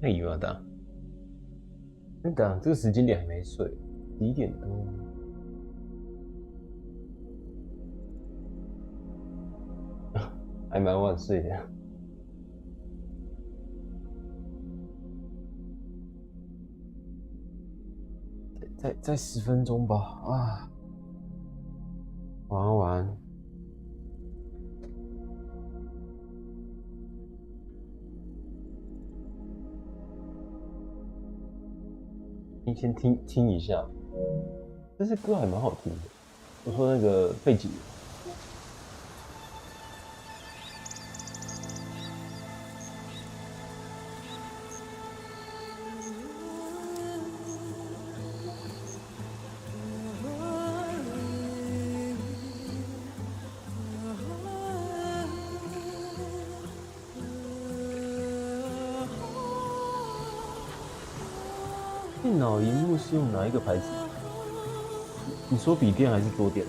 太疑了的。那这个时间点还没睡，11点多，还蛮晚睡的。再10分钟吧啊！晚安晚安。你先听一下，这些歌还蛮好听的。我说那个背景。电脑萤幕是用哪一个牌子？你说笔电还是桌垫？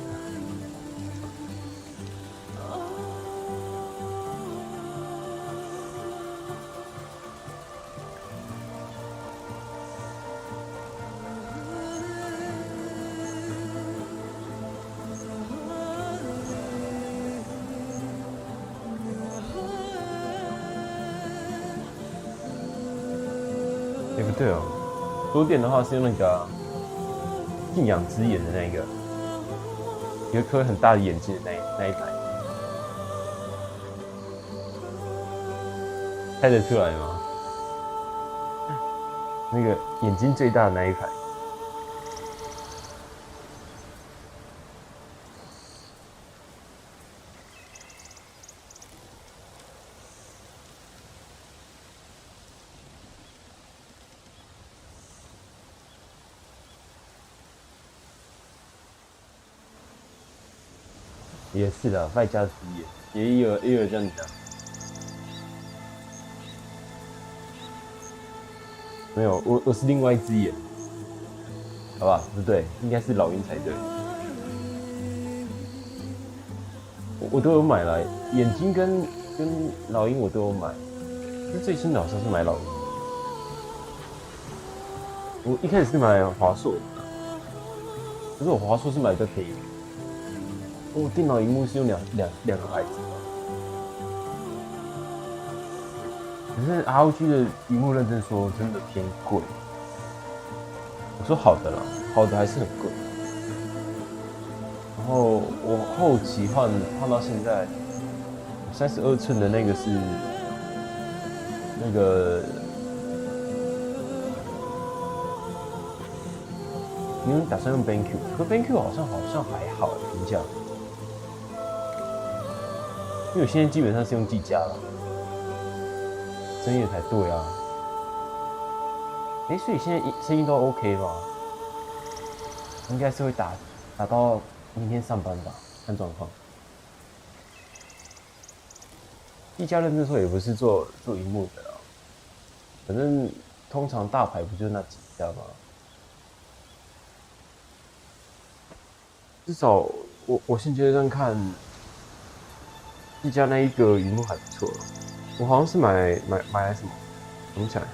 不对哦。桌垫的话是用那个信仰之眼的那个，有一颗很大的眼睛的那一台，猜得出来吗？那个眼睛最大的那一台。也是的，败家之眼，也有这样讲。没有，我是另外一只眼，好吧？不对，应该是老鹰才对。我都有买了，眼睛跟老鹰我都有买。这最新的好像是买老鹰。我一开始是买华硕的，可是我华硕是买比较便宜。我电脑萤幕是用两个牌子，可是 ROG 的萤幕认真说真的偏贵。我说好的啦，好的还是很贵。然后我后期换到现在，32寸的那个是那个，你们打算用 BenQ， 可 BenQ 好像还好评价。因为我现在基本上是用技嘉了，声音也才对啊。所以现在声音都 OK 吗？应该是会打到明天上班吧，看状况。技嘉认真说也不是做萤幕的啦，反正通常大牌不就是那几家吗？至少我现阶段看。技嘉那一个萤幕还不错，我好像是买来什么，想不起来，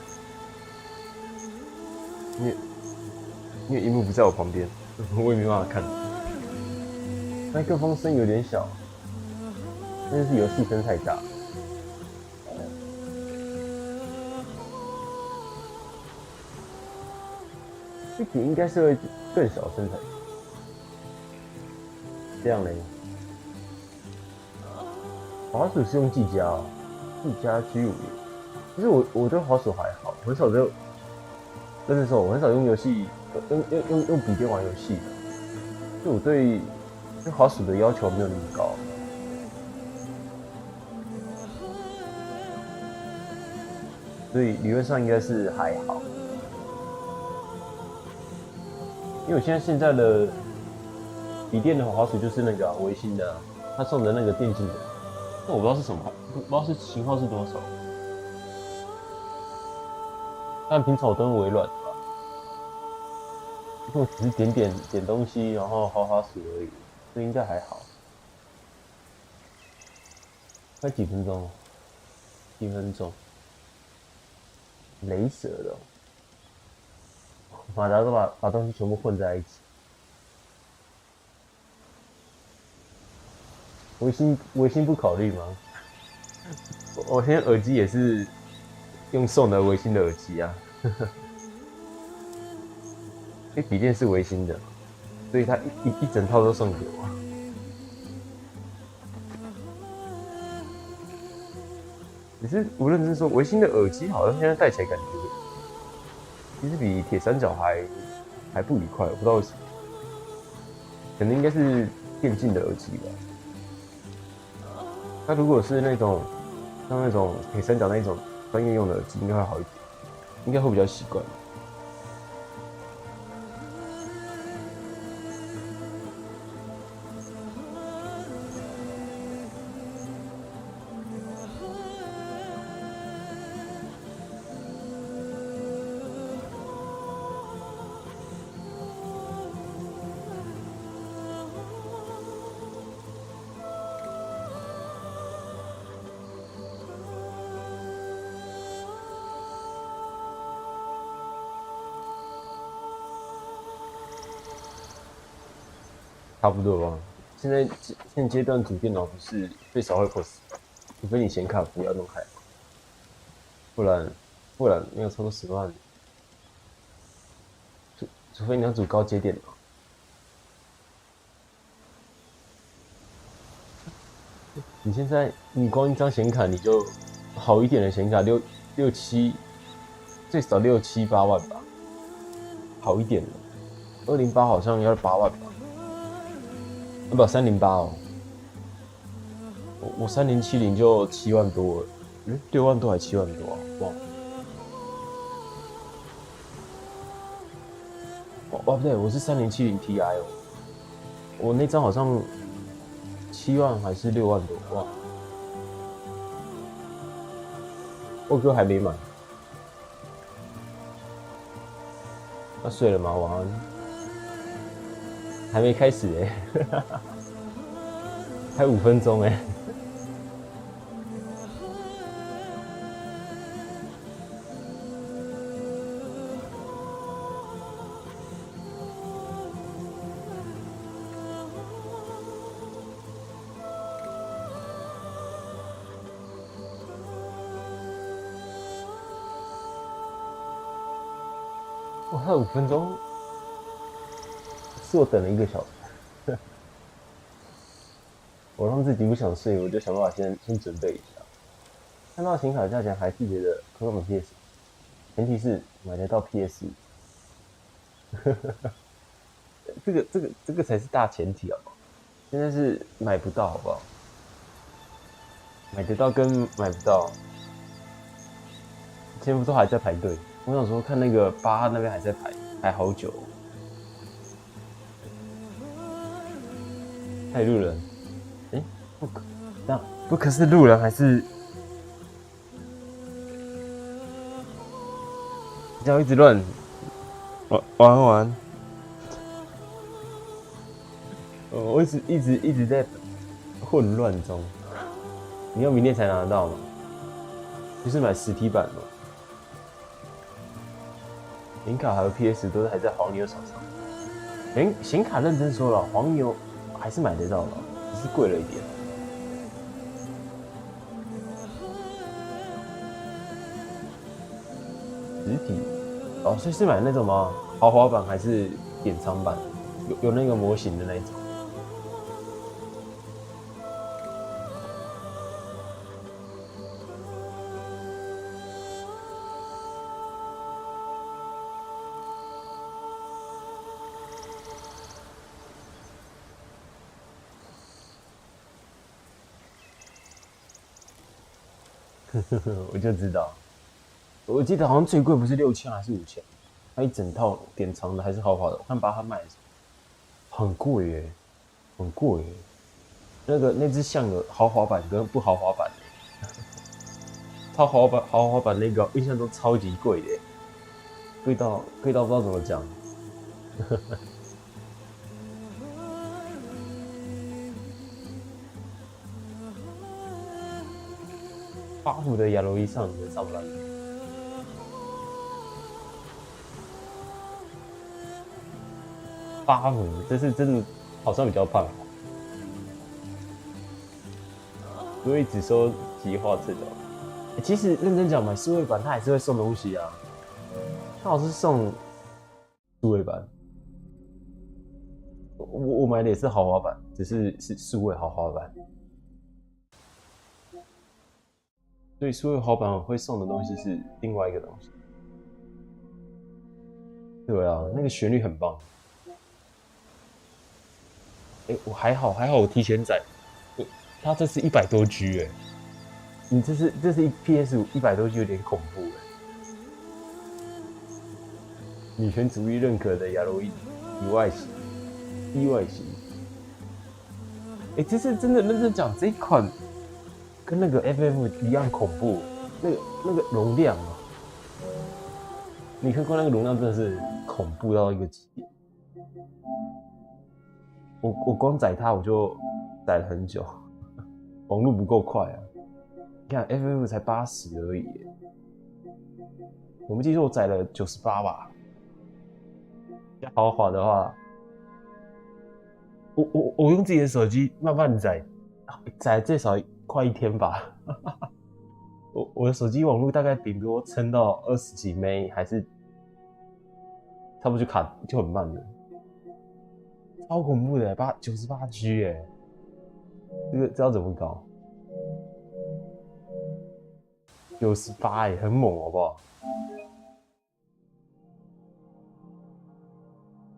因为萤幕不在我旁边，我也没办法看。麦克风声有点小，但是游戏声太大。这题应该是会更小声才对，这样嘞。滑鼠是用技嘉G50，其实我对滑鼠还好，很少认真说，我很少用游戏用笔电玩游戏的，所以我对滑鼠的要求没有那么高，所以理论上应该是还好。因为我现在的笔电的滑鼠就是那个微星的，他送的那个电竞的。但我不知道是什么，不知道是型号是多少。但平常我都用微软的吧，因为我只是点东西，然后滑鼠而已，所以应该还好。快几分钟？几分钟？雷蛇的、哦，马达都把东西全部混在一起。微星不考虑吗？我现在耳机也是用送的微星的耳机啊，因为笔电是微星的，所以他一整套都送给我。只是无论是说微星的耳机，好像现在戴起来感觉其实比铁三角还不愉快，我不知道为什么，可能应该是电竞的耳机吧。它如果是那种像那种铁三角那种专业用的耳机，应该会好一点，应该会比较习惯。差不多吧。现阶段主电脑不是最少会破10，除非你显卡不要弄开，不然没有超过10万。除非你要组高阶电脑。你现在你光一张显卡你就好一点的显卡6、7，最少6、7、8万吧，好一点的208好像要8万吧。不308哦，我3070就7万多了，6万多还7万多啊，哇不对，我是3070 Ti 哦，我那张好像7万还是6万多哇，我哥还没买，那睡了吗？晚安。还没开始还5分钟哇，还有5分钟。是我等了1个小时，我让自己不想睡，我就想办法先准备一下。看到显卡价钱还是觉得可以买 PS， 前提是买得到 PS5，这个才是大前提好不好？现在是买不到好不好？买得到跟买不到，现在不都还在排队？我想说看那个8那边还在排好久。太路人，不可是路人还是这样一直乱玩，我一直在混乱中。你要明天才拿得到吗？就是买实体版吗？显卡还有 PS 都还在黄牛手上。显卡认真说了，黄牛还是买得到的，只是贵了一点。实体哦，所以是买那种吗？豪华版还是典藏版？有那个模型的那一种。我就知道，我记得好像最贵不是6000还是5000，它一整套典藏的还是豪华的，我看把它卖的时候很贵耶，很贵耶。那只象有豪华版跟不豪华版的，豪华版那个印象中超级贵的，贵到不知道怎么讲。8伏的亚罗伊上你们上班？ 8母，这是真的好像比较胖，所以只收集画册的。其实认真讲，买数位版它还是会送东西啊，它好像是送数位版。我买的也是豪华版，只是数位豪华版。所以数位豪华版会送的东西是另外一个东西。对啊，那个旋律很棒。我还好，我提前载。它这是100多 G 哎，你这是PS5 100多 G 有点恐怖哎。女权主义认可的亚罗伊以外形。意外型，这是真的认真讲，这一款跟那个 FF 一样恐怖，那个容量啊，你看光那个容量真的是恐怖到一个极点。我光载它我就载了很久，网络不够快啊。你看 FF 才80而已，我没记错我载了98吧。加豪华的话。我用自己的手机慢慢载最少快1天吧。我的手机网络大概顶多撑到20几 M， 还是差不多就很慢了，超恐怖的98 G 哎，这要怎么搞？98哎，很猛好不好？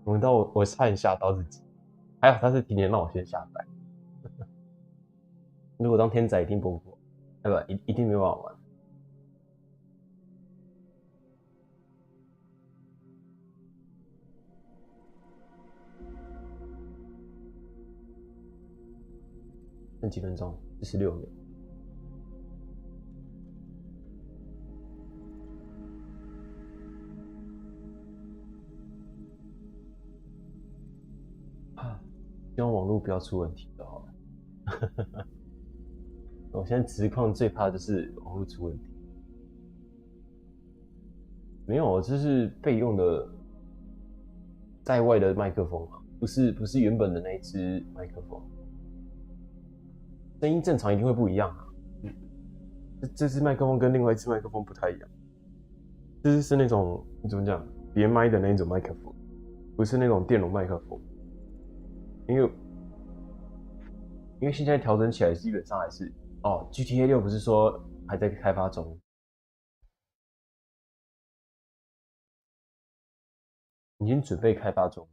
猛到我差点吓到自己。还好他是提前让我先下载，如果当天载一定崩溃，一定没办法玩。剩几分钟？46秒。希望网络不要出问题就好了。我现在实况最怕就是网络出问题。没有，这是备用的在外的麦克风啊，不是原本的那一只麦克风。声音正常一定会不一样啊。这支麦克风跟另外一支麦克风不太一样。这是那种怎么讲连麦的那种麦克风，不是那种电容麦克风。因为现在调整起来基本上还是GTA 6不是说还在开发中，已经准备开发中。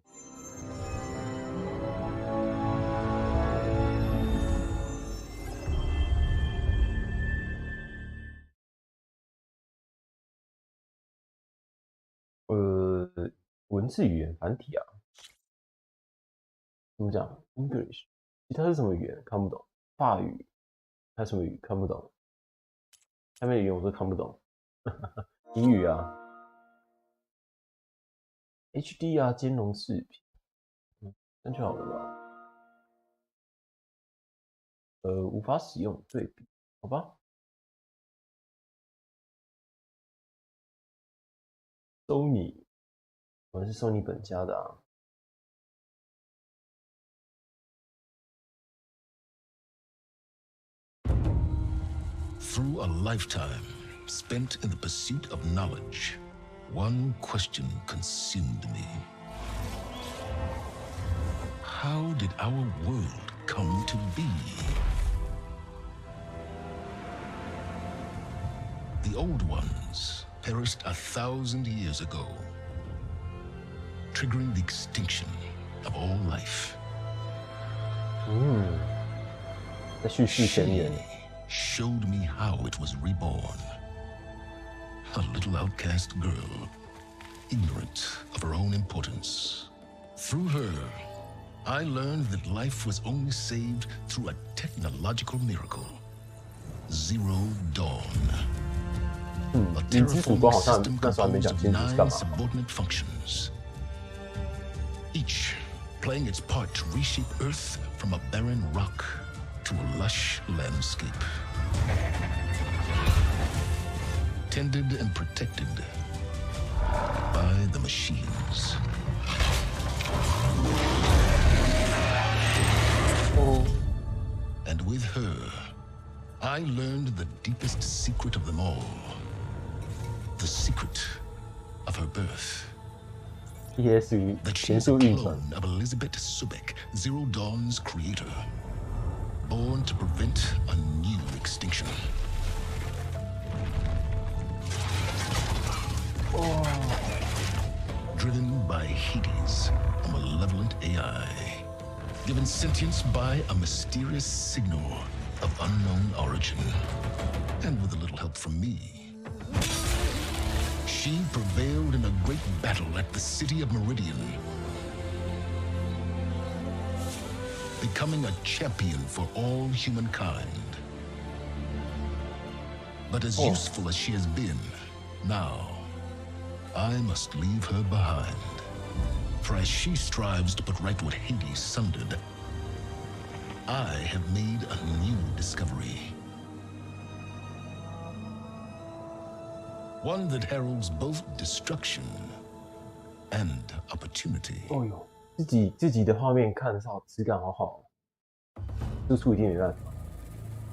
文字语言繁体啊。怎么讲 ？English， 其他是什么语言？看不懂。法语，还有什么语？看不懂。下面的语言我都看不懂。英语啊 ，HD 啊，兼容视频，那就好了吧？无法使用对比，好吧？Sony， 我是 Sony 本家的啊。Through a lifetime spent in the pursuit of knowledge, one question consumed me. How did our world come to be? The old ones perished 1,000 years ago, triggering the extinction of all life. 在叙事前面。Showed me how it was reborn. A little outcast girl, ignorant of her own importance. Through her, I learned that life was only saved through a technological miracle. Zero Dawn. A terraforming system composed of 9 subordinate functions, each playing its part to reshape Earth from a barren rock to a lush landscape. Tended and protected by the machines. And with her, I learned the deepest secret of them all. The secret of her birth. That she's a clone of Elizabeth Subek, Zero Dawn's creator. Born to prevent a new extinction. Driven by Hades, a malevolent AI. Given sentience by a mysterious signal of unknown origin. And with a little help from me, she prevailed in a great battle at the city of Meridian, becoming a champion for all humankind. But as useful as she has been, now I must leave her behind. For as she strives to put right what Hades sundered, I have made a new discovery. One that heralds both destruction and opportunity. 哦呦，自己的画面看得到，质感好好，输出一定没办法。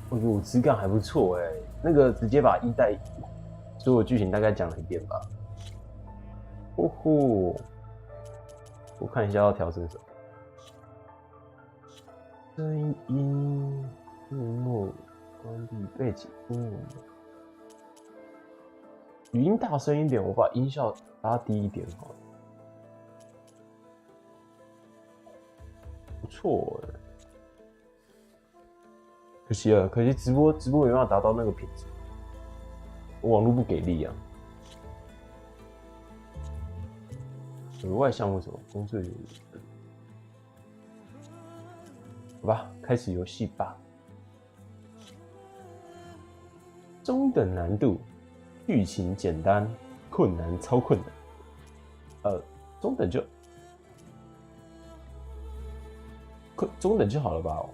哦呦，质感还不错哎，那个直接把一代所有剧情大概讲了一遍吧。哦吼。我看一下要调整什么。声音、字幕、关闭背景音，语音大声一点，我把音效拉低一点好了。不错哎，可惜了，可惜直播没办法达到那个品质，我网络不给力啊。额外项目什么？工作人员。好吧，开始游戏吧。中等难度，剧情简单，困难超困难。中等就好了吧？哦。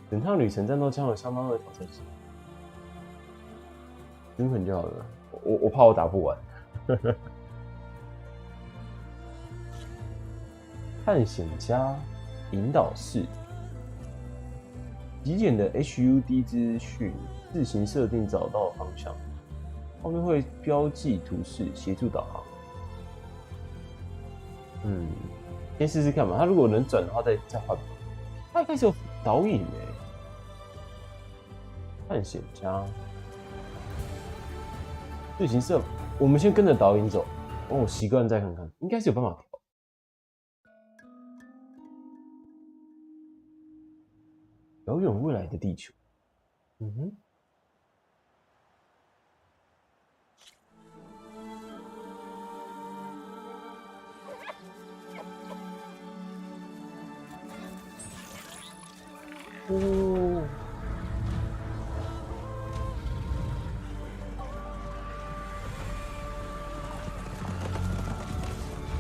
整趟旅程战斗将有相当的挑战性，中等就好了。我怕我打不完。探险家引导室，极简的 HUD 资讯，自行设定找到方向，后面会标记图示协助导航。先试试看嘛。他如果能转的话再换。他一开始有导引欸。探险家，自行设，我们先跟着导引走。我习惯再看看，应该是有办法调。遥远未来的地球，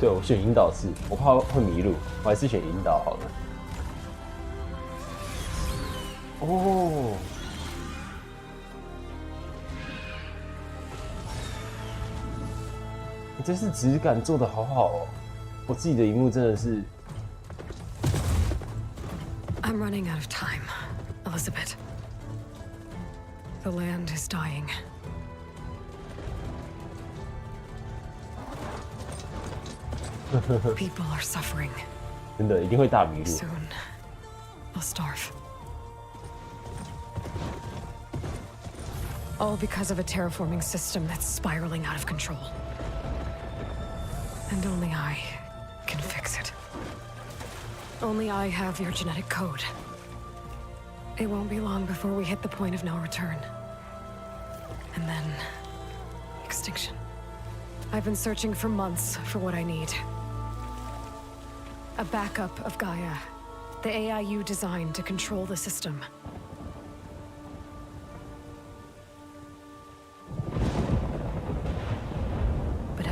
对，我选引导式，我怕会迷路，我还是选引导好了。哦，你这是质感做得好好哦！我自己的萤幕真的是。I'm running out of time, Elizabeth. The land is dying. People are suffering. 真的一定会大迷路。Soon, they'll starve. All because of a terraforming system that's spiraling out of control. And only I can fix it. Only I have your genetic code. It won't be long before we hit the point of no return. And then... extinction. I've been searching for months for what I need. A backup of Gaia. The AI you designed to control the system.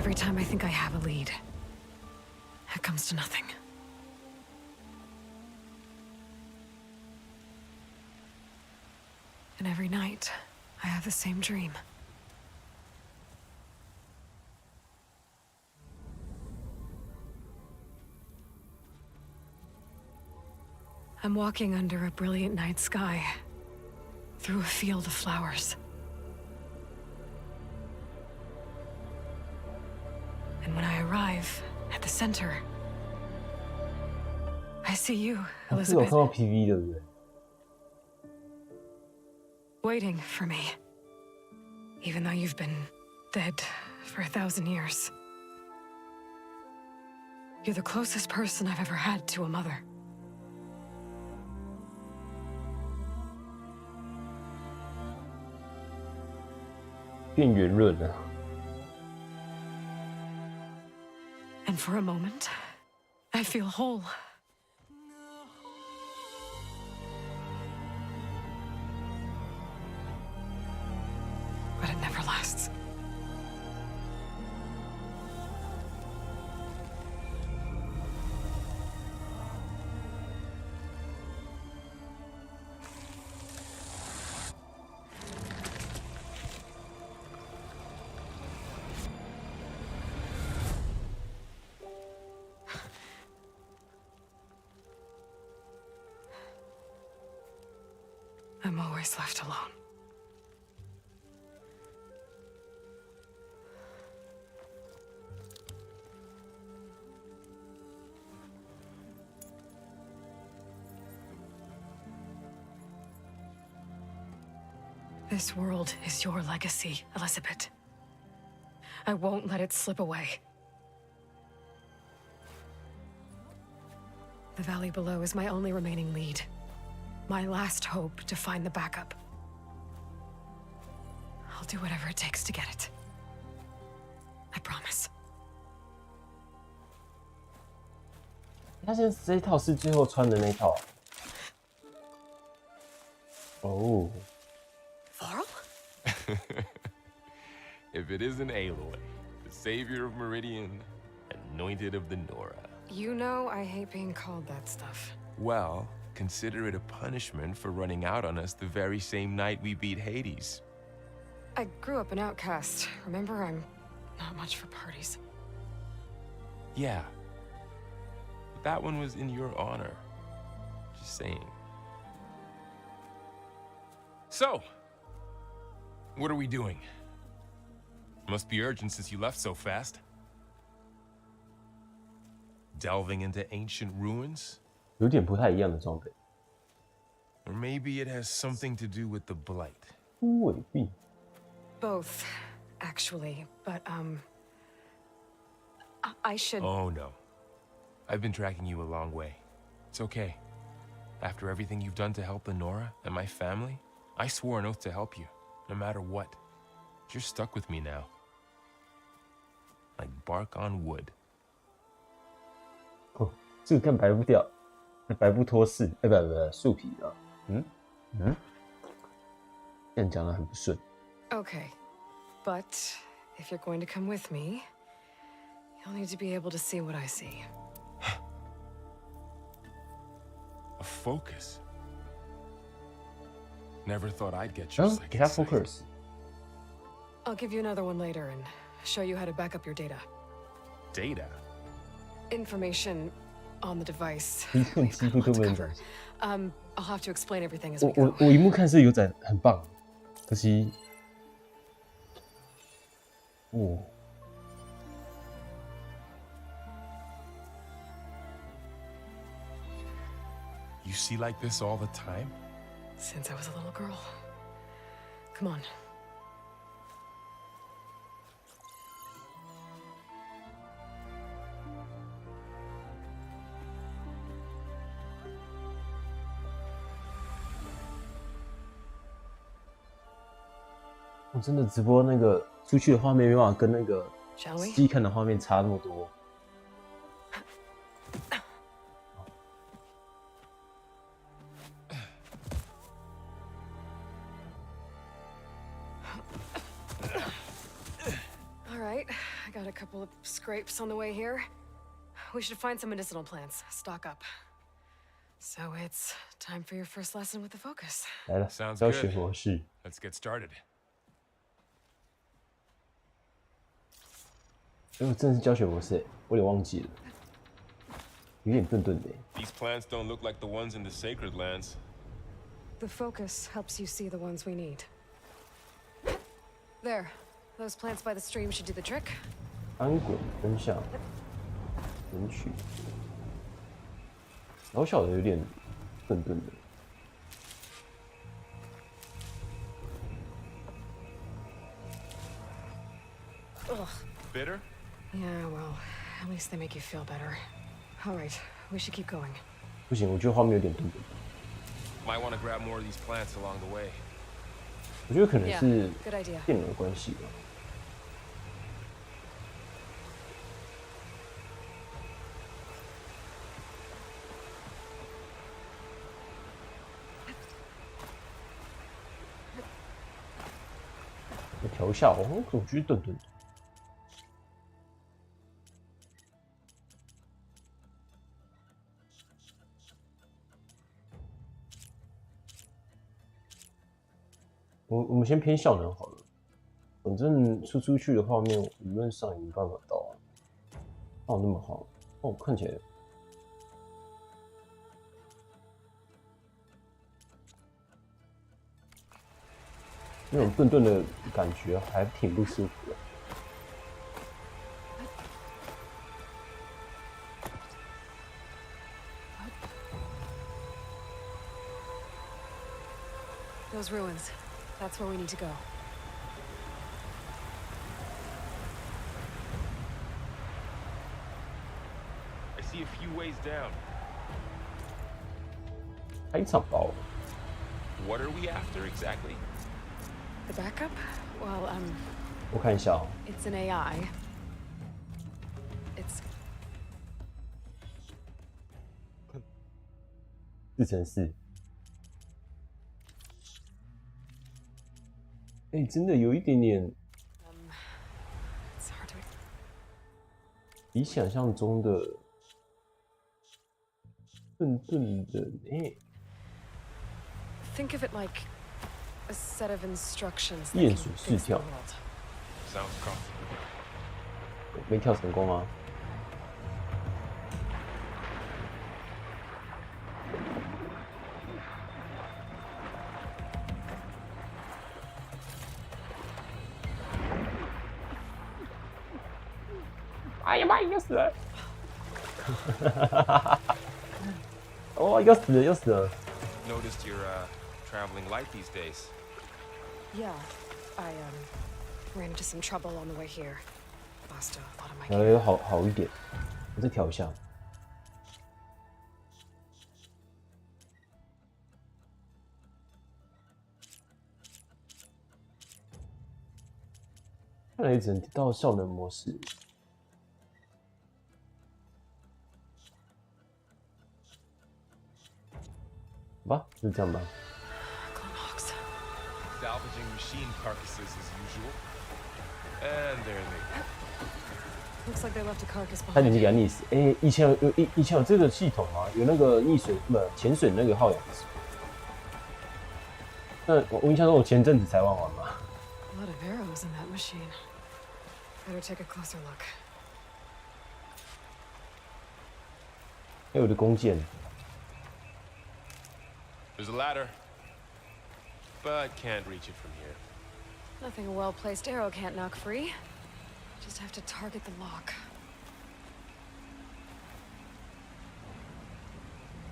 Every time I think I have a lead, it comes to nothing. And every night, I have the same dream. I'm walking under a brilliant night sky, through a field of flowers. And when I arrive at the center, I see you, 这个有 Elizabeth, 看到 PV 对不对？ waiting for me. Even though you've been dead for 1,000 years. You're the closest person I've ever had to a mother. 变圆润了。 And for a moment, I feel whole. But it never lasts. I'm always left alone. This world is your legacy, Elizabeth. I won't let it slip away. The valley below is my only remaining lead. My last hope to find the backup. I'll do whatever it takes to get it. I promise. 他现在这一套是最后穿的那一套。哦。 Varl? If it isn't Aloy, the savior of Meridian, anointed of the Nora. You know I hate being called that stuff. Well, consider it a punishment for running out on us the very same night we beat Hades. I grew up an outcast. Remember, I'm not much for parties. Yeah. But that one was in your honor. Just saying. So, what are we doing? Must be urgent since you left so fast. Delving into ancient ruins? 有点不太一样的装备。 Or maybe it has something to do with the Blight. 枯萎病。 Both, actually. But, I should... Oh, no. I've been tracking you a long way. It's okay. After everything you've done to help the Nora and my family, I swore an oath to help you, no matter what. You're stuck with me now. Like bark on wood. 哦，这个看白不掉，白不脱丝，不，树皮啊。这样讲得很不顺。 Okay. But, if you're going to come with me, you'll need to be able to see what I see. A focus? Never thought I'd get 然 just 后 like 给他 inside. focus。 I'll give you another one later and show you how to back up your data. Data? Information on the device. 一寸几乎都没人 cover. 展示。 I'll have to explain everything as 我 we go. 荧幕看是有展，很棒，可惜，哦， You see like this all the time? Since I was a little girl. Come on. .我真的直播那个出去的画面没办法跟那个 Shall we? 实际看的画面差那么多。 All right, I got a couple of scrapes on the way here. We should find some medicinal plants, stock up. So it's time for your first lesson with the focus. 来了， Sounds 教学 good. 模式。 Let's get started. 哎，我真的是教学模式，我有点忘记了。有点顿顿的。These plants don't look like the ones in the sacred lands. The focus helps you see the ones we need. There. Those plants by the stream should do the trick. 安滚分下，领取。小小的有点顿顿的。Ugh. Bitter? Yeah, well, at least they make you feel better. All right, we should keep going. 不行，我觉得画面有点顿顿。Might want to grab more of these plants along the way. 我觉得可能是 good idea. 电脑的关系吧。调一下哦，我觉得顿顿的。我们先偏效能好了，反正出去的画面理论上也没办法到啊，哪有那么好？哦，看起来那种顿顿的感觉还挺不舒服的。Those ruins. That's where we need to go. I see a few ways down. 开场包。What are we after exactly? The backup? Well, 我看一下哦。it's an AI. It's 4×4。哎，真的有一点点 it's hard to. 比想象中的顿顿的哎。Think of it like a set of instructions. 鼹鼠式跳， Sounds comfortable. 没跳成功啊！哎呀妈，要死了！哦，要死了，要死了！ Noticed you're traveling light these days. Yeah, I ran into some trouble on the way here. Lost a lot of my 要好一点，我再调一下。看来只能到效能模式。好吧，就这样吧。Salvaging machine carcasses as usual. And there they go. Looks like they left a carcass 差点 behind. 就给他溺死。哎，以前有这个系统吗？有那个溺水潜水那个号氧池。那我印象中我前阵子才玩嘛。A lot of arrows in that machine. Better take a closer look. 还有我的弓箭。There's a ladder, but can't reach it from here. Nothing a well-placed arrow can't knock free. Just have to target the lock.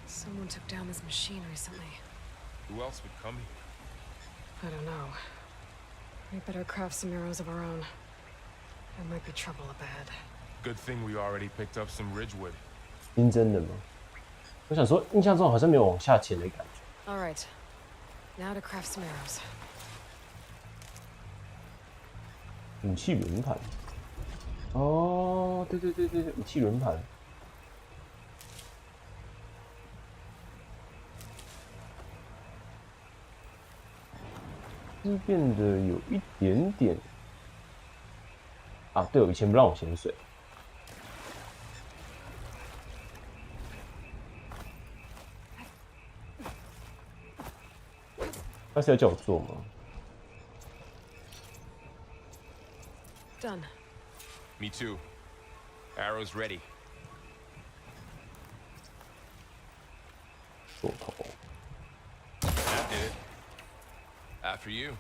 Someone took down this machine recently. Who else would come here? I don't know. We better craft some arrows of our own. There might be trouble ahead. Good thing we already picked up some ridgewood. 新增的吗？我想说，印象中好像没有往下潜的感觉。All right. Now to craft some arrows. 武器轮盘。哦，对，武器轮盘。是变得有一点点啊，对，我以前不让我潜水。他是要叫我做吗？ Done. Me too. Arrows ready. After you.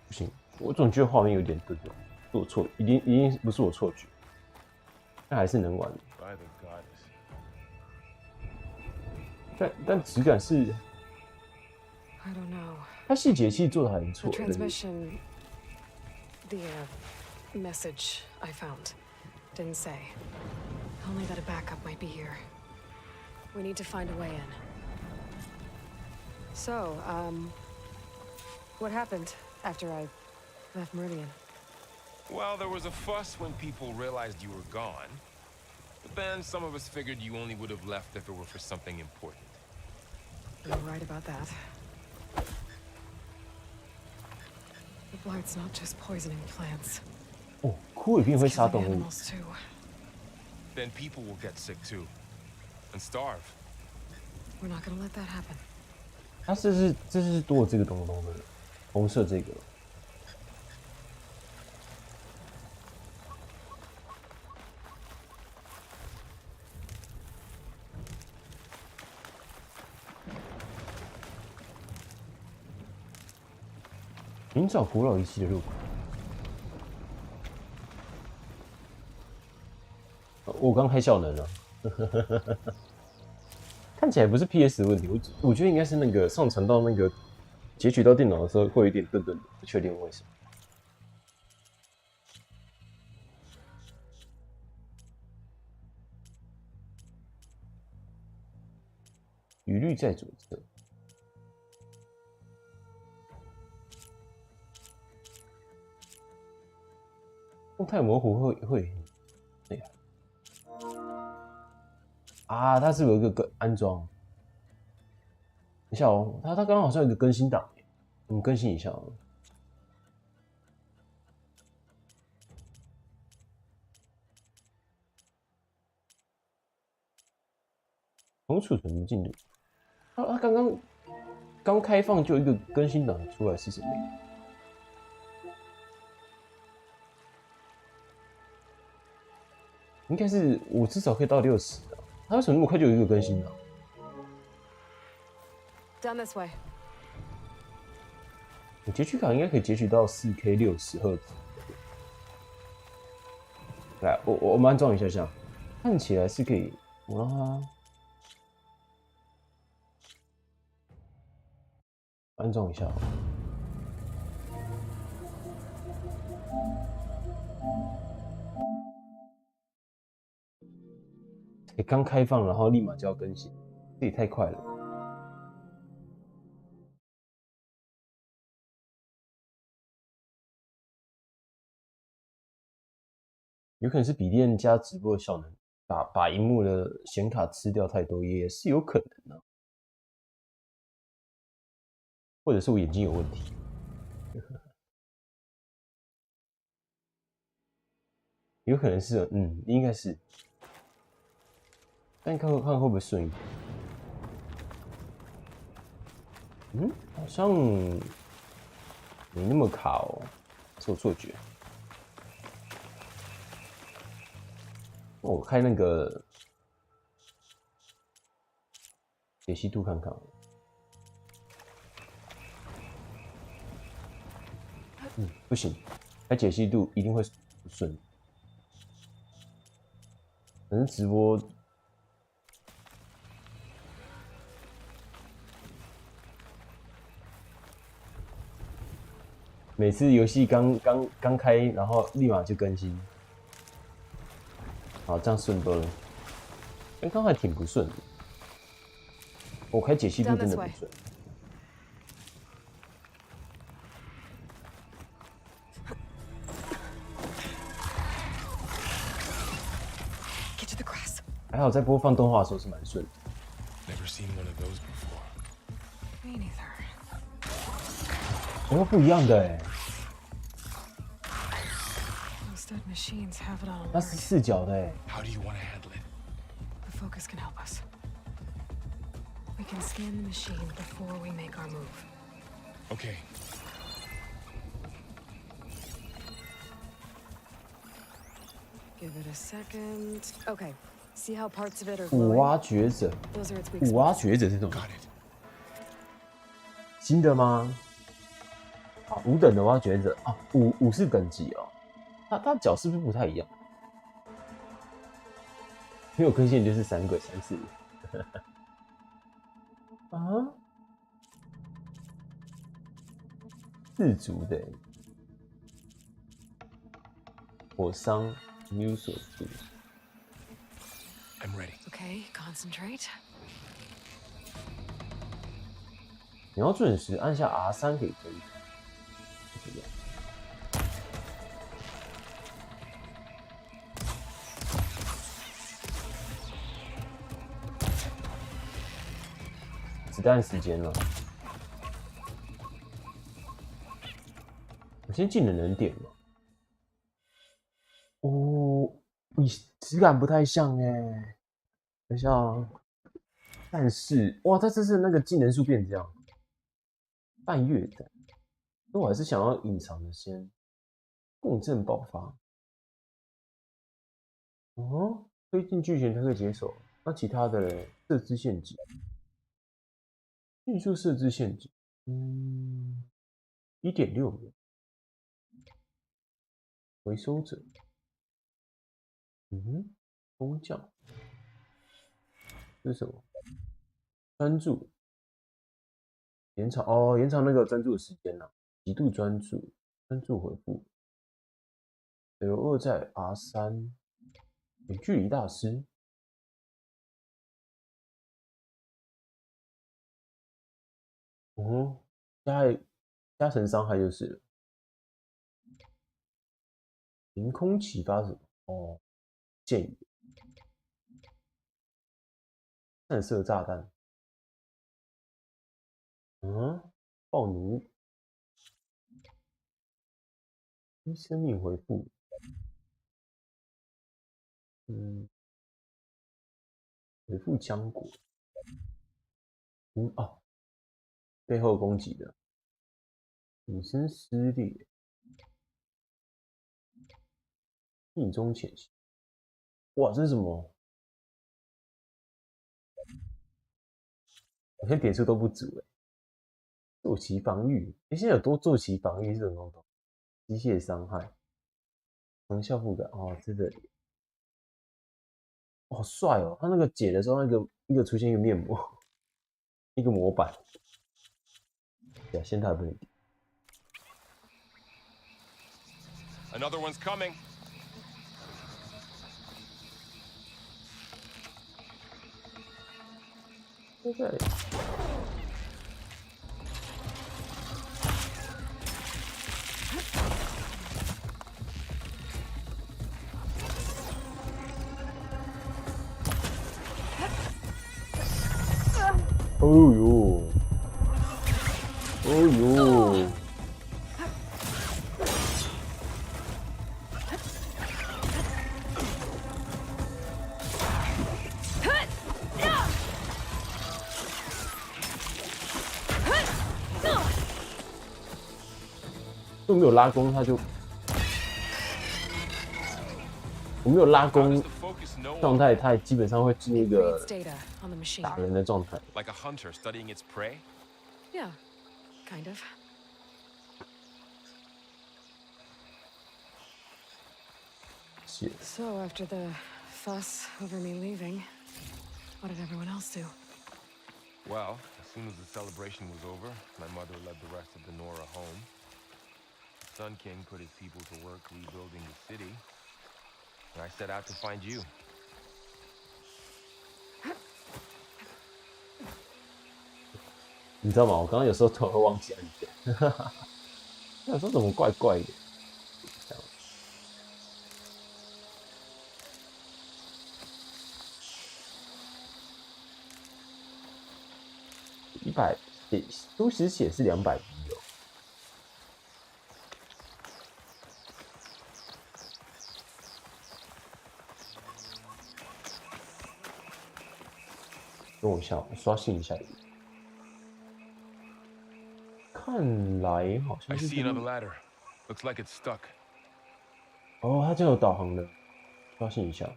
不行，我总觉得画面有点顿顿，是我错，一定不是我错觉，但还是能玩。By the goddess. 但质感是， I don't know. 它细节其实做的还不 The 错。 transmission, the message I found didn't say. Only that a backup might be here. We need to find a way in. So, what happened after I left Meridian? Well, there was a fuss when people realized you were gone. But then some of us figured you only would have left if it were for something important. You're right about that. The blight's not just poisoning plants. 哦，枯萎病会 It's 杀 killing 动物。 animals too. Then people will get sick too. And starve. We're not gonna let that happen. 它这是多这个东东的，红色这个。寻找古老遗迹的入口。我刚开效能了，看起来不是 PS 的问题，我觉得应该是那个上传到那个截取到电脑的时候会有一点顿顿的，不确定为什么。语律在左侧。动态模糊会，对呀。啊，它是有一个安装。等一下哦，它刚刚好像有一个更新档，我们更新一下哦。从储存的进度，它刚开放就有一个更新档出来是什么？应该是我至少可以到60的，它为什么那么快就有一个更新呢Down this way. 我截取卡应该可以截取到4K 60赫兹。来，我们安装一下，看起来是可以，我让它安装一下。刚开放，然后立马就要更新，这也太快了。有可能是笔电加直播的效能，把荧幕的显卡吃掉太多，也是有可能的。或者是我眼睛有问题。有可能是，应该是。但看会不会顺一点？好像没那么卡哦，是我错觉。我开那个解析度看看。不行，开解析度一定会不顺。可能直播。每次游戏刚开，然后立马就更新，好，这样顺多了。刚刚还挺不顺的，我开解析度真的不顺。还好在播放动画的时候是蛮顺的。Never seen one of those before. Me neither. 哦，不一样的哎。它是4角的哎。How do you want to handle it? The focus can help us. We can scan the machine before we make our move. Okay. Give it a second. Okay, See how parts of it are 五 glowing? 蛙觉者， Those are its weak 五蛙 spots. 觉者是什么？ Got it. 新的吗？啊，5等的蛙觉者啊，五是等级哦。它脚是不是不太一样？很有坑线就是3鬼3次。啊，自足的火伤没有所住。 I'm ready. Okay, concentrate. 你要准时按下 R3 可以追。这样。子弹时间了，我先进了能点嘛。哦，质感不太像哎，等一下啊。但是哇，它这次那个技能数变这样，半月的，那我还是想要隐藏的先共振爆发。哦，推进剧情才可以解锁，那其他的嘞，设置陷阱。 迅速设置陷阱，1.6秒。回收者，工匠，这是什么？专注，延长哦，延长那个专注的时间啦，极度专注，专注回复。L2在 R3，远距离大师。 加成伤害就是了。凭空启发什么？哦，箭雨，散射炸弹。暴奴，低生命回复。回复浆果。背后攻击的。 隐身撕裂，逆中潜行。哇，这是什么？我现在点数都不足哎。坐骑防御，现在有多坐骑防御是什么东西？机械伤害，长效负感哦，在这里。好帅哦！他那个解的时候，一个出现一个面膜，一个模板。对啊，现在还不能点。 Another one's coming. 在这里。哦呦，哦呦。 都没有拉弓，他就我没有拉弓状态，他基本上会进入一个打人的状态。Like a hunter studying its prey? Yeah, kind of. Shit. So after the fuss over me leaving, what did everyone else do? Well, as soon as the celebration was over, my mother led the rest of the Nora home. The Sun King put his people to work rebuilding the city, and I set out to find you. 你知道吗？我刚刚有时候突然会忘记按键，有时候怎么怪怪的。100都实血是200滴哦。等我一下，我刷新一下。看来好 I 像是 see another ladder. Looks like it's stuck. 哦，它这有导航的，刷新一下。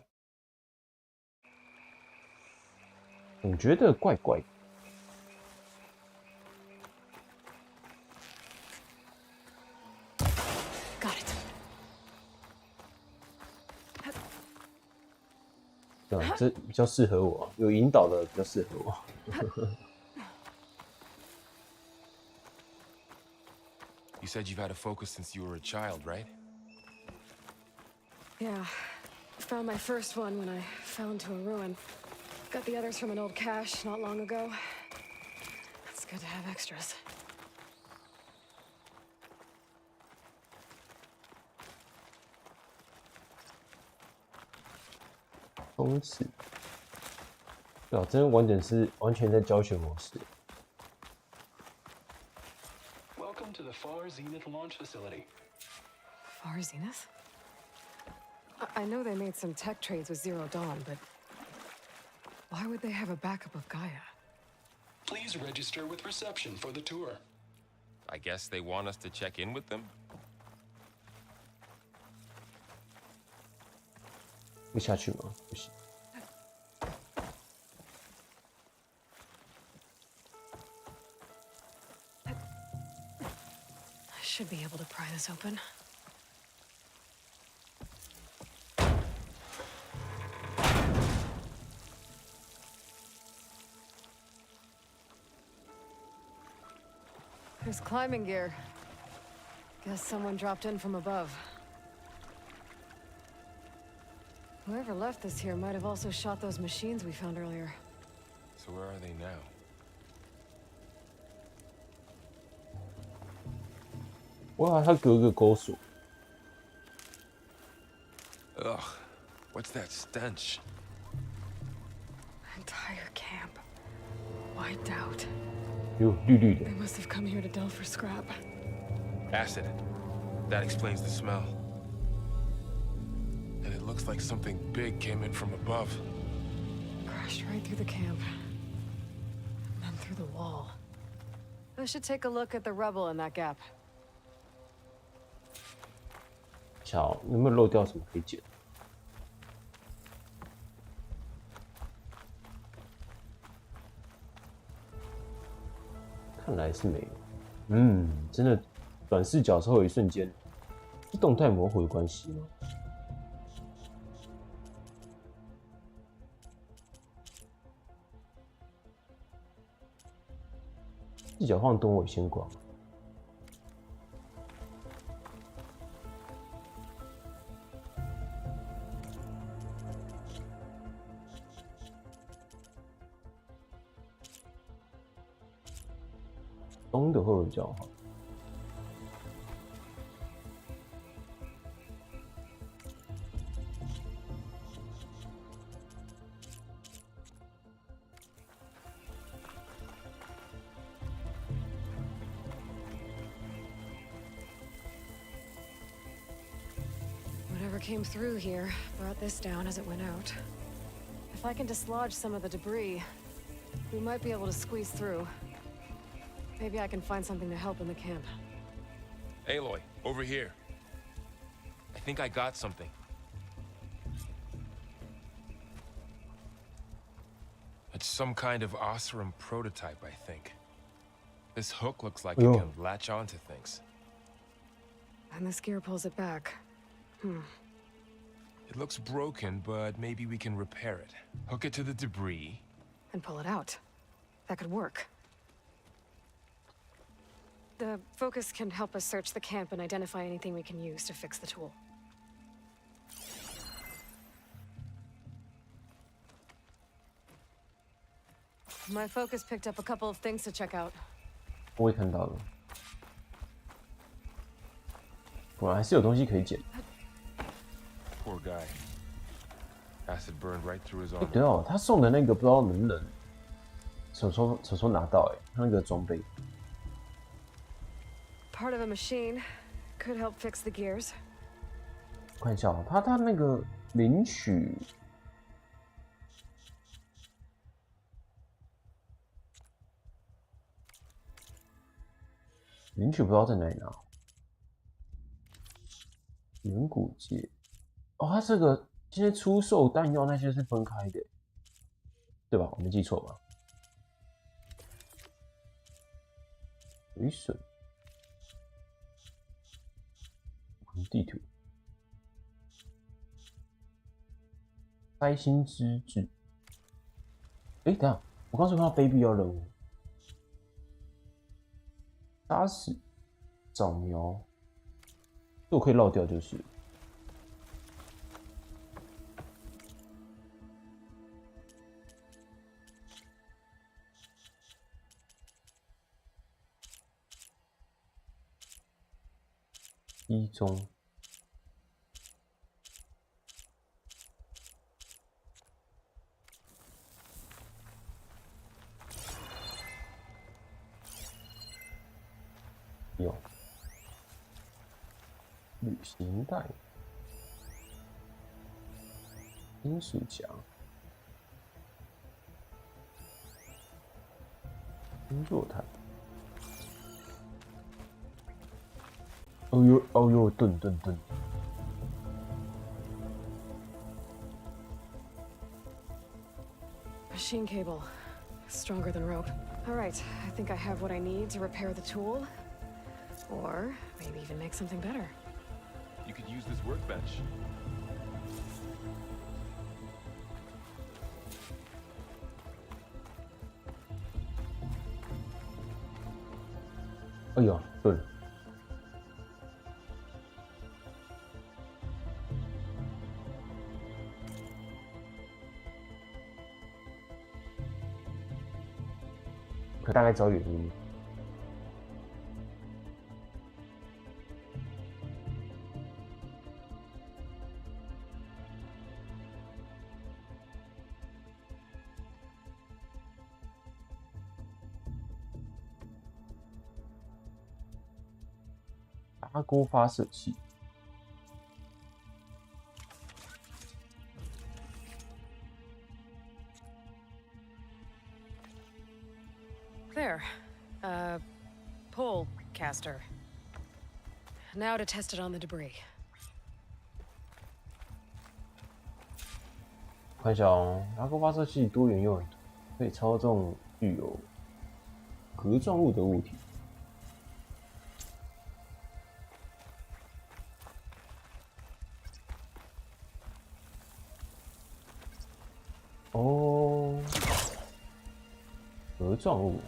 总觉得怪怪的。Got it. 对啊，这比较适合我，有引导的比较适合我。You said you've had a focus since you were a child, right? Yeah. Found my first one when I fell into a ruin. Got the others from an old cache not long ago. It's good to have extras. 冲刺，对啊，真的完全在教学模式。Welcome to the Far Zenith launch facility. Far Zenith? I know they made some tech trades with Zero Dawn, but why would they have a backup of Gaia? Please register with reception for the tour. I guess they want us to check in with them? 会下去吗？不行。I should be able to pry this open. There's climbing gear. Guess someone dropped in from above. Whoever left this here might have also shot those machines we found earlier. So where are they now? 哇，它隔个钩索。Ugh, what's that stench? Entire camp. Wiped out. 哟，绿绿的 They。must have come here to delve for scrap. Acid. That explains the smell. And it looks like something big came in from above. Crashed right through the camp. And then through the wall. I should take a look at the rubble in that gap. 瞧，有没有漏掉什么可以捡？看来是没有。真的，短视角之后有一瞬间，是动态模糊的关系吗？视角放东我先逛。东的会比较好。Whatever came through here brought this down as it went out. If I can dislodge some of the debris, we might be able to squeeze through. Maybe I can find something to help in the camp. Aloy, over here. I think I got something. It's some kind of Osram prototype, I think. This hook looks like it can latch onto things. And this gear pulls it back. It looks broken, but maybe we can repair it. Hook it to the debris. And pull it out. That could work. The focus can help us search the camp and identify anything we can use to fix the tool. My focus picked up a couple of things to check out. 我也看到了，果然还是有东西可以捡。 Poor guy. Acid burned right through his 哎， armor. 对哦，他送的那个不知道能不能什么时候拿到？哎，他那个装备。 Part of a machine could help fix the gears. 我看一下哦，他那个领取。 领取不知道在哪里拿。远古界，哦，它这个今天出售弹药那些是分开的。对吧？我没记错吧？回损，地图，开心之治。等一下，我刚才看到非必要任务，杀死、扫描，这我可以绕掉就是。一中。有旅行袋、金属墙、工作台。哦呦，盾。Machine cable. Stronger than rope. Alright, I think I have what I need to repair the tool. Or maybe even make something better. You could use this workbench. 哎呦，盾。可大概知道原因。拉钩发射器。There. Pole caster. Now to test it on the debris. 看一下哦，拉钩发射器多元用，可以操纵具有壳状物的物体。哦，壳状物。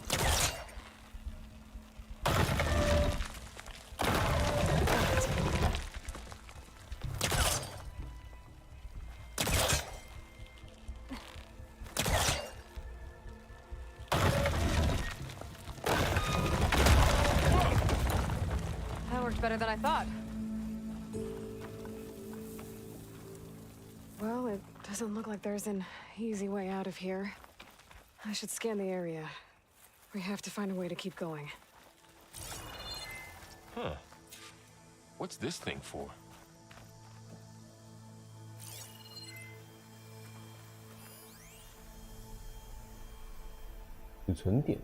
Better than I thought. Well, it doesn't look like there's an easy way out of here. I should scan the area. We have to find a way to keep going. Huh. What's this thing for? 储存点。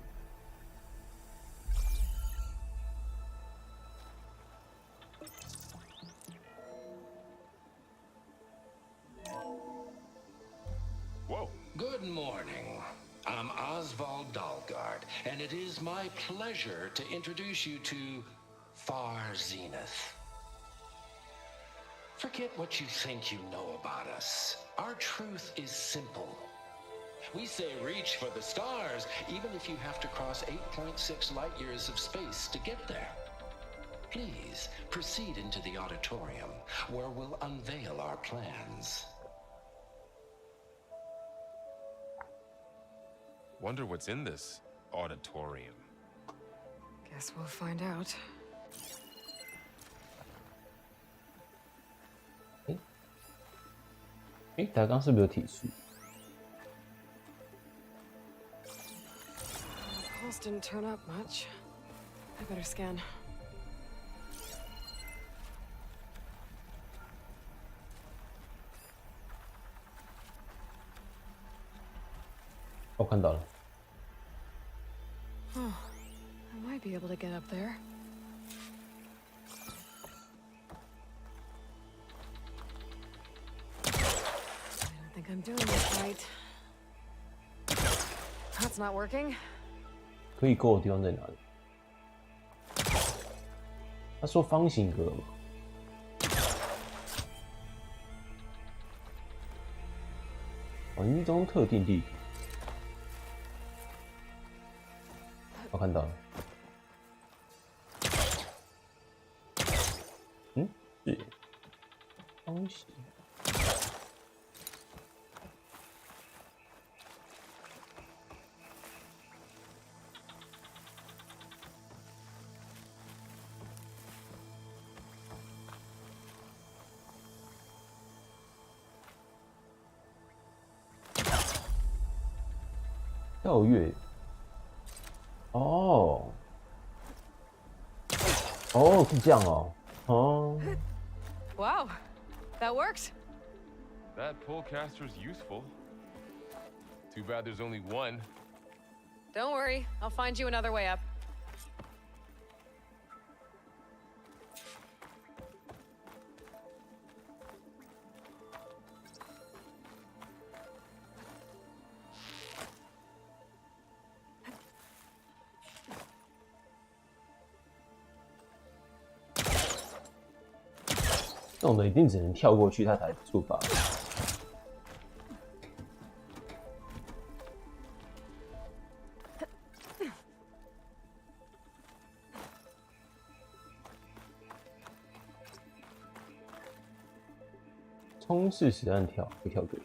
Good morning. I'm Oswald Dalgard, and it is my pleasure to introduce you to Far Zenith. Forget what you think you know about us. Our truth is simple. We say reach for the stars, even if you have to cross 8.6 light years of space to get there. Please proceed into the auditorium, where we'll unveil our plans. Wonder what's in this auditorium. Guess we'll find out. 他刚是不是有提示？ Pulse didn't turn up much. I better scan. 我看到了。 Oh, I might be able to get up there. I don't think I'm doing this right. That's not working. 可以够的地方在哪里？他说方形格嘛。环境中特定地图。我看到了。嗯，是方形。跳跃，哦，哦，是这样哦，哦。Wow, that worked. That polecaster's useful. Too bad there's only one. Don't worry, I'll find you another way up. 这种的一定只能跳过去，它才触发。冲刺时按跳，会跳对。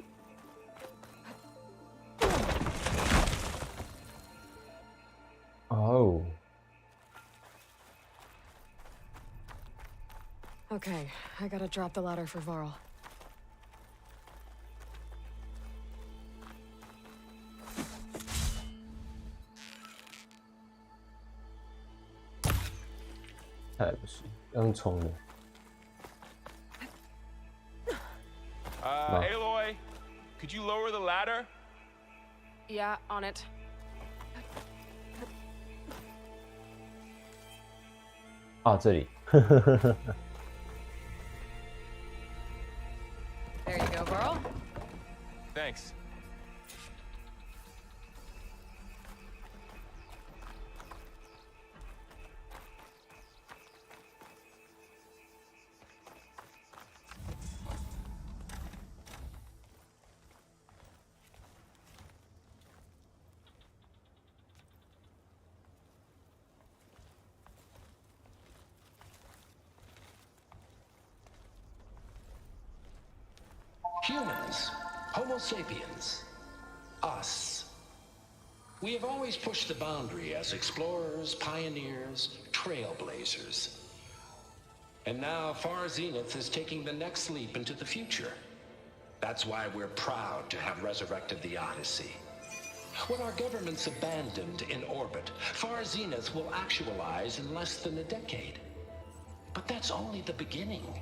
哦。Okay, I gotta drop the ladder for Varl. 还不是要用冲的。Aloy, could you lower the ladder? Yeah, on it. 啊，这里。There you go, Varl. Thanks. Humans, Homo sapiens, us. We have always pushed the boundary as explorers, pioneers, trailblazers. And now Far Zenith is taking the next leap into the future. That's why we're proud to have resurrected the Odyssey. When our government's abandoned in orbit, Far Zenith will actualize in less than a decade. But that's only the beginning.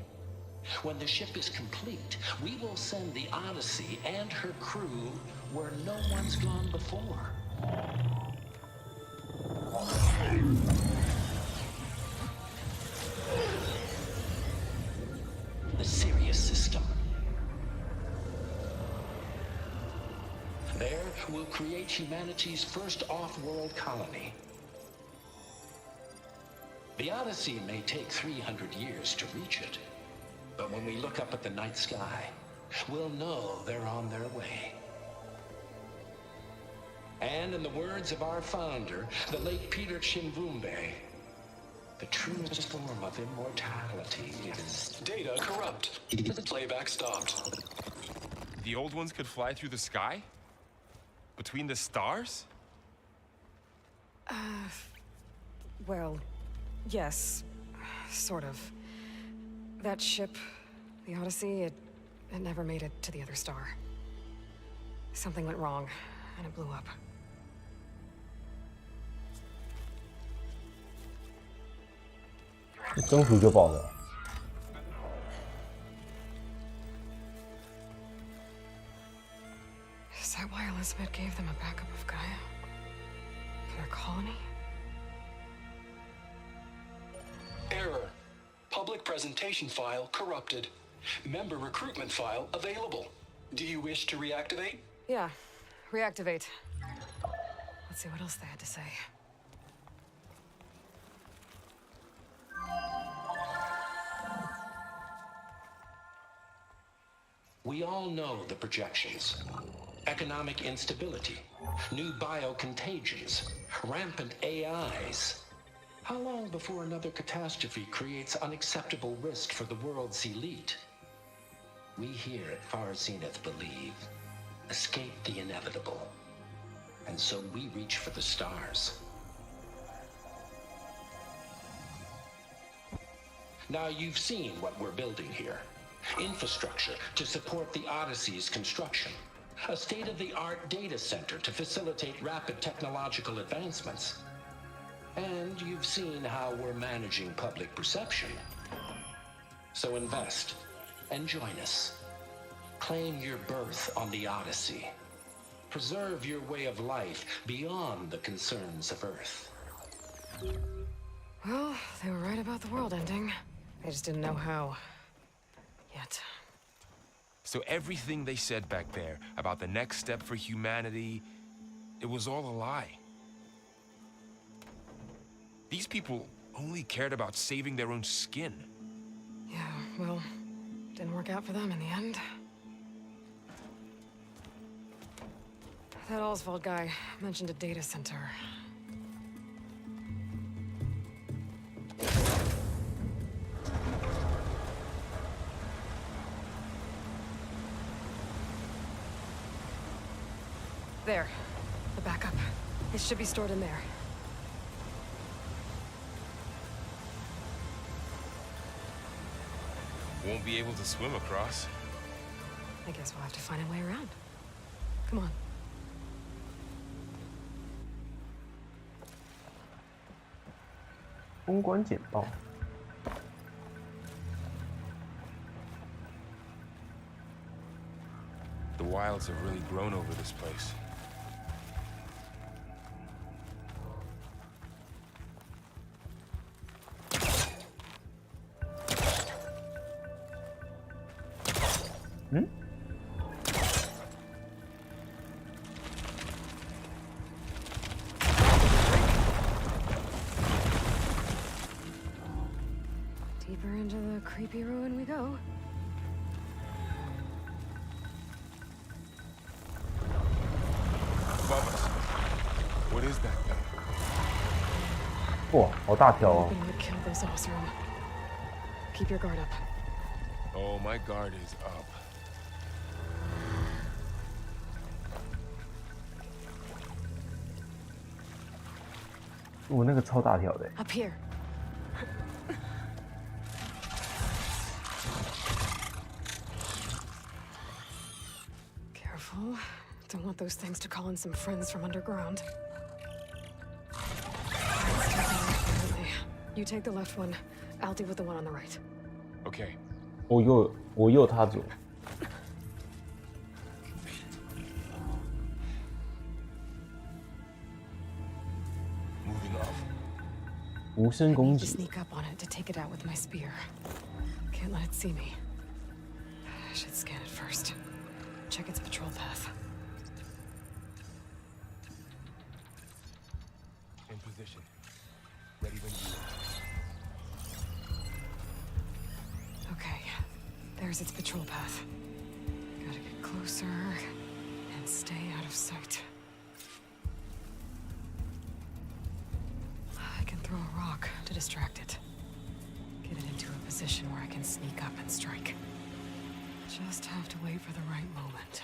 When the ship is complete, we will send the Odyssey and her crew where no one's gone before. The Sirius system. There, we'll create humanity's first off-world colony. The Odyssey may take 300 years to reach it. But when we look up at the night sky, we'll know they're on their way. And in the words of our founder, the late Peter Chimvumbe, the truest form of immortality is... Data corrupt. Playback stopped. The old ones could fly through the sky? Between the stars? Well, yes, sort of. That ship, the Odyssey, it never made it to the other star. Something went wrong, and it blew up. 中途就爆了。Is that why Elizabeth gave them a backup of Gaia? For their colony? Error. Public presentation file corrupted. Member recruitment file available. Do you wish to reactivate? Yeah, reactivate. Let's see what else they had to say. We all know the projections. Economic instability, new biocontagions, rampant AIs. How long before another catastrophe creates unacceptable risk for the world's elite? We here at Far Zenith believe, escape the inevitable. And so we reach for the stars. Now you've seen what we're building here. Infrastructure to support the Odyssey's construction. A state-of-the-art data center to facilitate rapid technological advancements. And you've seen how we're managing public perception. So invest and join us. Claim your berth on the Odyssey. Preserve your way of life beyond the concerns of Earth. Well, they were right about the world ending. They just didn't know how. Yet. So everything they said back there about the next step for humanity, it was all a lie. These people only cared about saving their own skin. Yeah, well, didn't work out for them in the end. That Oswald guy mentioned a data center. There. The backup. It should be stored in there. Won't be able to swim across. I guess we'll have to find a way around. Come on.公关简报。The wilds have really grown over this place. Deeper into the creepy ruin we go. Above us. What is that thing? 哇，好大条哦！ Hoping to kill those Osram. Keep your guard up. Oh, my guard is up. 我那个超大条的。 Up here. Careful. Don't want those things to call in some friends from underground. You take the left one. I'll deal with the one on the right. Okay. 我右他左。 Moving off. 无声 I 攻 need to 击。 sneak up on it to take it out with my spear. Can't let it see me. I should scan it first. Check its patrol path. In position. Ready when you are. Okay, there's its patrol path. Gotta get closer and stay out of sight. I can throw a rock to distract it. Get it into a position where I can sneak up and strike. Just have to wait for the right moment.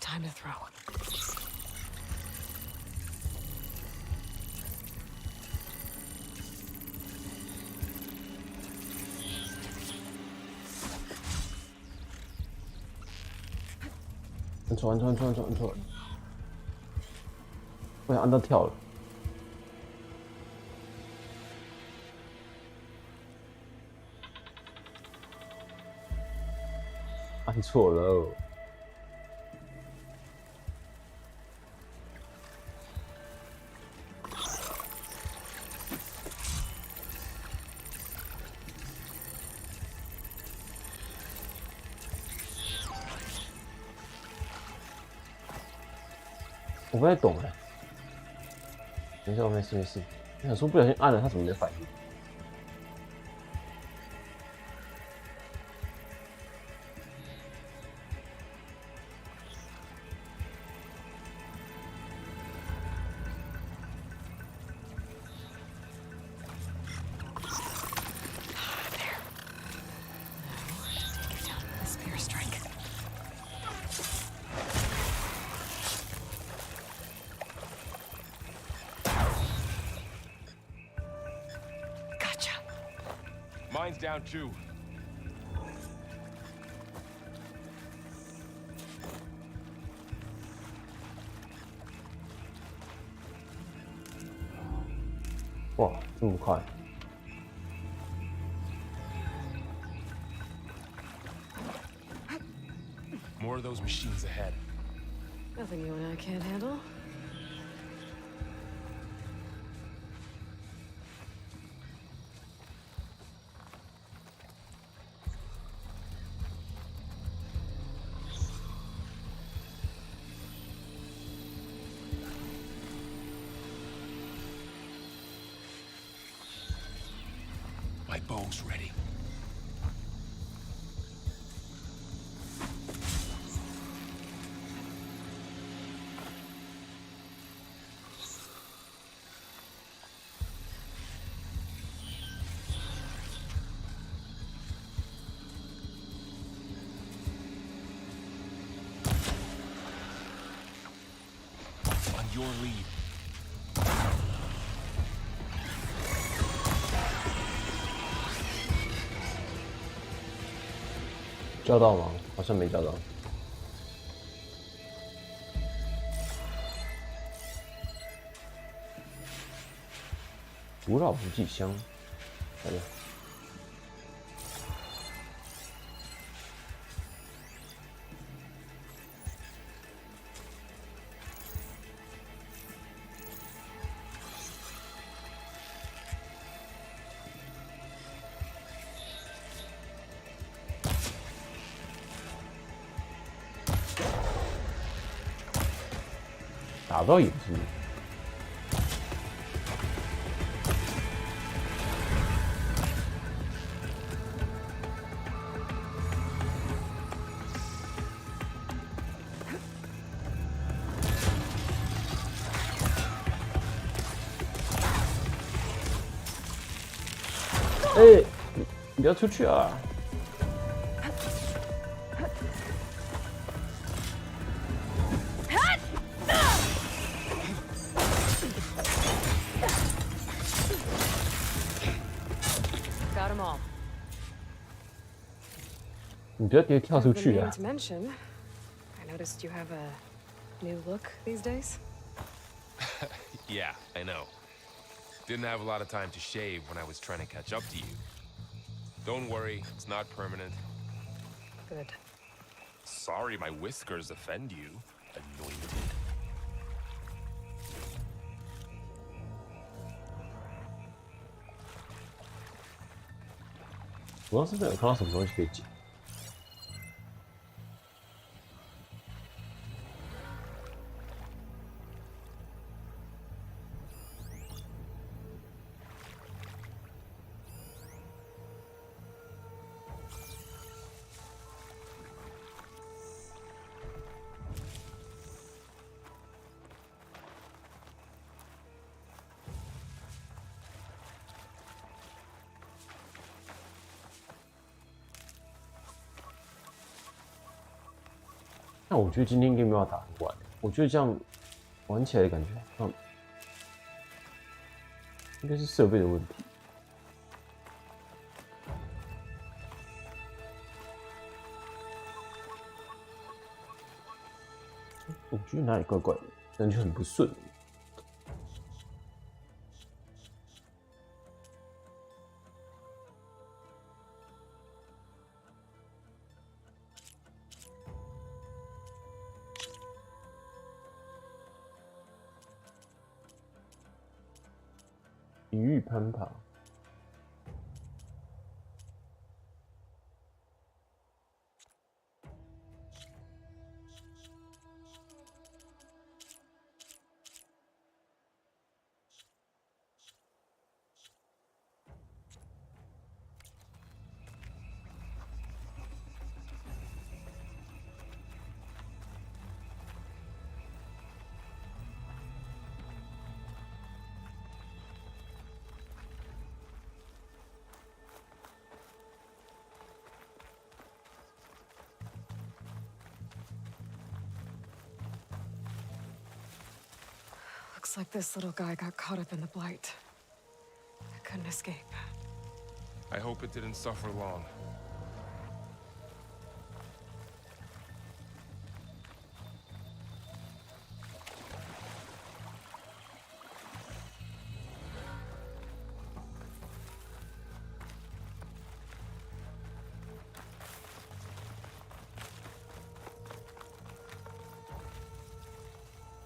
Time to throw. 按错，不想按到跳了。按错了。我不太懂哎，没事没事没事。我想说不小心按了，他怎么没反应？Mine's down too. Wow, 这么快！ More of those machines ahead. Nothing you and I can't handle. My bow's ready. On your lead. 叫到吗？好像没叫到。古老补给箱，来了。打到也不是。哎，你不要出去啊！ Got them all. 你不要直接跳出 I've been 去 meaning 啊！ to mention, I noticed you have a new look these days. Yeah, I know. Didn't have a lot of time to shave when I was trying to catch up to you. Don't worry, it's not permanent. Good. Sorry my whiskers offend you, anointed. 我刚是不是有看到什么东西可以捡？那我觉得今天应该没有打不完，我觉得这样玩起来的感觉，应该是设备的问题。我觉得哪里怪怪的，感觉很不顺。比喻攀爬， Looks like this little guy got caught up in the blight. I couldn't escape. I hope it didn't suffer long.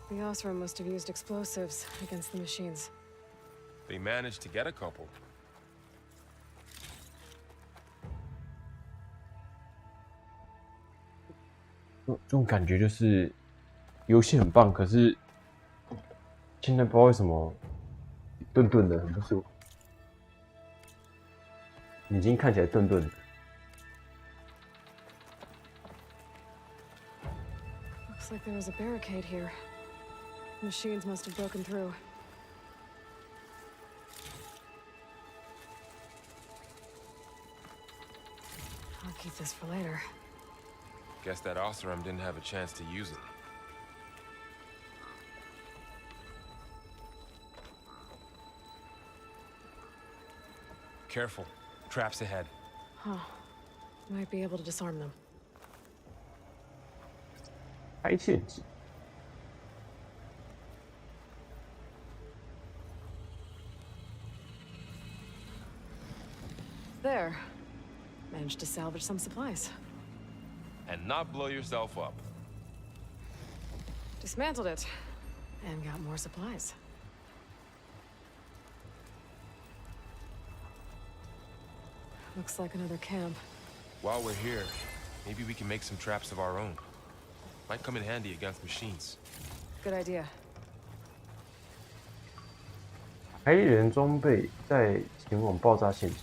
The Osram must have used explosives against the machines. They managed to get a couple. 这种感觉就是游戏很棒，可是现在不知道为什么顿顿的，很不舒服，眼睛看起来顿顿的。Looks like there was a barricade here. Machines must have broken through. I'll keep this for later. Guess that Oseram didn't have a chance to use it. Careful. Traps ahead. Huh. Might be able to disarm them. 开陷阱。There. Managed to salvage some supplies. And not blow yourself up. Dismantled it. And got more supplies. Looks like another camp. While we're here, maybe we can make some traps of our own. Might come in handy against machines. Good idea. 黑人装备在前往爆炸陷阱。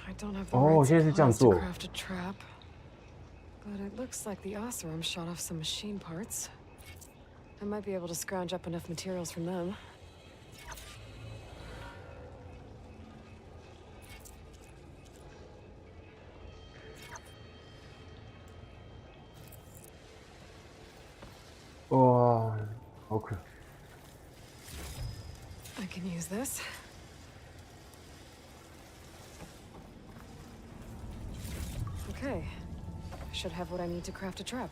I don't have the 哦， right 现在是这样 supplies to 做。 craft a trap. But it looks like the Oseram shot off some machine parts. I might be able to scrounge up enough materials from them. Wow, okay. I can use this. Okay. I should have what I need to craft a trap.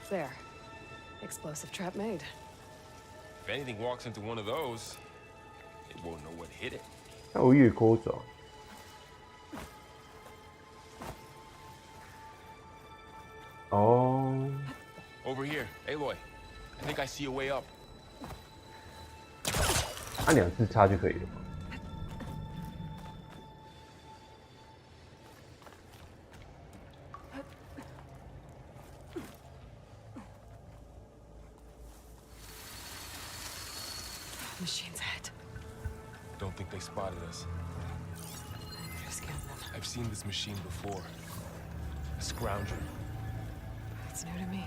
There. Explosive trap made. If anything walks into one of those, it won't know what hit it. 它有月钩爪。哦， Over here, Aloy. I think I see a way up. 按2次插就可以了吗？ Machine's ahead. Don't think they spotted us. I better scan them. I've seen this machine before. A scrounger. It's new to me.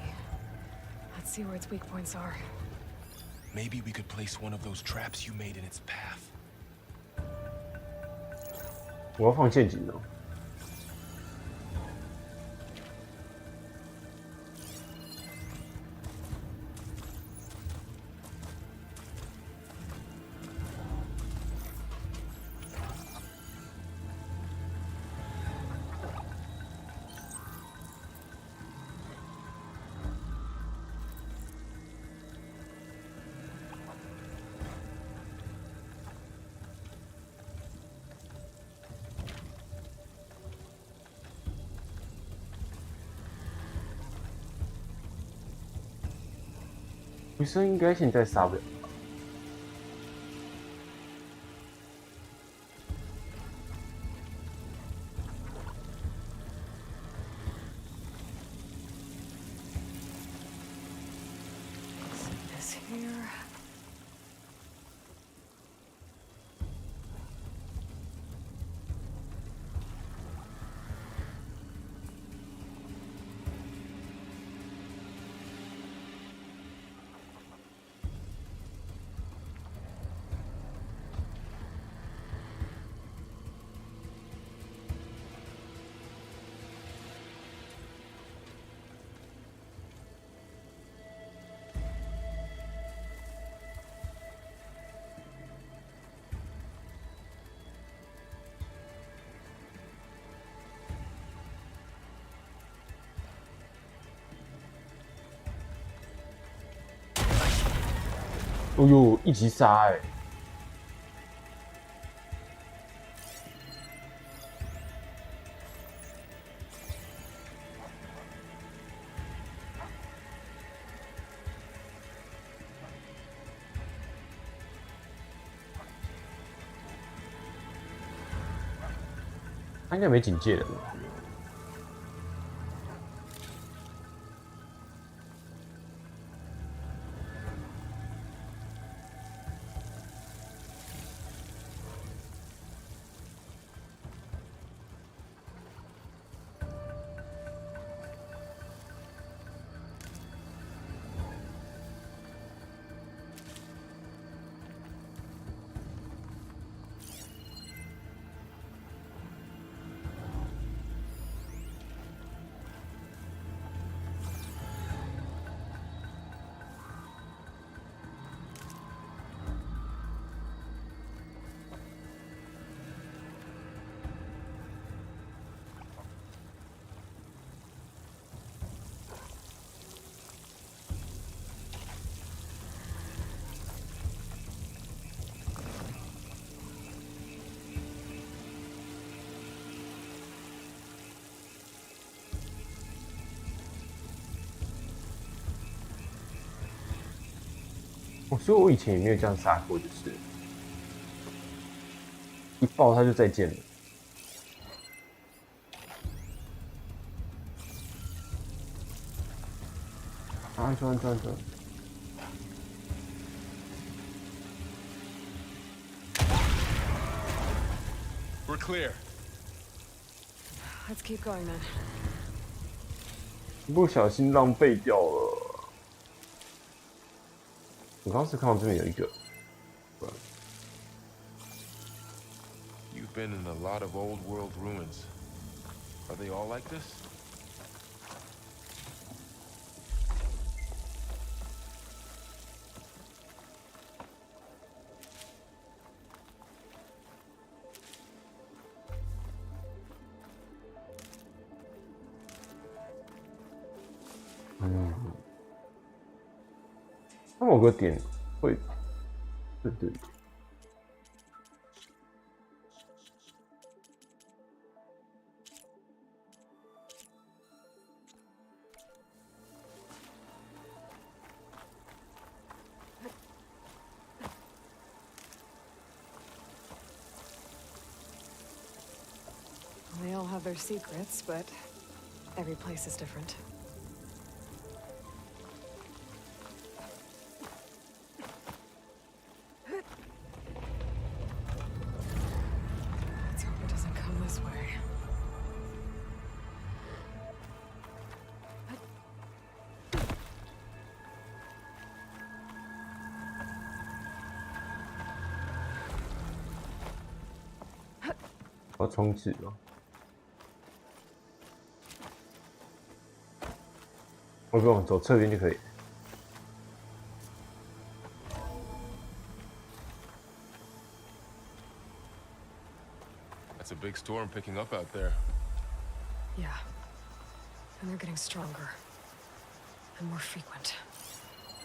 Let's see where its weak points are. Maybe we could place one of those traps you made in its path. 我要放陷阱哦。不是应该现在杀不了？ This here. 哦呦，一击杀哎！他应该没警戒的。所以我以前也没有这样杀过，就是一爆他就再见了。啊，转。We're clear. Let's keep going then. 不小心浪费掉了。我刚是看到这边有一个。You've been in a lot of old world ruins. Are they all like this? Mm. 它某个点会，对。They all have their secrets, but every place is different. Let's hope it doesn't come this way. 我要冲刺了。我不用走侧边就可以。That's a big storm picking up out there. Yeah. And they're getting stronger. And more frequent.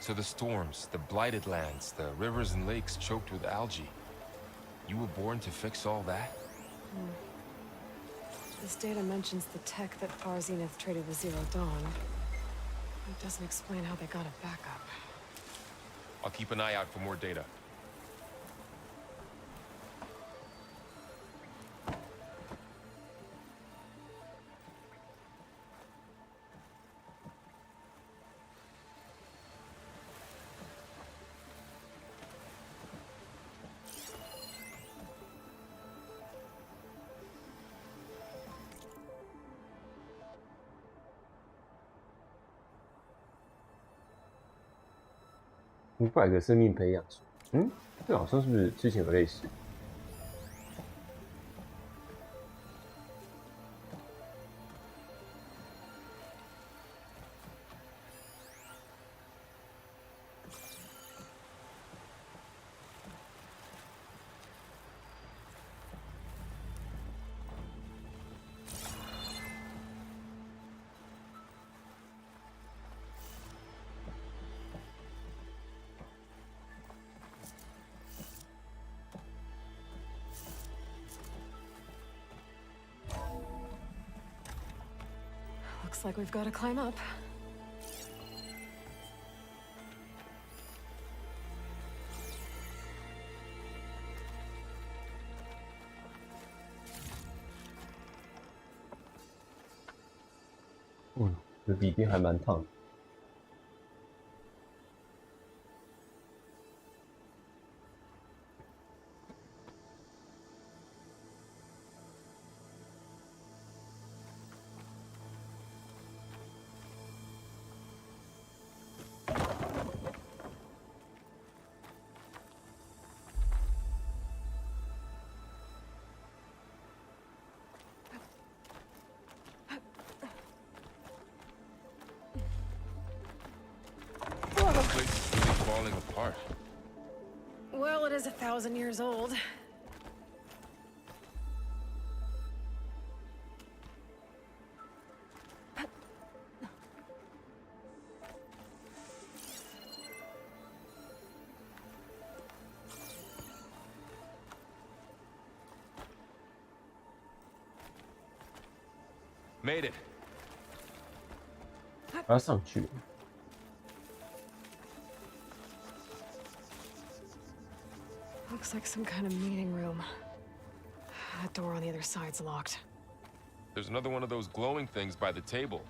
So the storms, the blighted lands, the rivers and lakes choked with algae. You were born to fix all that? This data mentions the tech that Far Zenith traded with Zero Dawn. It doesn't explain how they got it back up. I'll keep an eye out for more data. 500个生命培养所，这好像是不是之前有类似？ Looks like we've got to climb up. Mm, 这底边还蛮烫的。The place is really falling apart. Well, it is 1,000 years old. Made it. 还要上去。Looks like some kind of meeting room. That door on the other side's locked. There's another one of those glowing things by the table.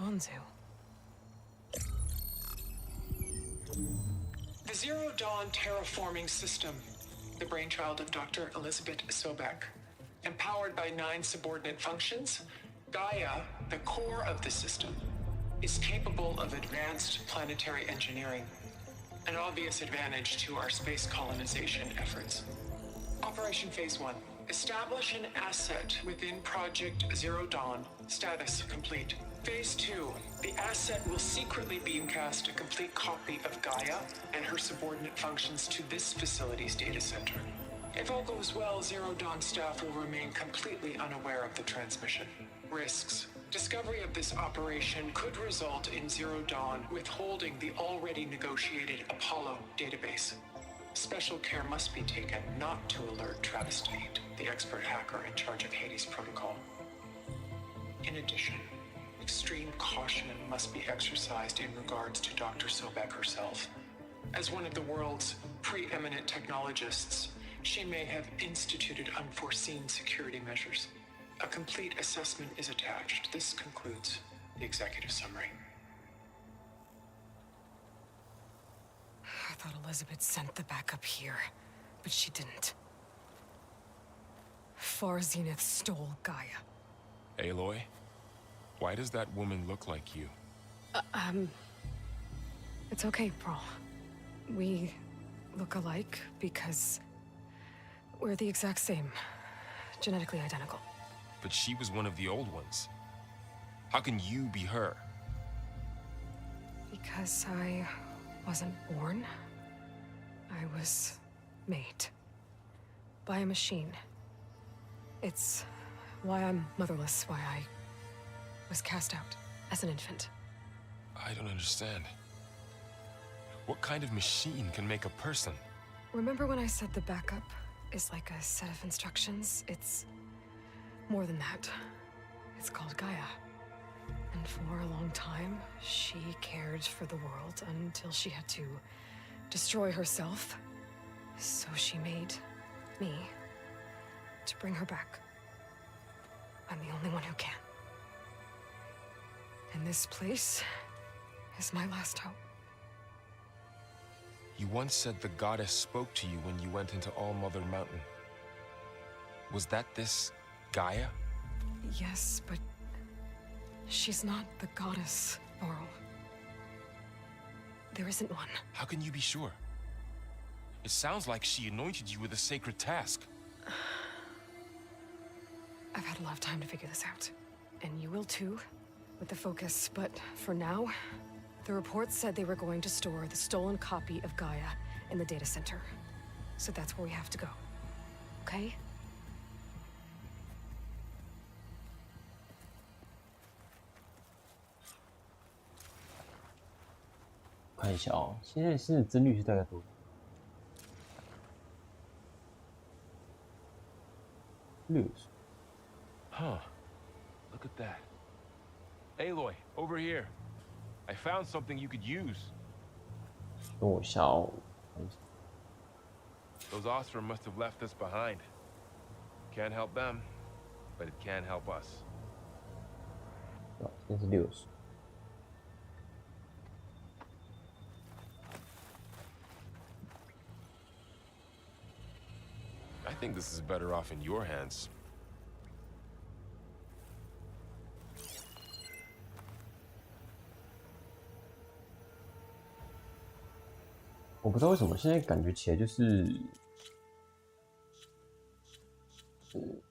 Onzu. The Zero Dawn terraforming system, the brainchild of Dr. Elizabeth Sobek. Empowered by 9 subordinate functions, Gaia, the core of the system, is capable of advanced planetary engineering, an obvious advantage to our space colonization efforts. Operation Phase 1. Establish an asset within Project Zero Dawn. Status complete. Phase 2. The asset will secretly beamcast a complete copy of Gaia and her subordinate functions to this facility's data center. If all goes well, Zero Dawn staff will remain completely unaware of the transmission. Risks. Discovery of this operation could result in Zero Dawn withholding the already negotiated Apollo database. Special care must be taken not to alert Travis Tate, the expert hacker in charge of Hades Protocol. In addition, extreme caution must be exercised in regards to Dr. Sobek herself. As one of the world's preeminent technologists, she may have instituted unforeseen security measures. A complete assessment is attached. This concludes the executive summary. I thought Elizabeth sent the backup here, but she didn't. Far Zenith stole Gaia. Aloy, why does that woman look like you? It's okay, Brawl. We look alike because we're the exact same. Genetically identical. But she was one of the old ones. How can you be her? Because I wasn't born. I was made. By a machine. It's why I'm motherless, why I was cast out as an infant. I don't understand. What kind of machine can make a person? Remember when I said the backup is like a set of instructions? It's more than that. It's called Gaia. And for a long time, she cared for the world until she had to destroy herself. So she made me to bring her back. I'm the only one who can. And this place is my last hope. You once said the goddess spoke to you when you went into All Mother Mountain. Was that this Gaia? Yes, but she's not the goddess, Laurel. There isn't one. How can you be sure? It sounds like she anointed you with a sacred task. I've had a lot of time to figure this out. And you will too, with the focus. But for now, the reports said they were going to store the stolen copy of Gaia in the data center. So that's where we have to go. Okay? 看一下哦，现在是帧率是大概多少？60。Huh. Look at that. Aloy, over here. I found something you could use. 等我一下哦。Those Ostrom must have left us behind. Can't help them, but it can help us. 现在是60。I think this is better off in your hands. 我不知道为什么现在感觉起来就是，不知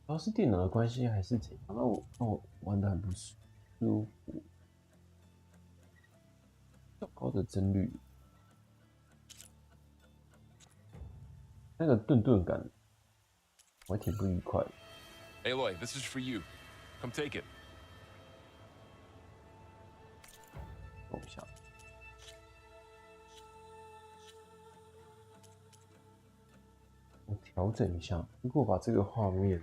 道是电脑的关系还是怎样，让我玩得很不舒服。较高的帧率，那个顿感，我还挺不愉快的。Aloy, this is for you. Come take it. 等一下。我调整一下，如果我把这个画面，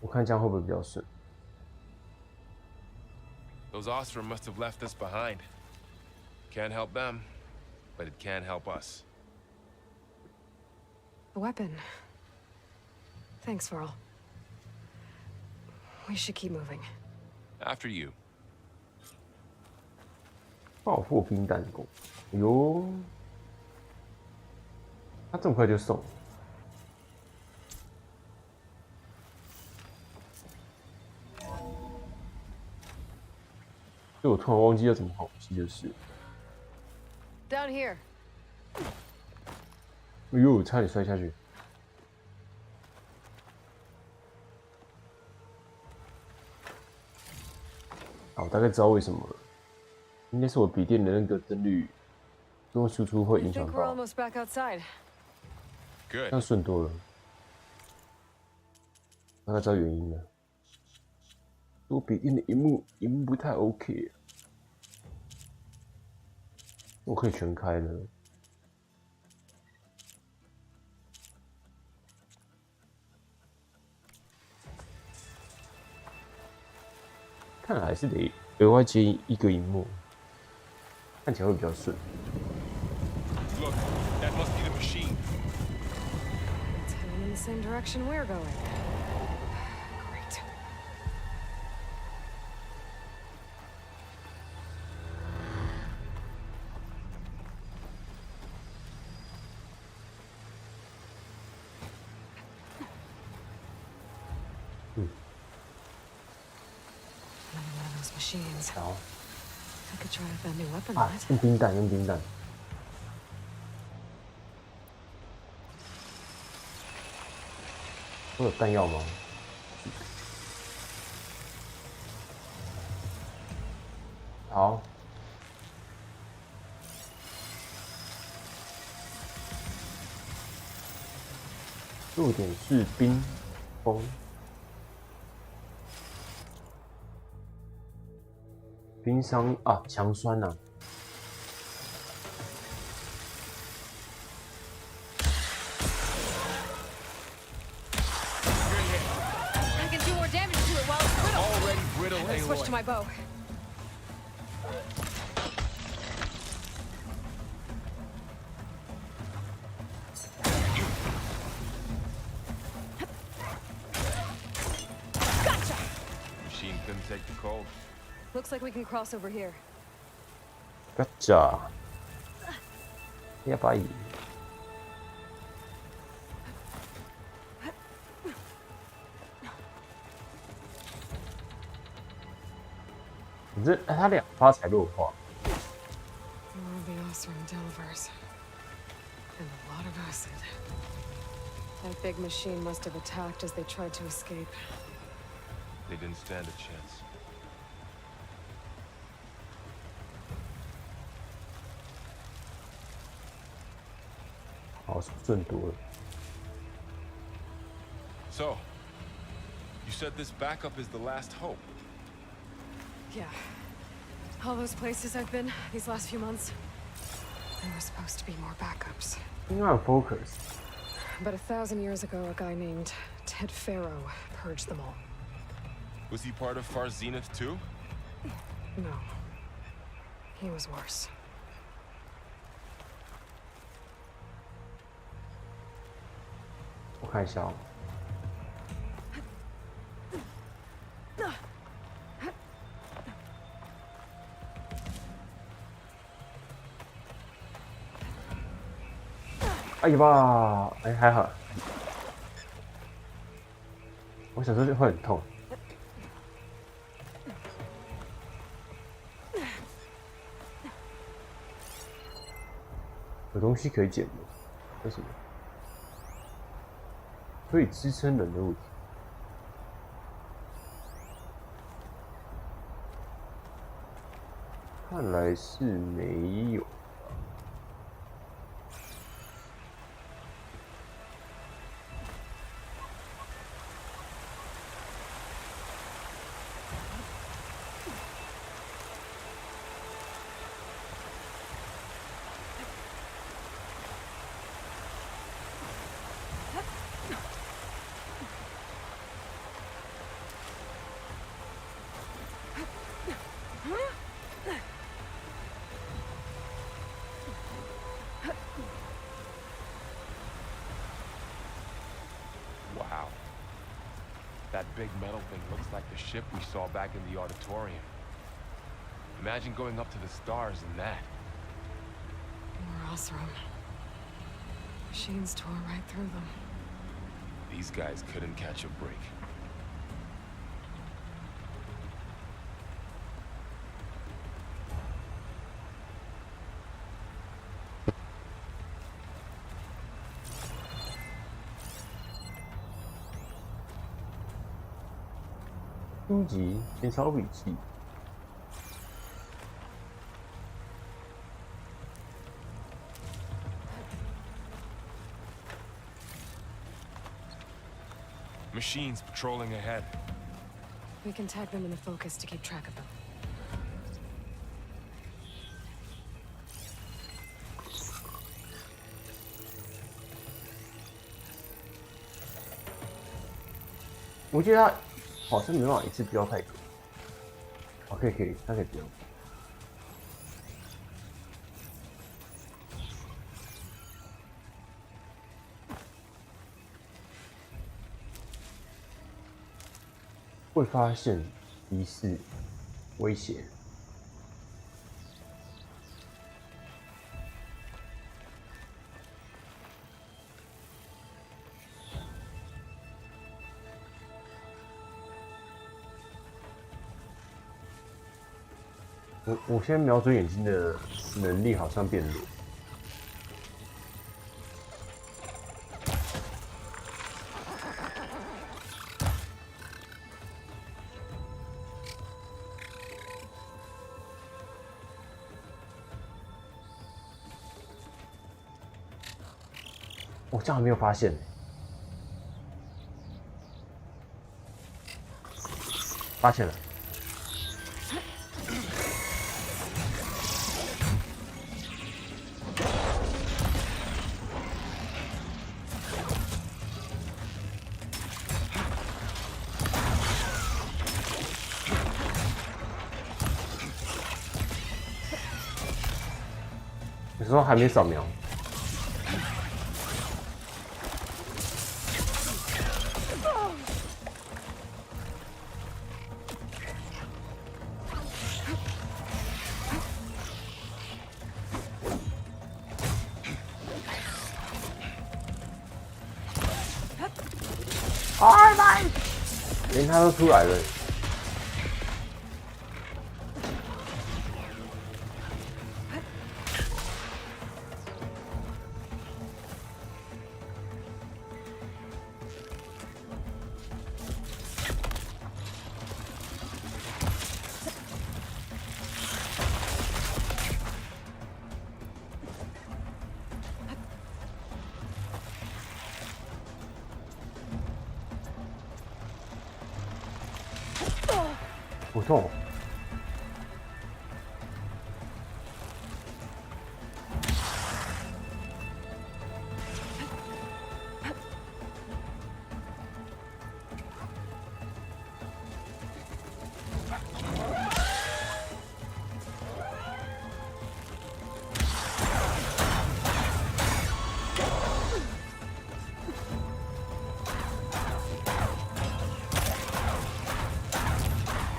我看这样会不会比较顺？ Those Ostrom must have left us behind. Can't help them, but it can help us. A weapon. Thanks, Varl. We should keep moving. After you. 爆破冰弹弓，哟，他这么快就送？就我突然忘记要怎么跑击，就是。Down here. 哎呦，差点摔下去。好，我大概知道为什么了。应该是我笔电的那个帧率，最后输出会影响 Think 到。 we're almost back outside. 这 Good. 样顺多了。大概知道原因了。我笔电的荧幕不太 OK， 我可以全开了。看来还是得额外接一个荧幕，看起来会比较顺。 Look, that must be the machine. It's heading in the same direction we're going. Great. Another one of those machines. 好 I could try with that new weapon 啊 on it. 用冰弹，用冰弹。我有弹药吗？好。弱点是冰风。冰伤啊，强酸啊。 I can do more damage to it while it's brittle. Already brittle, I'm gonna switch to Aloy. my bow. Gotcha! Machine couldn't take the cold. Looks like we can cross over here. ガッチャ。やばい。他2发才弱化。More of the Osram Delvers. And a lot of acid. That big machine must have attacked as they tried to escape. They didn't stand a chance. 好，顺多了。So, you said this backup is the last hope. Yeah. All those places I've been these last few months. There were supposed to be more backups. 应该有 focus。 But 1,000 years ago, a guy named Ted Pharaoh purged them all. Was he part of Far Zenith too? No. He was worse. 我看一下哦。哎呀吧，哎还好。我想说会很痛。有东西可以捡的，这是什么？可以支撑人的物体。看来是没有。Wow. That big metal thing looks like the ship we saw back in the auditorium. Imagine going up to the stars in that. More Osram. Machines tore right through them. These guys couldn't catch a break.初级减少笔记。Machines patrolling ahead. We can tag them in the focus to keep track of them. 我记得他好像没办法一次标太多。哦，可以，他可以标。会发现疑似威胁。我现在瞄准眼睛的能力好像变弱。我这样还没有发现，发现了。有时候还没扫描。连他都出来了。不痛。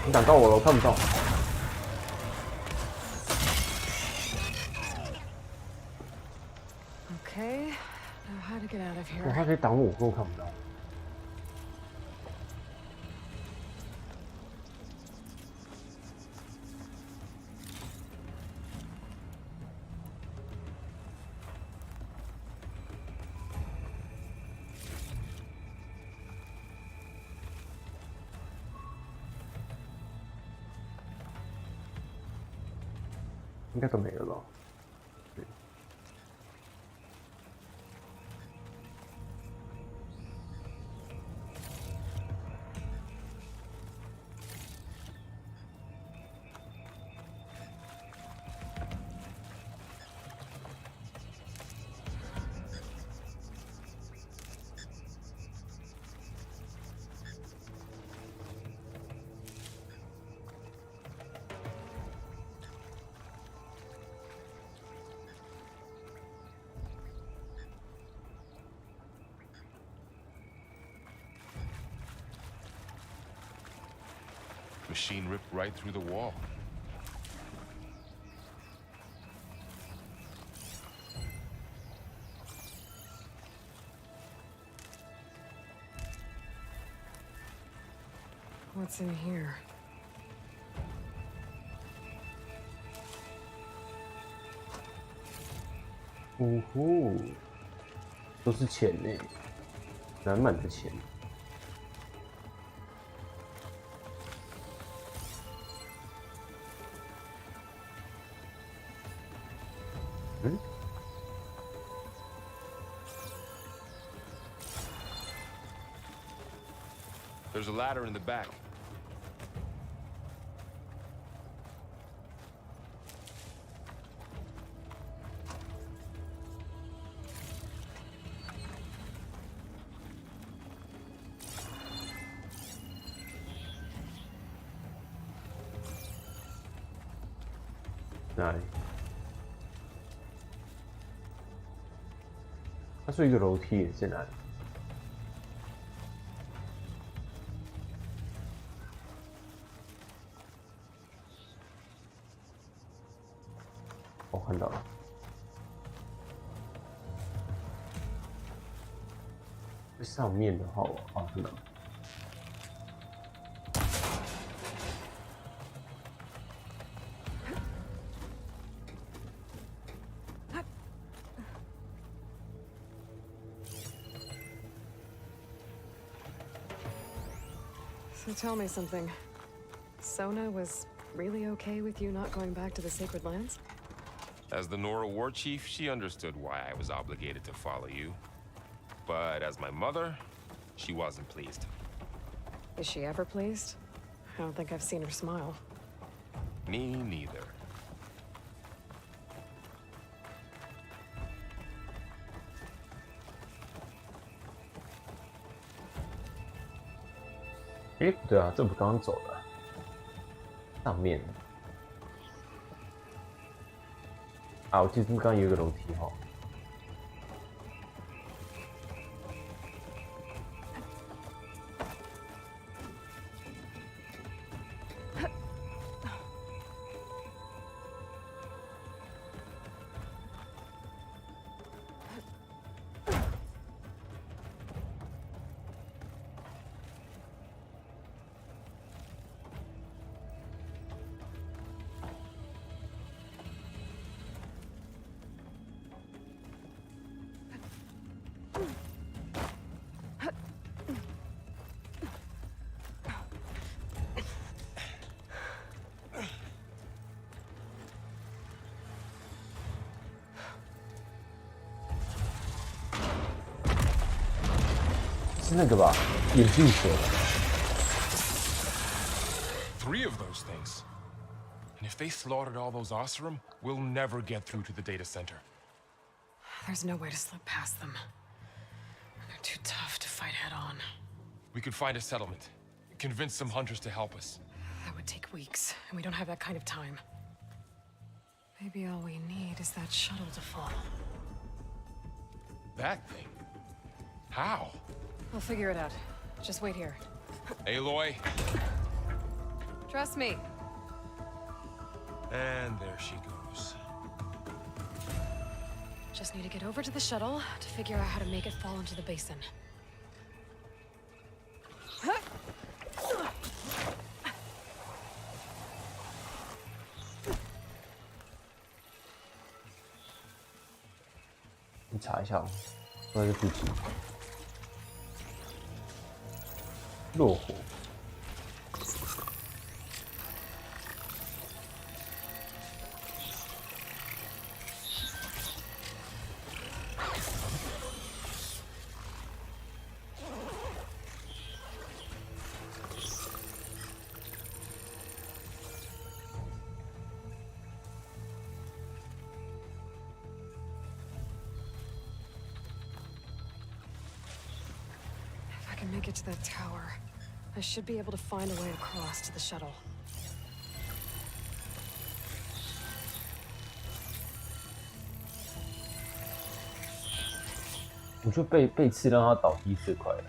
你挡到我了，我看不到。Okay, now how to get out of 哦， here? 他可以挡我，可我看不到。应该都没了吧？对。Machine ripped right through the wall. What's in here? 呜呼，都是钱呢，满满的钱。嗯？ There's a ladder in the back.哪里？它是一个楼梯，在哪里？ 我看到了，这上面的话，我看到了。So tell me something. Sona was really okay with you not going back to the Sacred Lands? As the Nora war chief, she understood why I was obligated to follow you. But as my mother, she wasn't pleased. Is she ever pleased? I don't think I've seen her smile. Me neither. 哎，不对啊，这不刚刚走的、啊，上面啊，我记得刚刚有一个楼梯哈。是那个吧，眼镜蛇。3 of those things. And if they slaughtered all those Oseram, we'll never get through to the data center. There's no way to slip past them. They're too tough to fight head on. We could find a settlement. Convince some hunters to help us. That would take weeks, and we don't have that kind of time. Maybe all we need is that shuttle to fall. That thing? How? We'll figure it out. Just wait here. Aloy. Trust me. And there she goes. Just need to get over to the shuttle to figure out how to make it fall into the basin. 你查一下，在这附近。落火。Make it to that tower. I should be able to find a way across to the shuttle. 我觉得背刺让他倒地最快了。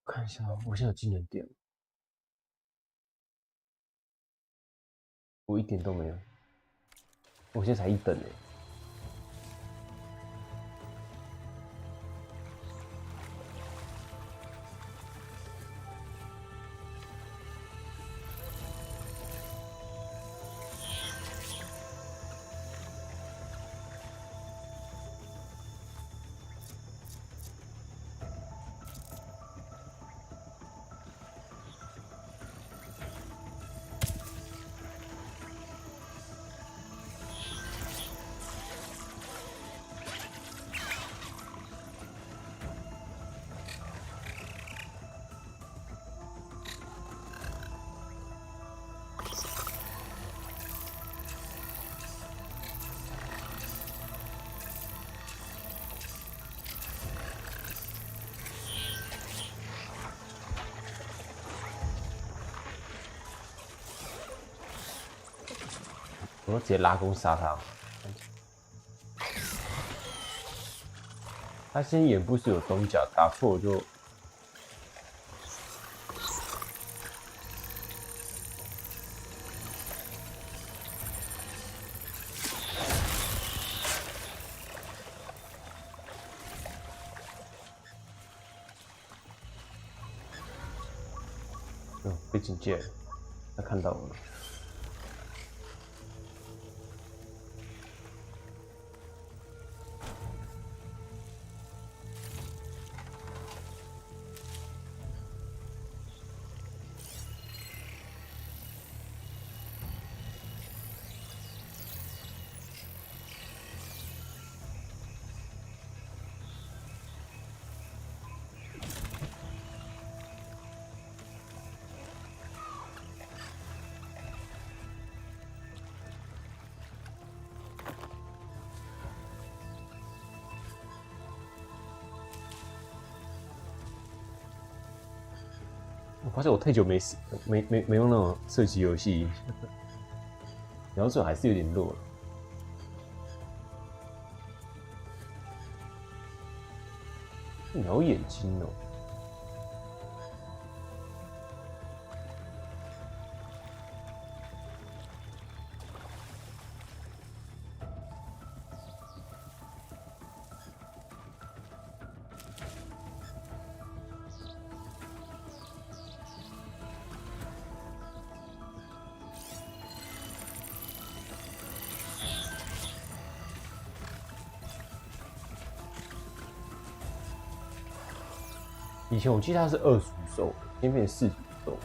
看一下，我现在有技能点，我一点都没有，我现在才1等哎。我直接拉弓杀他。他先眼部是有东甲，打错我就。被警戒了，他看到我了。我发现我太久没用那种射击游戏，瞄准还是有点弱了。瞄眼睛哦。以前我记得它是2属兽，现在变成4属兽。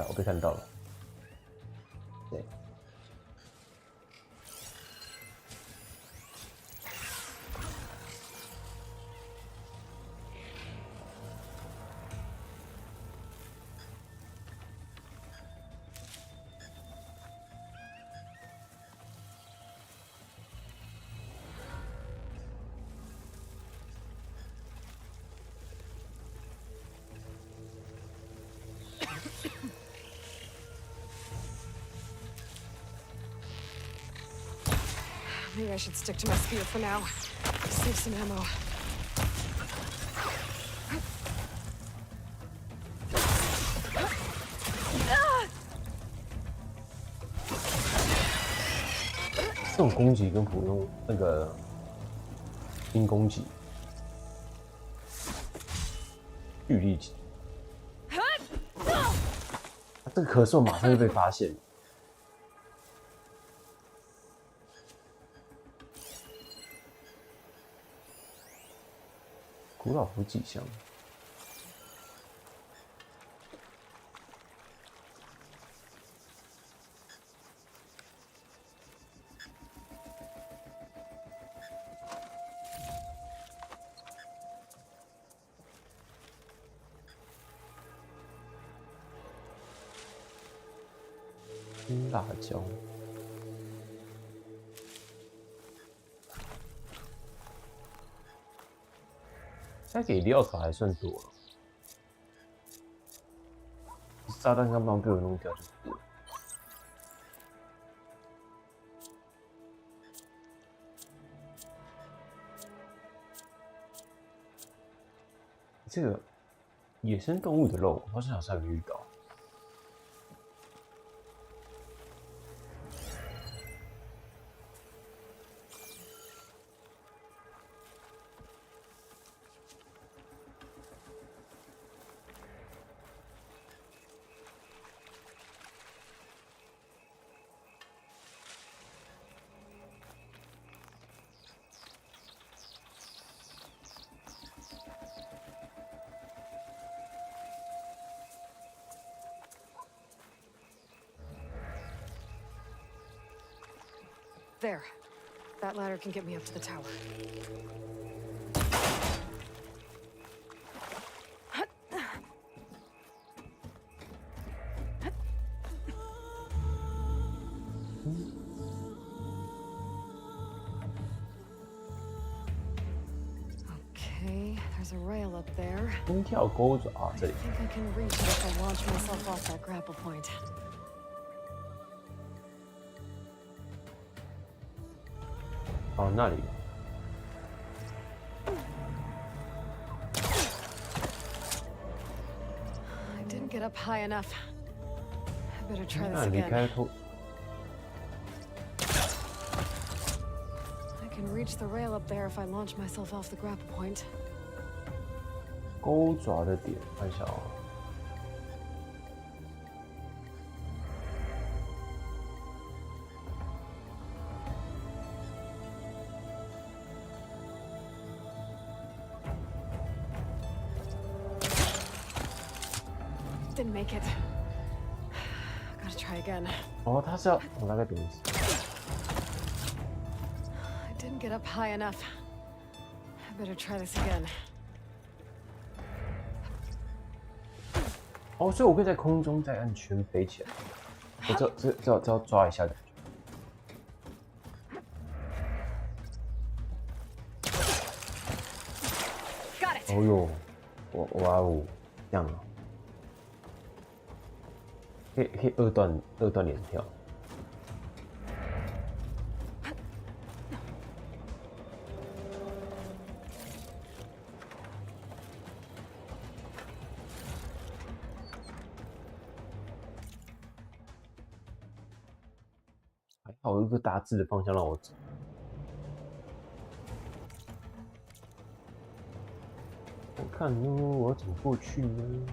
我被看到了。对。Maybe I should stick to my spear for now. Save some ammo. 这种攻击跟普通那个冰攻击，巨力击，这个咳嗽马上就被发现了。古老补给箱。辣椒。现在给料头还算多了，炸弹刚刚被我弄掉就不了。这个野生动物的肉，我好像还没遇到。There. That ladder can get me up to the tower. Okay, there's a rail up there. 心跳钩爪啊，这里。 I think I can reach it if I launch myself off that grapple point. 哦，那里。I didn't get up high enough. I better try 那 this 离 again. 开头。I can reach the rail up there if I launch myself off the grapple point. 钩爪的点，看一下哦。Didn't make it. Gotta try again. 哦，他是要，我大概懂意思。 I didn't get up high enough. I better try this again. 哦，所以我可以在空中再按圈飞起来。我这要抓一下感觉。 Got it. 哦呦，哇哦，这样啊。 可以二段连跳，还好有一个大致的方向让我走。我看呢，我要怎么过去呢？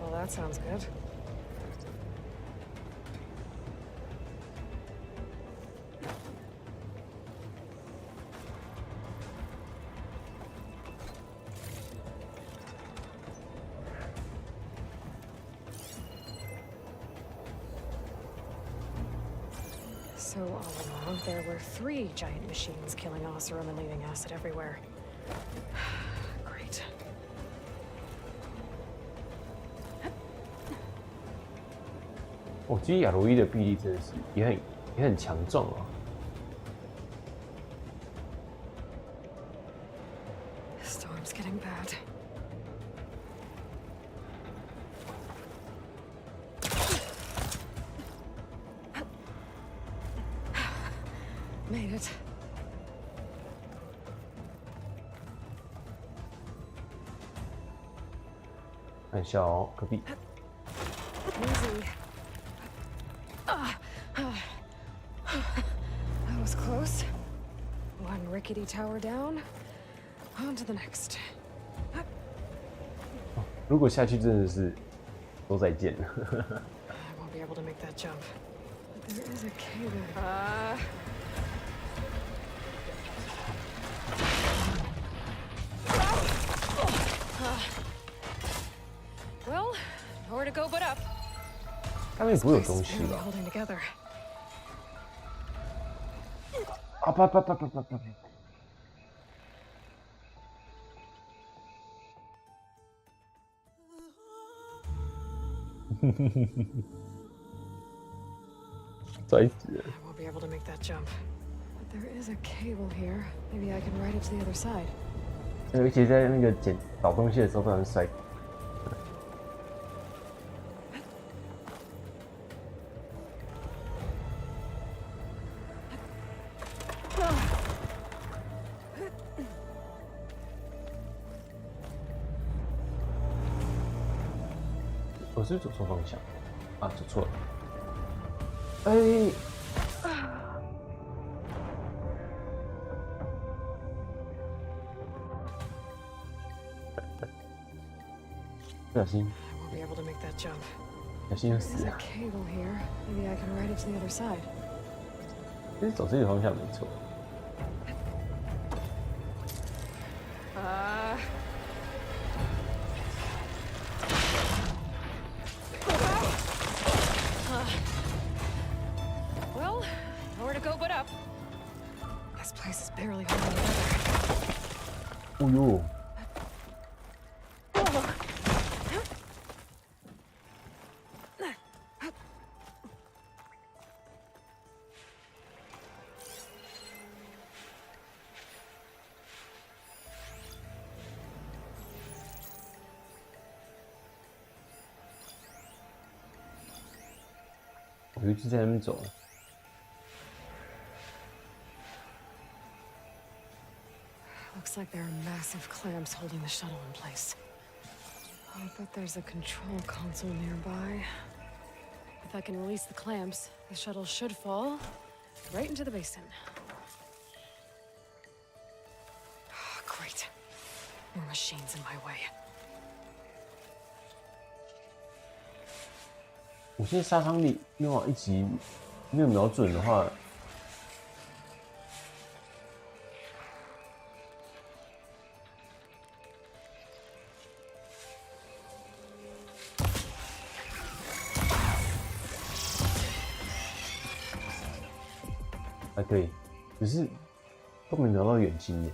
Well, that sounds good. So all along, there were 3 giant machines killing Oseram and leaving acid everywhere. Great. 我记得亚罗伊的臂力真的是也很强壮啊。Storm's getting bad. Made it. 看一下哦，隔壁。Easy. That was close. One rickety tower down. On to the next. 如果下去真的是说再见了。I won't be able to make that jump. But there is a cable. Well, nowhere to go but up. 上面不会有东西 Barely 吧？ holding together. 啊啪啪啪啪啪啪！摔死了！ I won't be able to make that jump. But there is a cable here. Maybe I can ride it to the other side. 尤其在那个找东西的时候，不然摔。我是走错方向啊，走错了。哎，不小心， I won't be able to make that jump. 小心又 There's 死 a 了。 cable here. Maybe I can ride it to the other side. 其实走这个方向没错。 Well, nowhere to go but up. This place is barely holding together. 哦呦，我一直在那边走。 Looks like there are massive clamps holding the shuttle in place. I'll bet there's a control console nearby. If I can release the clamps, the shuttle should fall right into the basin. Great. More machines in my way. 我现在杀伤力没有一级没有瞄准的话，还可以，只是都没瞄到远近耶。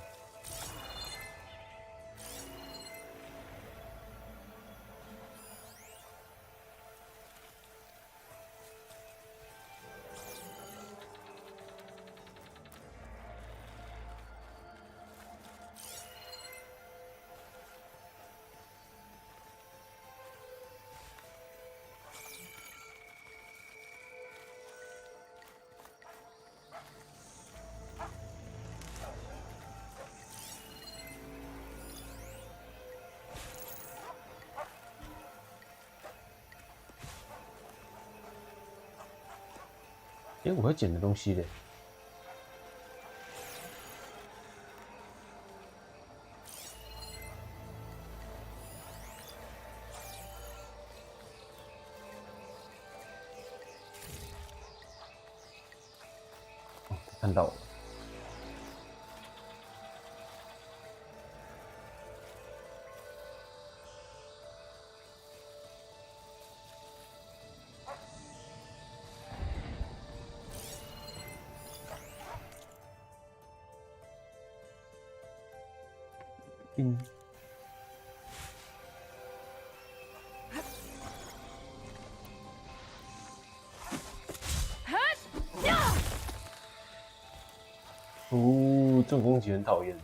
哎，我要捡的东西嘞。哦，看到了。定。哦，重攻击很讨厌。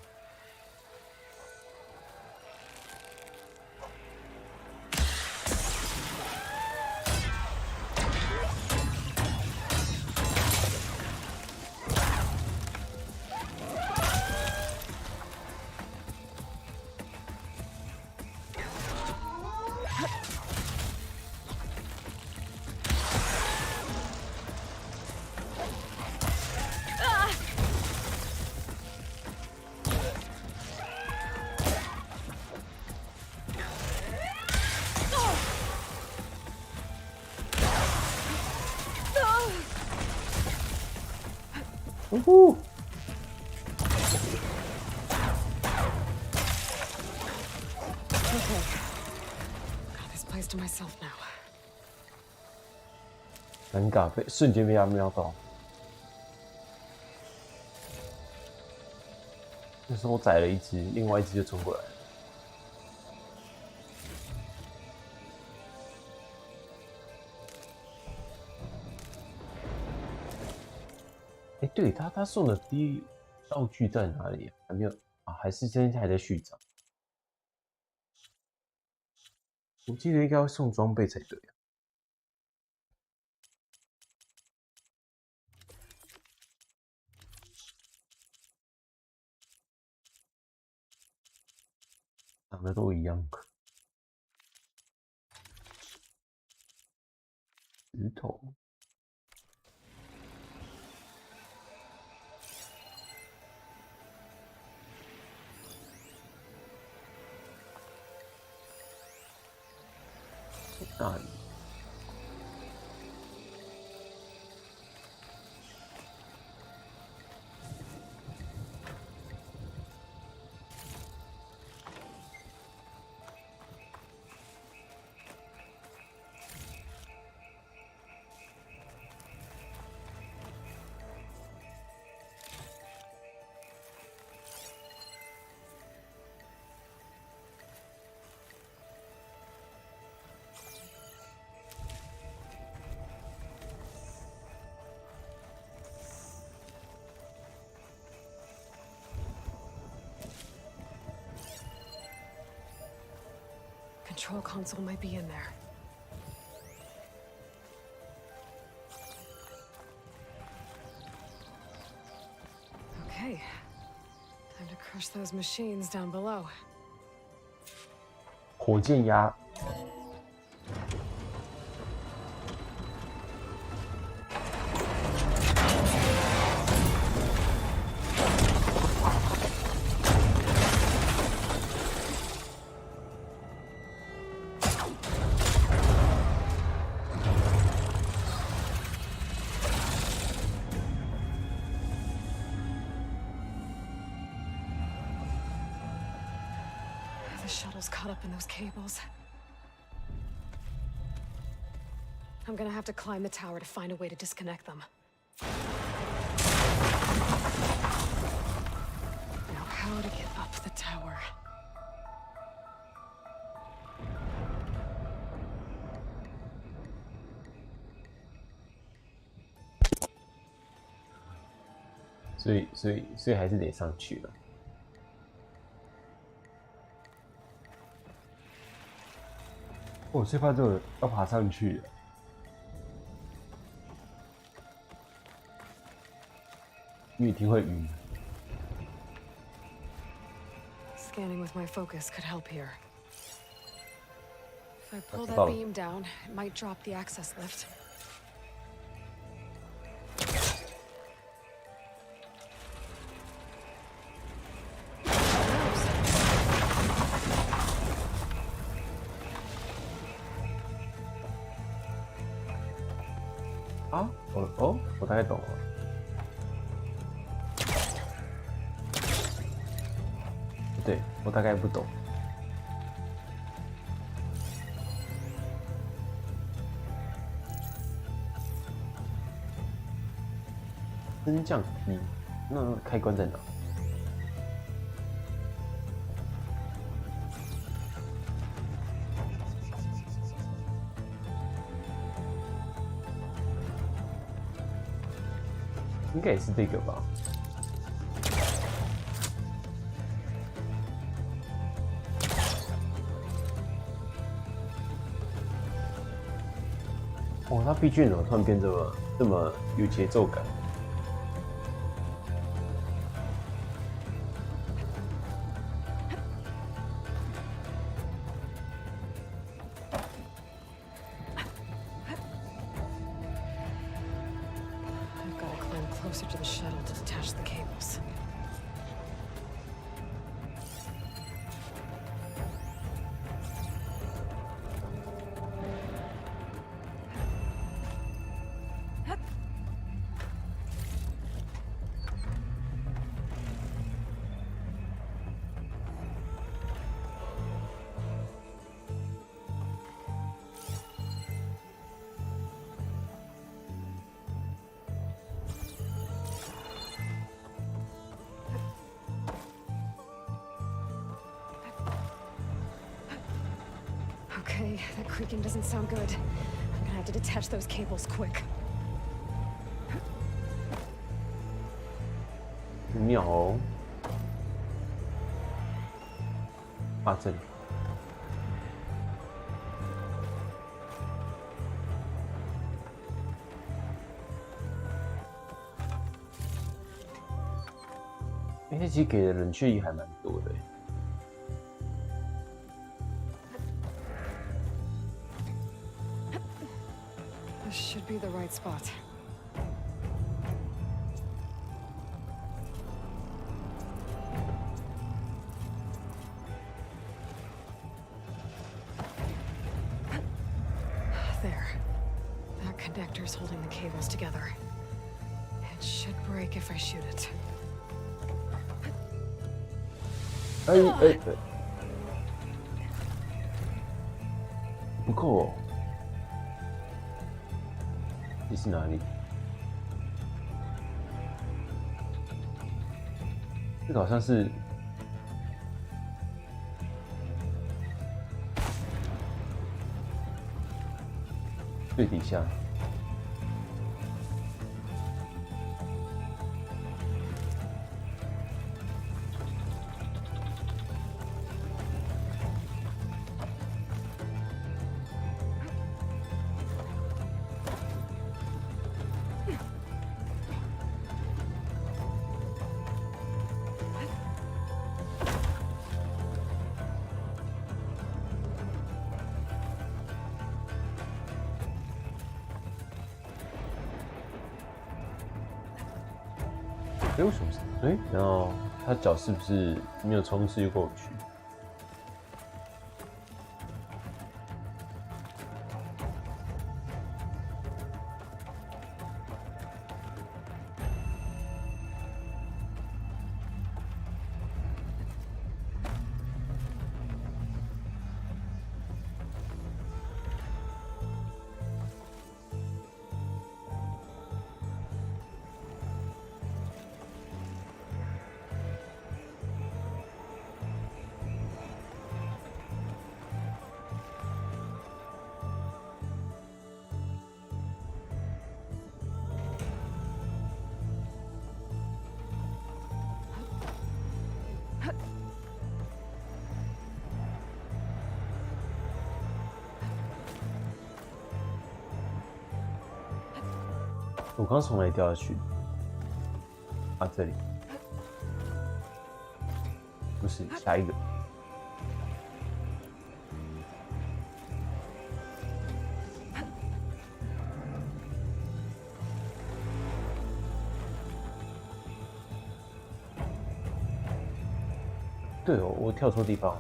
Woohoo! Okay. Got this place to myself now. 尴尬，瞬间被他瞄到。那时候我宰了一只，另外一只就冲过来了。哎，对他送的第一道具在哪里啊？还没有啊？还是现在还在续章？我记得应该要送装备才对啊。长得都一样。石头。那里。Control console might be in there. Okay. Time to crush those machines down below. 火箭鸭。The shuttle's caught up in those cables. I'm gonna have to climb the tower to find a way to disconnect them. Now, how to get up the tower? 所以还是得上去了。我最怕这种要爬上去了，因为一定会晕。Scanning with my focus could help here. If I pull that about- beam down, it might drop the access lift. Ah, 我大概懂了。对，我大概不懂。升降梯，那开关在哪？应该也是这个吧。哦，它 B 卷怎么突然变这么有节奏感？Closer to the shuttle to detach the cables. Okay, that creaking doesn't sound good. I'm gonna have to detach those cables quick. 妙哦！啊，这里。哎，这其实给的冷却液还蛮多的。This should be the right spot. There. That connector's holding the cables together. It should break if I shoot it. 不够哦。这是哪里？这个好像是最底下。哎，为什么是？哎，然后他脚是不是没有冲刺过去？我刚从哪里掉下去？啊，这里。不是，下一个。对哦，我跳错地方。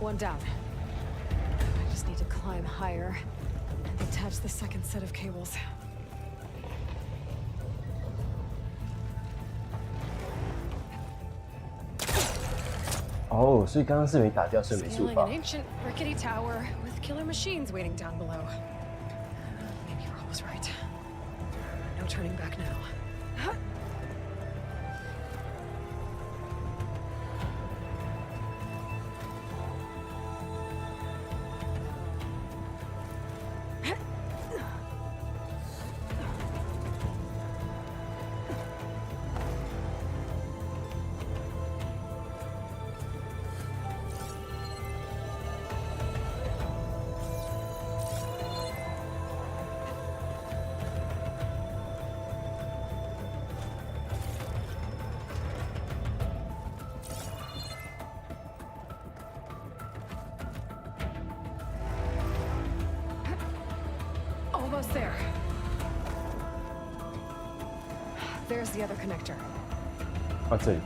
One down. I just need to climb higher and detach the second set of cables. 哦，所以刚刚是没打掉，是没触 Scaling 发 an。ancient rickety tower with killer machines waiting down below. Maybe Roll was right. No turning back now. almost there. There's the other connector. 啊，这里。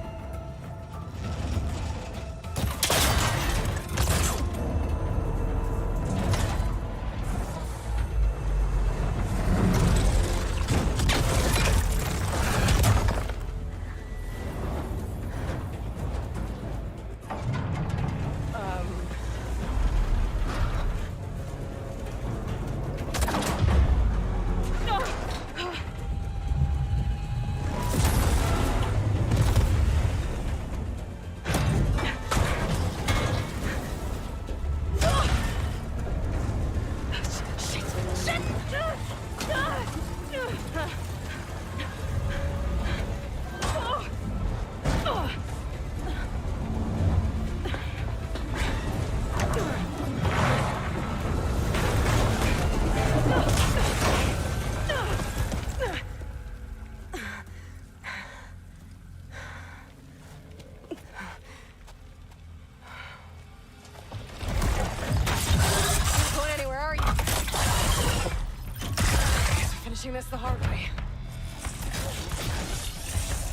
Finishing this the hard way.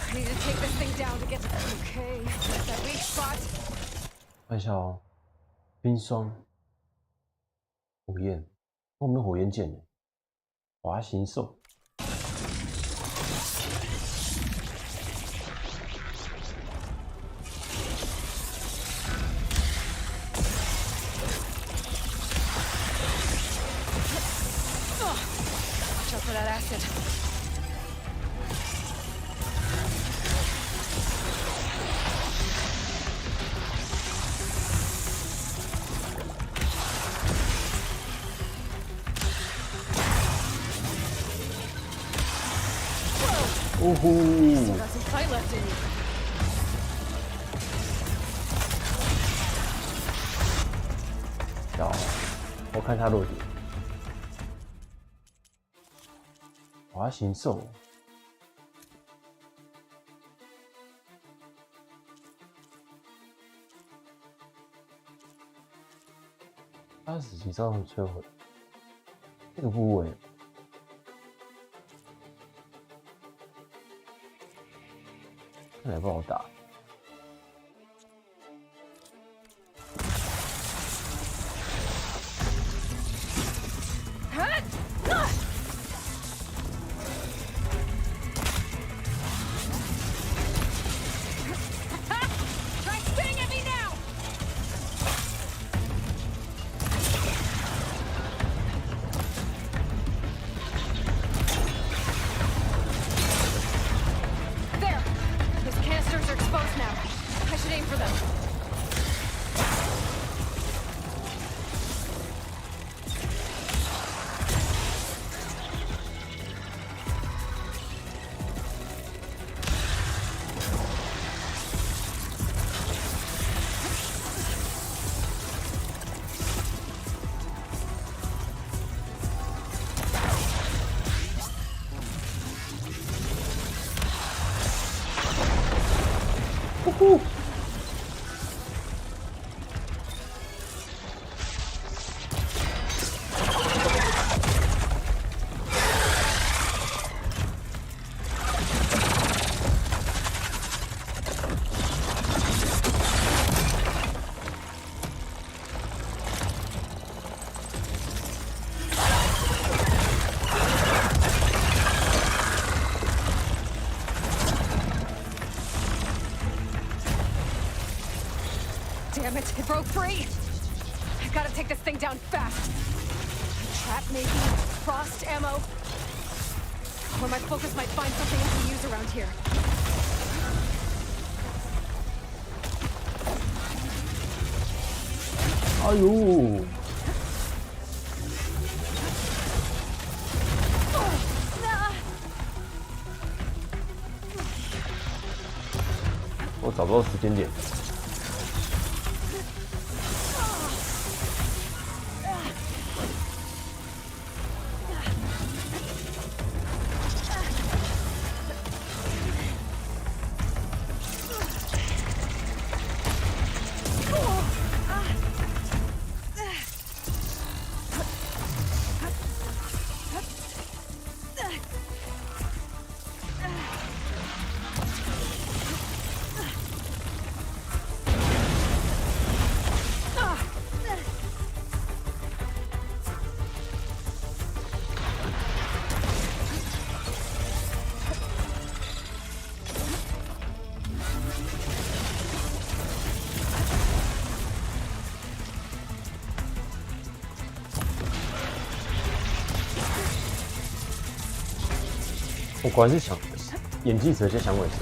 I need to take this thing down to get to okay. That weak spot. 看一下哦，冰霜、火焰，我没有火焰剑呢。滑行兽。Watch out for that acid. Still got some fight left in you. 好，我看他弱点。滑行兽。80级造成摧毁，这个部位看起来不好打。Try spitting at me now. There. Those canisters are exposed now. I should aim for them. Damn it, it broke free! I gotta take this thing down fast. Trap maybe? Frost ammo? Or my focus might find something I can use around here. Ayo! Oh, 找不到时间点。我果然是想眼镜蛇加响尾蛇。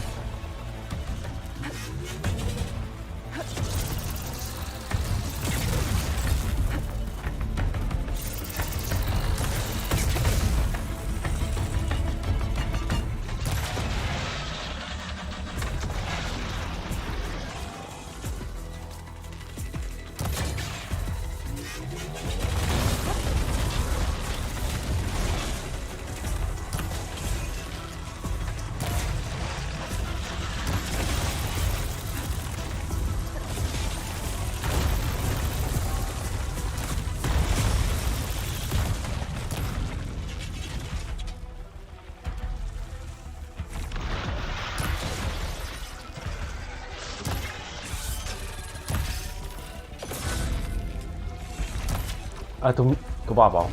啊，都爸包。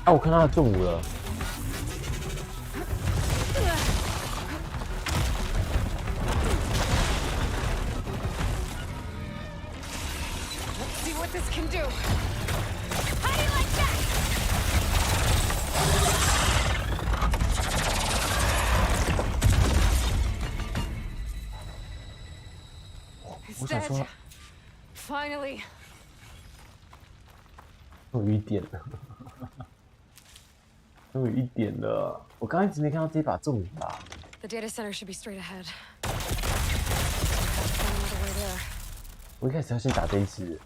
啊，我看他中午了。Let's see what this can do. How do you like that? 我想说， Finally. 终于一点了，终于一点了。我刚刚一直没看到这把中午吧。The data center should be straight ahead. Find another way there. 我一开始要先打这一只。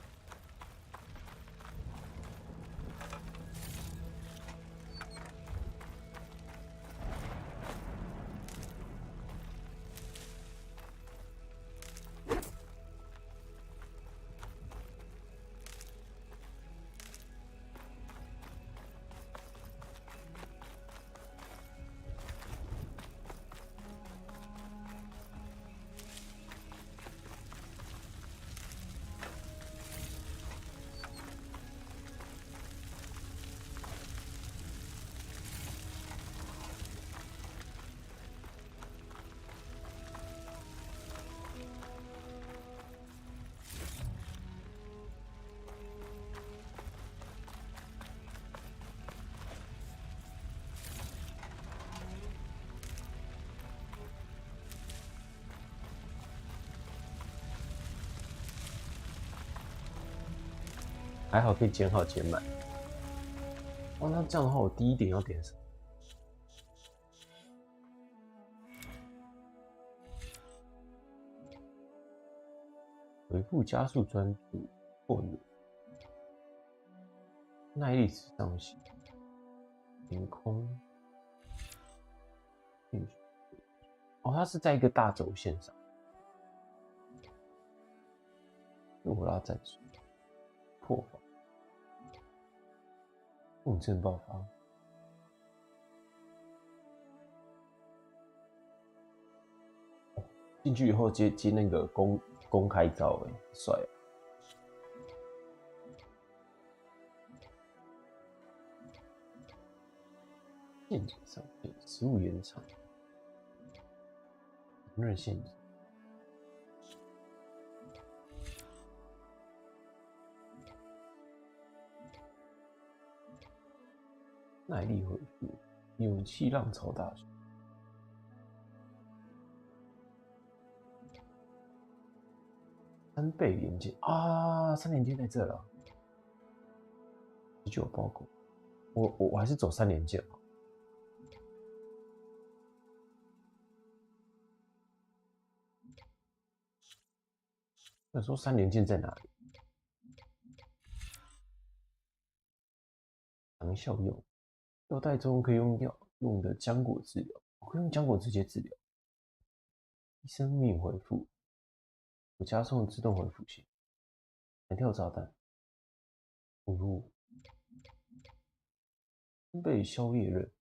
还好可以减好减满。哦，那这样的话，我第一点要点什么？回复加速专注或者耐力值上行，凌空。哦，它是在一个大轴线上。我拉战术破防。共振爆发，进去以后接那个公开招，帅啊！陷阱上线，食物延长，隐忍陷阱。耐力回复，勇气浪潮大学。3倍连接啊，3连接在这了。19包裹，我还是走3连接吧。那说3连键在哪里？长效用。药袋中可以用的浆果治疗，我可以用浆果直接治疗。生命回复，有加送自动回复性。弹跳炸弹，误入。被消裂刃，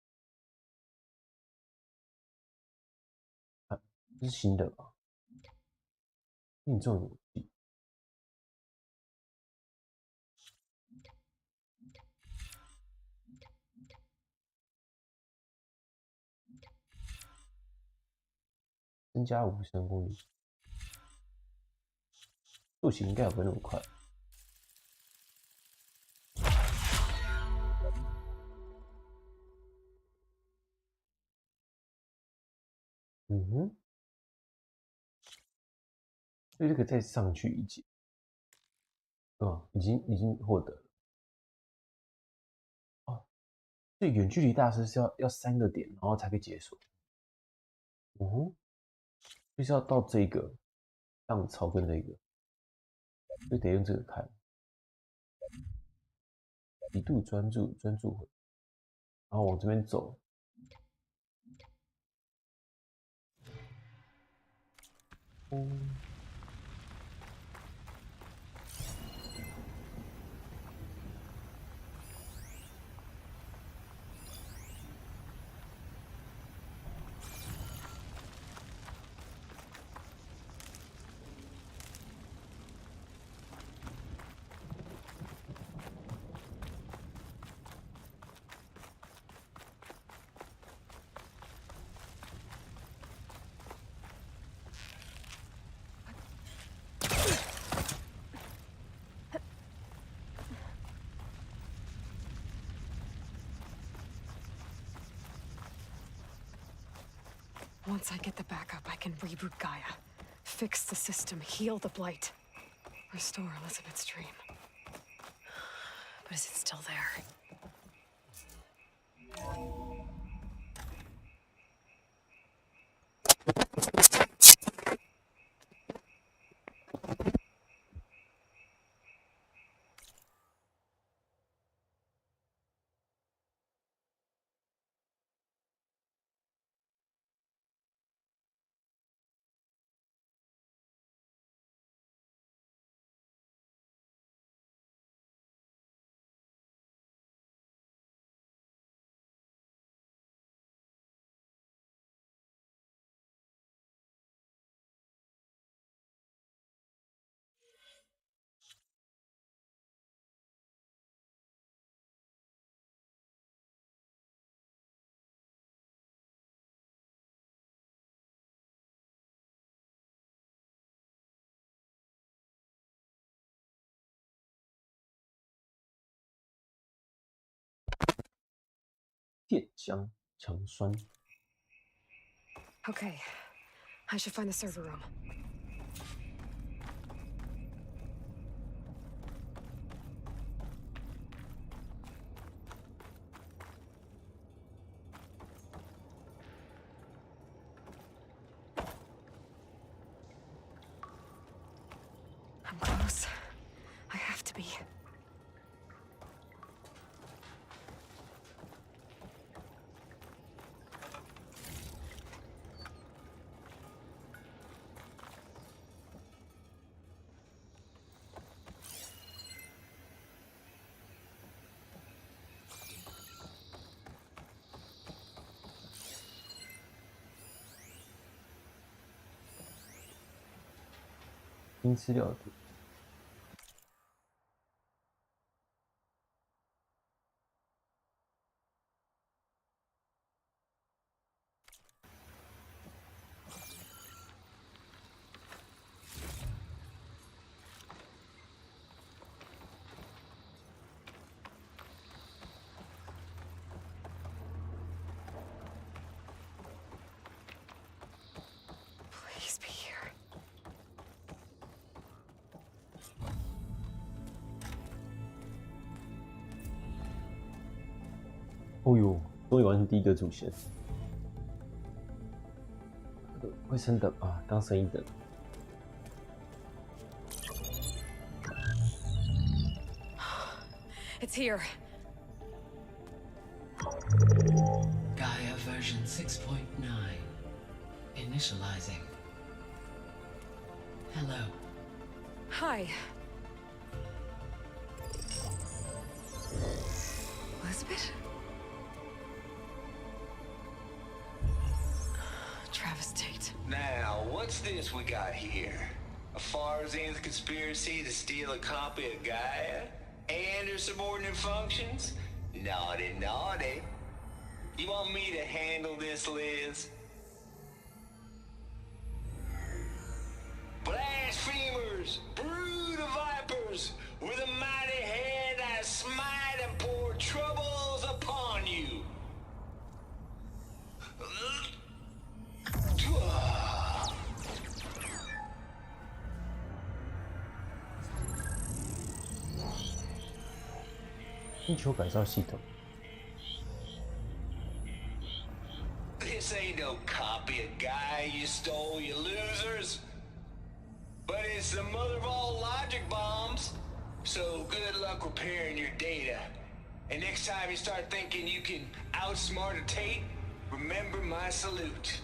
啊，这是新的吧？命中武器。增加无声攻击，塑形应该也不会那么快。嗯哼，所以这个再上去一级，已经获得了。哦，所以远距离大师是要3个点，然后才可以解锁。嗯哼，就是要到这个浪潮跟这个，就得用这个看。极度专注回，然后往这边走。Once I get the backup, I can reboot Gaia, fix the system, heal the blight, restore Elizabeth's dream. But is it still there?电浆强酸。 Okay, I should find the server room. I'm close. I have to be.新资料点。Please be here. 哦呦，终于完成第一个主线。会升等啊，刚升1等。It's here. Gaia version 6.9. Initializing. Hello. Hi. Elizabeth? Travis Tate. Now, what's this we got here? A Farzian's conspiracy to steal a copy of Gaia? And her subordinate functions? Naughty, naughty. You want me to handle this, Liz? Blasphemers! Brood! vipers. With a mighty hand I smite and pour troubles upon you. 地球改造系统。 This ain't no copy of Gaia you stole, you losers. But it's the mother of all logic bombs. So good luck repairing your data. And next time you start thinking you can outsmart a Tate, remember my salute.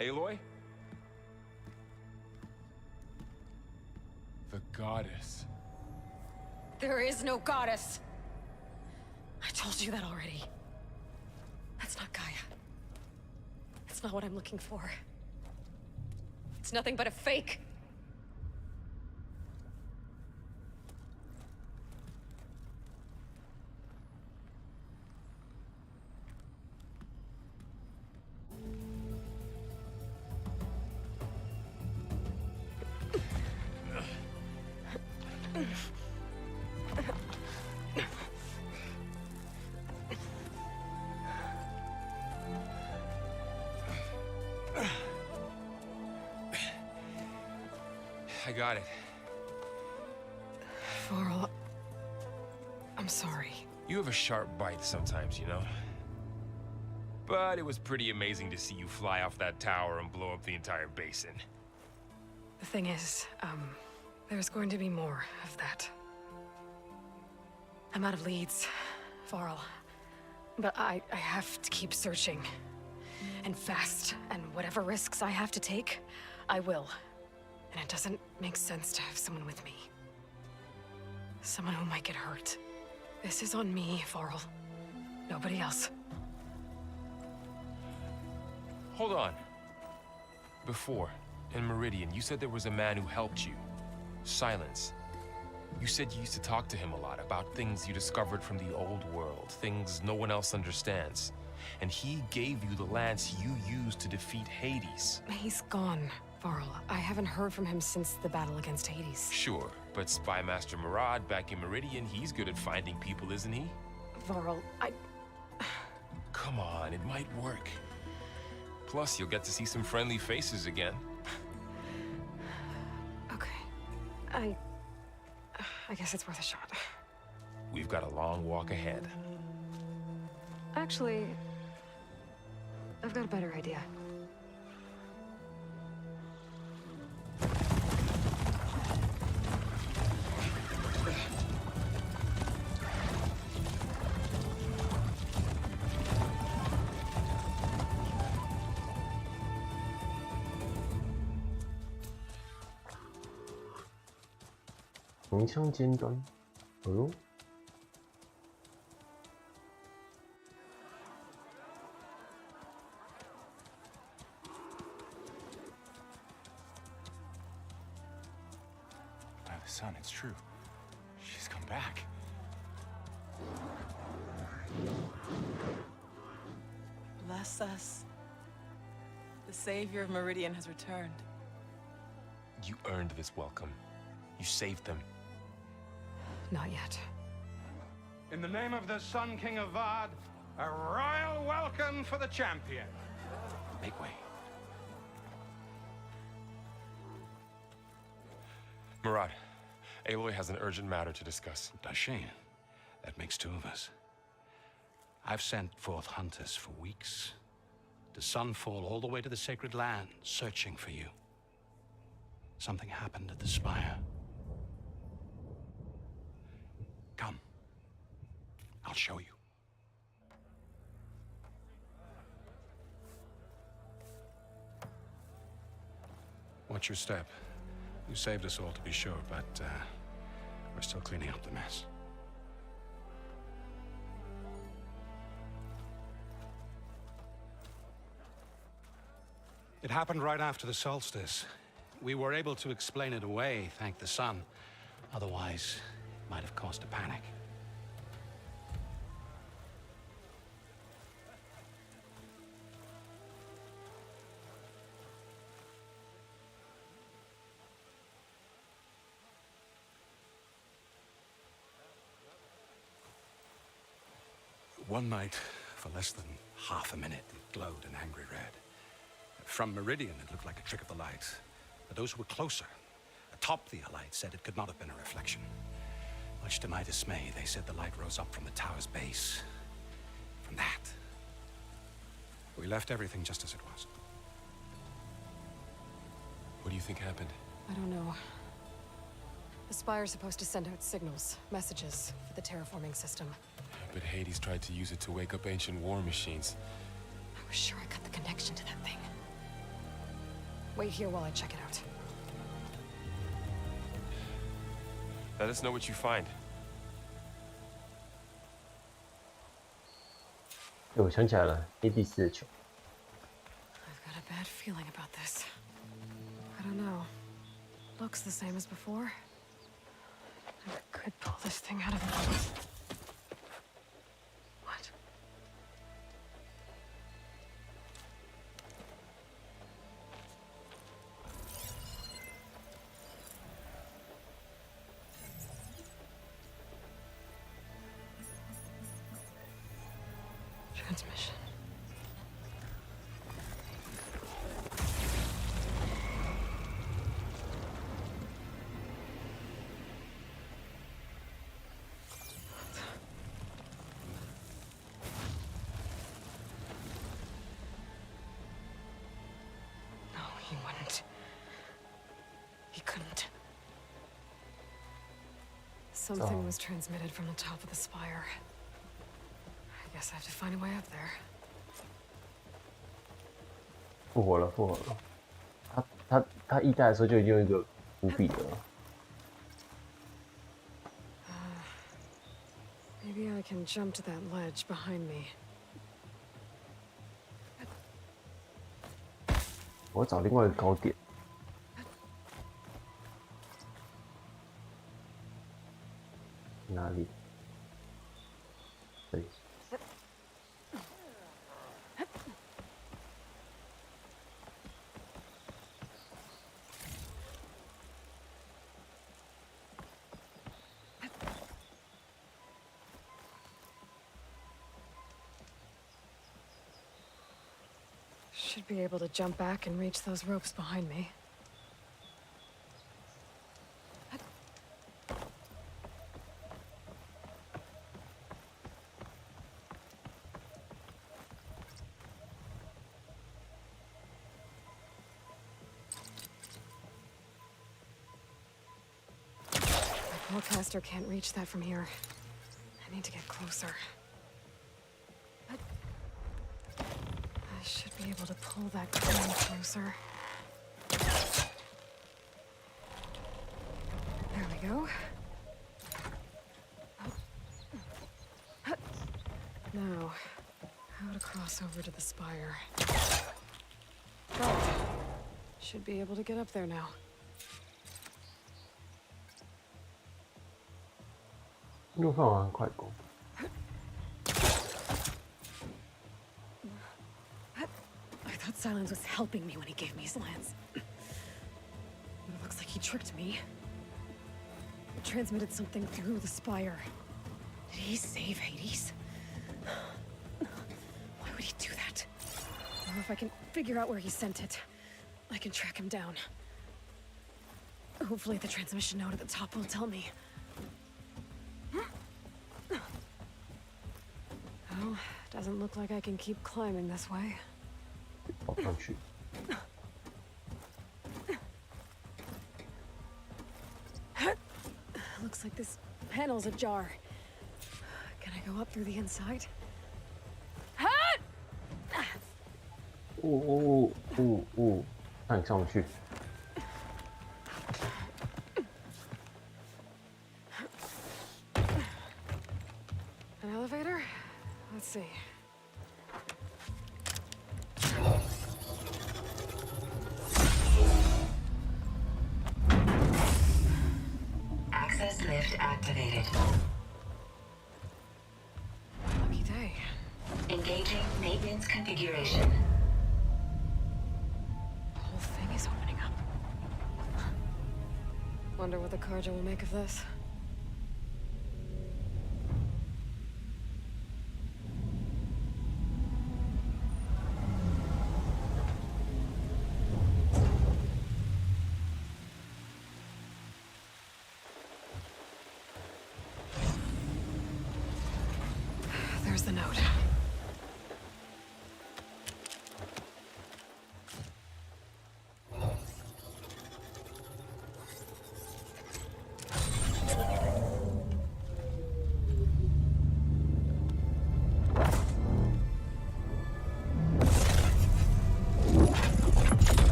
Aloy? The goddess. There is no goddess. I told you that already. That's not Gaia. It's not what I'm looking for. It's nothing but a fake. I got it. Varl, I'm sorry. You have a sharp bite sometimes, you know? But it was pretty amazing to see you fly off that tower and blow up the entire basin. The thing is, there's going to be more of that. I'm out of leads, Varl. But I have to keep searching. And fast, and whatever risks I have to take, I will. And it doesn't make sense to have someone with me. Someone who might get hurt. This is on me, Varl. Nobody else. Hold on. Before, in Meridian, you said there was a man who helped you. Silence. You said you used to talk to him a lot about things you discovered from the old world, things no one else understands. And he gave you the lance you used to defeat Hades. He's gone, Varl. I haven't heard from him since the battle against Hades. Sure, but Spy Master Murad back in Meridian, he's good at finding people, isn't he? Varl, Come on, it might work. Plus, you'll get to see some friendly faces again. Okay. I guess it's worth a shot. We've got a long walk ahead. Actually, I've got a better idea.红枪尖端，哎呦！ Son, it's true. She's come back. Bless us. The savior of Meridian has returned. You earned this welcome. You saved them. Not yet. In the name of the Sun King of Vard, a royal welcome for the champion. Make way. Murad, Aloy has an urgent matter to discuss. Does she? That makes two of us. I've sent forth hunters for weeks, to Sunfall all the way to the Sacred Land, searching for you. Something happened at the Spire. Come. I'll show you. Watch your step. You saved us all, to be sure, but we're still cleaning up the mess. It happened right after the solstice. We were able to explain it away, thank the sun. Otherwise, it might have caused a panic. One night, for less than half a minute, it glowed an angry red. From Meridian, it looked like a trick of the light. But those who were closer, atop the light, said it could not have been a reflection. Much to my dismay, they said the light rose up from the tower's base. From that. We left everything just as it was. What do you think happened? I don't know. The Spire's supposed to send out signals, messages, for the terraforming system. But Hades tried to use it to wake up ancient war machines. I was sure I got the connection to that thing. Wait here while I check it out. Let us know what you find. 我想起来了 ，AD4的球。I've got a bad feeling about this. I don't know. Looks the same as before. I could pull this thing out of it. What? Transmission. No, he wouldn't. He couldn't. Something was transmitted from the top of the spire. I guess I have to find a way up there. 复活了，复活了。他一代的时候就已经有一个伏笔了。Maybe I can jump to that ledge behind me. 我要找另外一个高点。哪里？这里。Should be able to jump back and reach those ropes behind me. My pawcaster can't reach that from here. I need to get closer. I should be able to pull that crane closer. There we go. Now, how to cross over to the spire. Got it. Should be able to get up there now. 路上好像快攻。I thought Silence was helping me when he gave me his lance. But it looks like he tricked me. He transmitted something through the spire. Did he save Hades? Why would he do that? Or if I can figure out where he sent it, I can track him down. Hopefully the transmission node at the top will tell me. Well, doesn't look like I can keep climbing this way. 跑上去。Looks like this panel's ajar. Can I go up through the inside? 那你上不去。An elevator? Let's see. Access configuration. The whole thing is opening up. Wonder what the Karja will make of this. There's the note.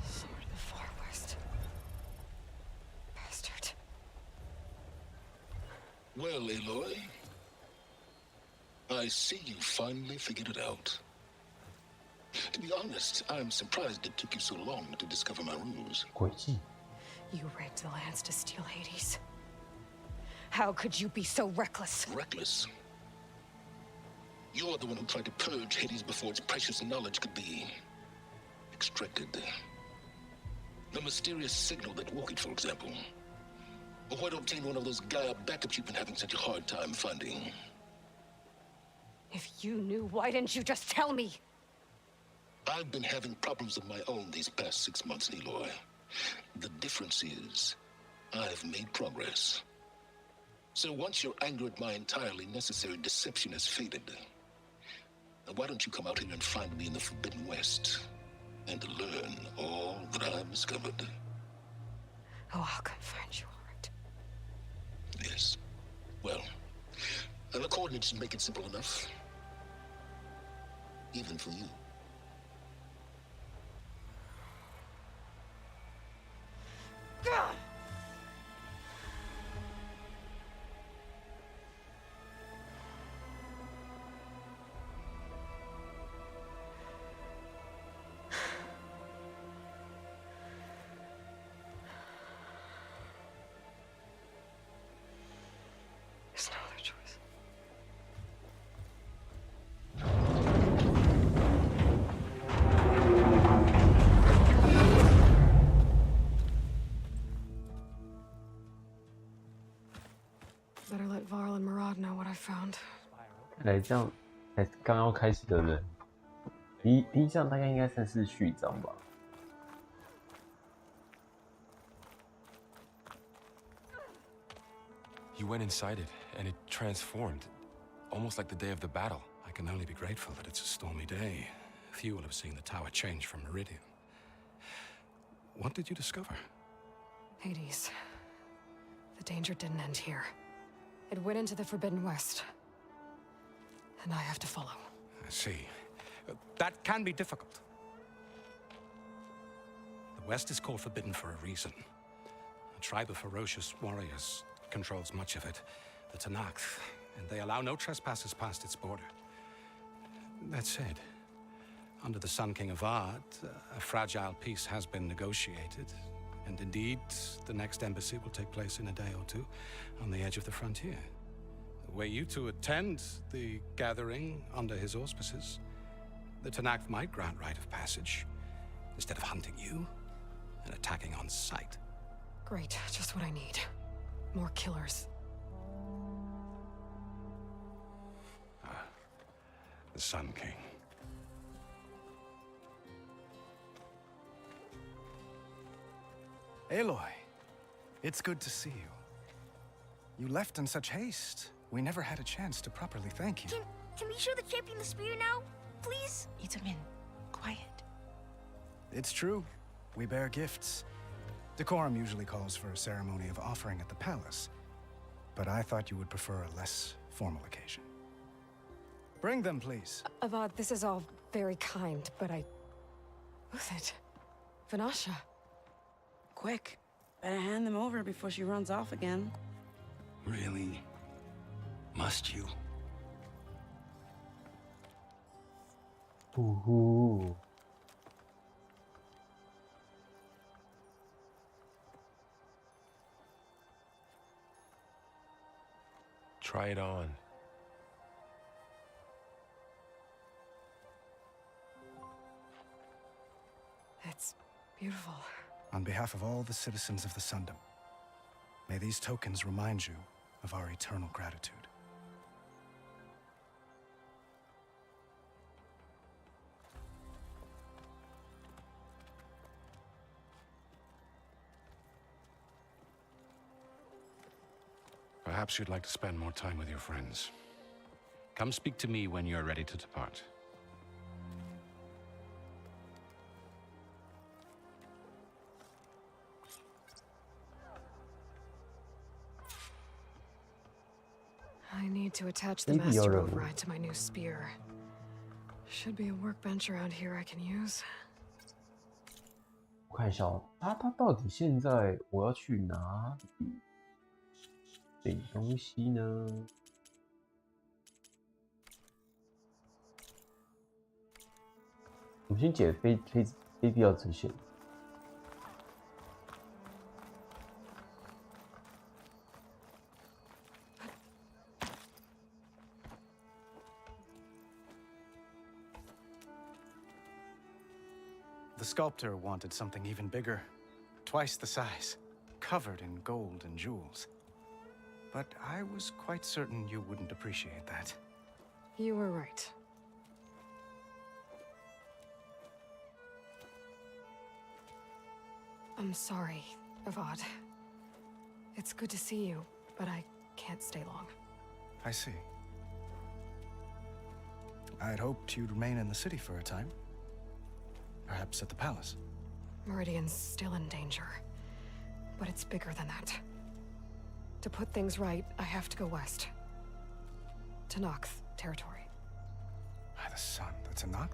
Sword of the Far West. Bastard. Well, Aloy, I see you finally figured it out. To be honest, I'm surprised it took you so long to discover my ruse. 诡计。 You rigged the lands to steal Hades. How could you be so reckless? Reckless? You're the one who tried to purge Hades before its precious knowledge could be extracted. The mysterious signal that woke it, for example. Or why to obtain one of those Gaia backups you've been having such a hard time finding. If you knew, why didn't you just tell me? I've been having problems of my own these past 6 months, Aloy. The difference is, I've made progress. So once your anger at my entirely necessary deception has faded, why don't you come out here and find me in the Forbidden West and learn all that I've discovered? Oh, I'll come find you, all right. Yes. Well, the coordinates make it simple enough. Even for you. God! There's no other choice. Better let Varl and Murad know what I found. 看来这样才刚要开始的人，第一章大概应该算是序章吧。 You went inside it, and it transformed, almost like the day of the battle. I can only be grateful that it's a stormy day. Few will have seen the tower change from Meridian. What did you discover? Hades. The danger didn't end here. It went into the Forbidden West. And I have to follow. I see. That can be difficult. The West is called Forbidden for a reason. A tribe of ferocious warriors controls much of it, the Tanakh, and they allow no trespassers past its border. That said, under the Sun King Avad, a fragile peace has been negotiated, and indeed, the next embassy will take place in a day or two on the edge of the frontier. Were you to attend the gathering under his auspices, the Tanakh might grant right of passage, instead of hunting you and attacking on sight. Great, just what I need. More killers. The Sun King. Aloy, it's good to see you. You left in such haste. We never had a chance to properly thank you. Can we show the champion the spear now, please? Itamin, quiet. It's true. We bear gifts. Decorum usually calls for a ceremony of offering at the palace, but I thought you would prefer a less formal occasion. Bring them, please. Avad, this is all very kind, but Who's it? Vanasha. Quick. Better hand them over before she runs off again. Really? Must you? Ooh. Try it on. It's beautiful. On behalf of all the citizens of the Sundom, may these tokens remind you of our eternal gratitude. Perhaps you'd like to spend more time with your friends. Come speak to me when you're ready to depart. I need to attach the master override to my new spear. Should be a workbench around here I can use. 我看一下哦，他到底现在我要去哪里领东西呢？我们先解非必要支线。The sculptor wanted something even bigger, twice the size, covered in gold and jewels. But I was quite certain you wouldn't appreciate that. You were right. I'm sorry, Avad. It's good to see you, but I can't stay long. I see. I'd hoped you'd remain in the city for a time. Perhaps at the palace. Meridian's still in danger, but it's bigger than that. To put things right, I have to go west. To Nox territory. By the sun, the Tanakh?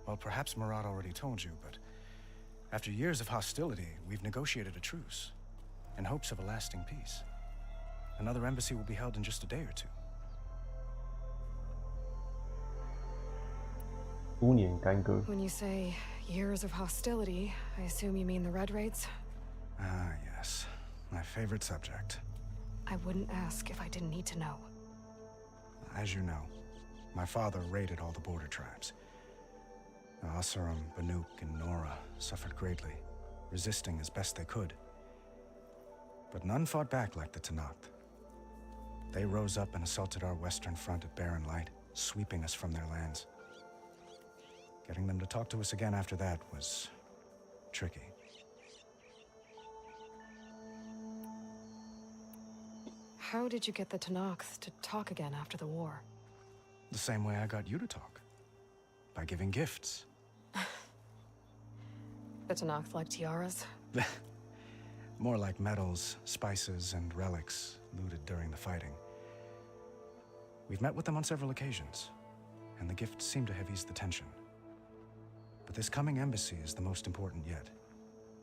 Well, perhaps Murad already told you, but after years of hostility, we've negotiated a truce in hopes of a lasting peace. Another embassy will be held in just a day or two. 多年干戈。 When you say years of hostility, I assume you mean the Red Raids? Ah, yes. My favorite subject. I wouldn't ask if I didn't need to know. As you know, my father raided all the border tribes. Asuram, Banuk, and Nora suffered greatly, resisting as best they could. But none fought back like the Tanakh. They rose up and assaulted our western front at Barren Light, sweeping us from their lands. Getting them to talk to us again after that was tricky. How did you get the Tanakh to talk again after the war? The same way I got you to talk. By giving gifts. The Tanakh like tiaras? More like medals, spices, and relics looted during the fighting. We've met with them on several occasions, and the gifts seem to have eased the tension. But this coming embassy is the most important yet.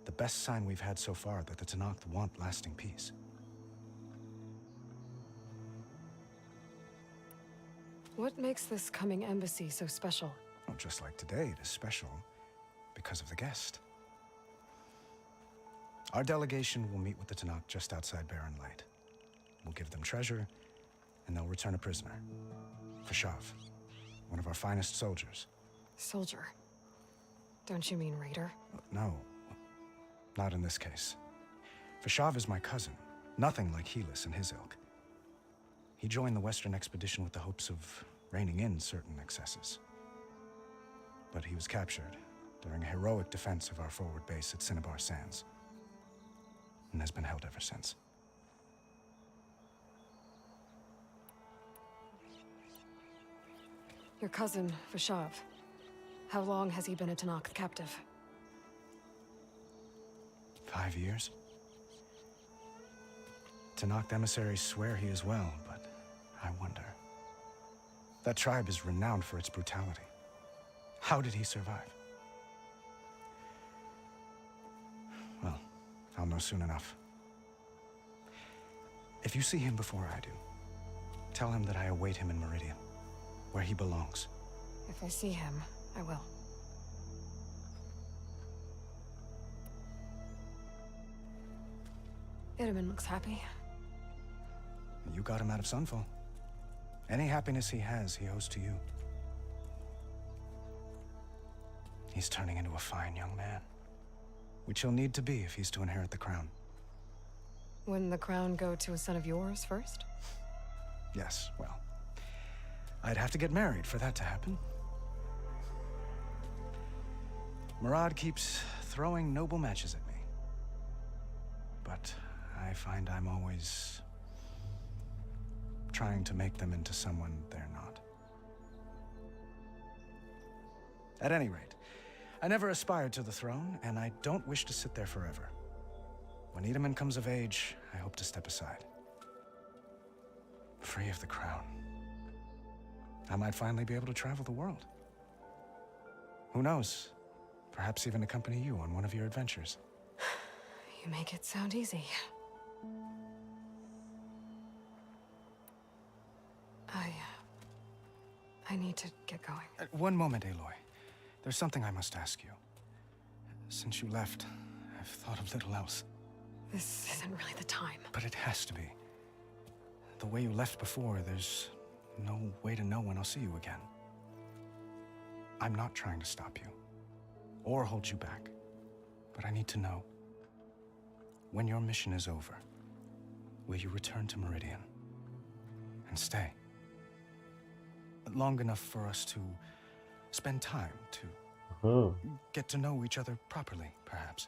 The best sign we've had so far that the Tanakh want lasting peace. What makes this coming embassy so special? Oh, just like today, it is special because of the guest. Our delegation will meet with the Tanakh just outside Barren Light. We'll give them treasure, and they'll return a prisoner. Fashav, one of our finest soldiers. Soldier? Don't you mean raider? No, not in this case. Fashav is my cousin, nothing like Helis and his ilk. He joined the Western expedition with the hopes of reining in certain excesses. But he was captured during a heroic defense of our forward base at Cinnabar Sands, and has been held ever since. Your cousin, Fashav. How long has he been a Tanakh captive? 5 years. Tanakh emissaries swear he is well, but I wonder. That tribe is renowned for its brutality. How did he survive? Well, I'll know soon enough. If you see him before I do, tell him that I await him in Meridian, where he belongs. If I see him, I will. Itaman looks happy. You got him out of Sunfall. Any happiness he has, he owes to you. he's turning into a fine young man, which he'll need to be if he's to inherit the crown. Wouldn't the crown go to a son of yours first? Yes, well, I'd have to get married for that to happen. Murad keeps throwing noble matches at me. But I find I'm always trying to make them into someone they're not. At any rate, I never aspired to the throne, and I don't wish to sit there forever. When Itamen comes of age, I hope to step aside. Free of the crown. I might finally be able to travel the world. Who knows? Perhaps even accompany you on one of your adventures. You make it sound easy. I need to get going. One moment, Aloy. There's something I must ask you. Since you left, I've thought of little else. This isn't really the time. But it has to be. The way you left before, there's no way to know when I'll see you again. I'm not trying to stop you, or hold you back. But I need to know, when your mission is over, will you return to Meridian and stay? Long enough for us to spend time to get to know each other properly, perhaps.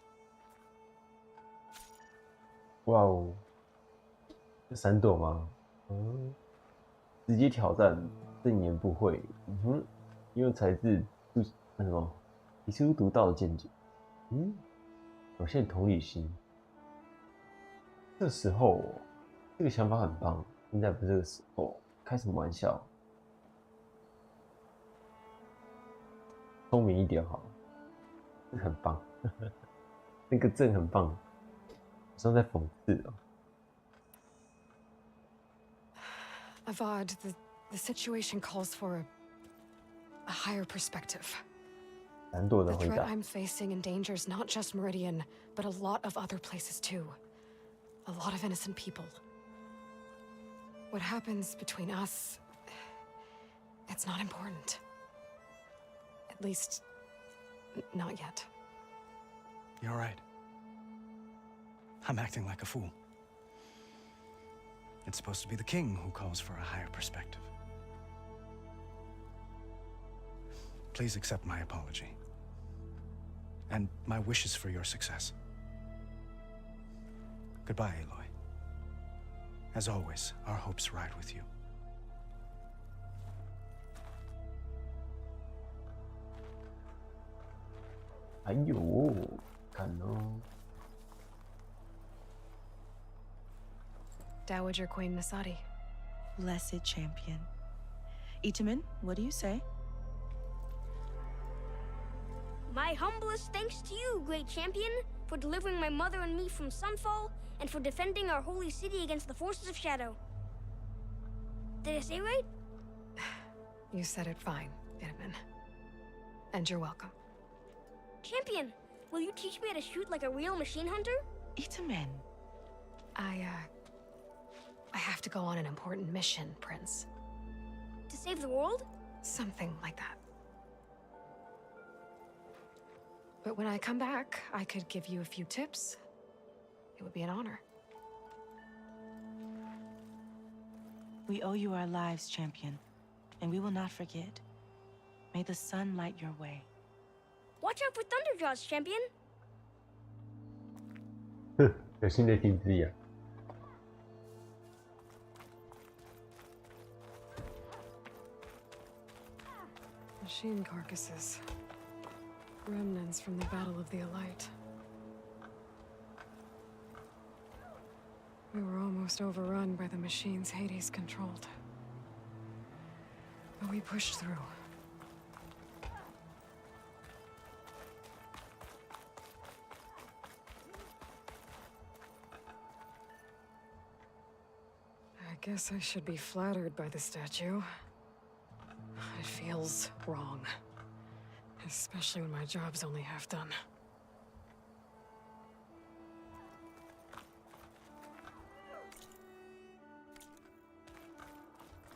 哇哦，这3朵吗？直接挑战正言不讳，因为才智那什么，提出独到的见解，表现同理心。这时候，这个想法很棒。现在不是这个时候，开什么玩笑？聪明一点好了，这很棒，那个正很棒，好像在讽刺哦。Avad, the situation calls for a higher perspective. 难度的 The 回 threat 答。 I'm facing endangers not just Meridian, but a lot of other places too. A lot of innocent people. What happens between us, it's not important. At least, not yet. You're right. I'm acting like a fool. It's supposed to be the king who calls for a higher perspective. Please accept my apology. And my wishes for your success. Goodbye, Aloy. As always, our hopes ride with you. 还有，看哦。 Dowager Queen Nasadi. Blessed champion. Itamen, what do you say? My humblest thanks to you, great champion, for delivering my mother and me from Sunfall, and for defending our holy city against the forces of Shadow. Did I say right? You said it fine, Itamen. And you're welcome. Champion, will you teach me how to shoot like a real machine hunter? Itamen. I have to go on an important mission, Prince. To save the world? Something like that. But when I come back, I could give you a few tips. It would be an honor. We owe you our lives, champion, and we will not forget. May the sun light your way. Watch out for Thunderjaws, champion. 有新的听之呀。 Machine carcasses. Remnants from the Battle of the Elite. We were almost overrun by the machines Hades controlled. But we pushed through. I guess I should be flattered by the statue. It feels wrong. Especially when my job's only half done.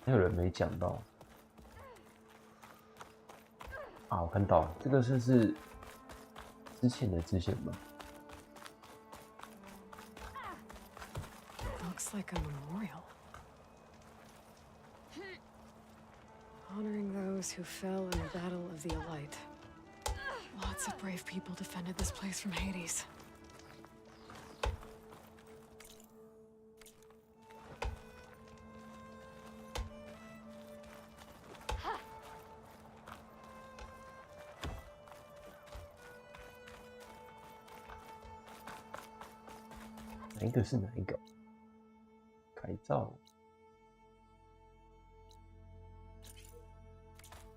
还有人没讲到啊？啊，我看到了，这个是之前的支线吧？ Looks like a memorial. Honoring those who fell in the Battle of the Elite. Lots of brave people defended this place from Hades.哪一个是哪一个？改造。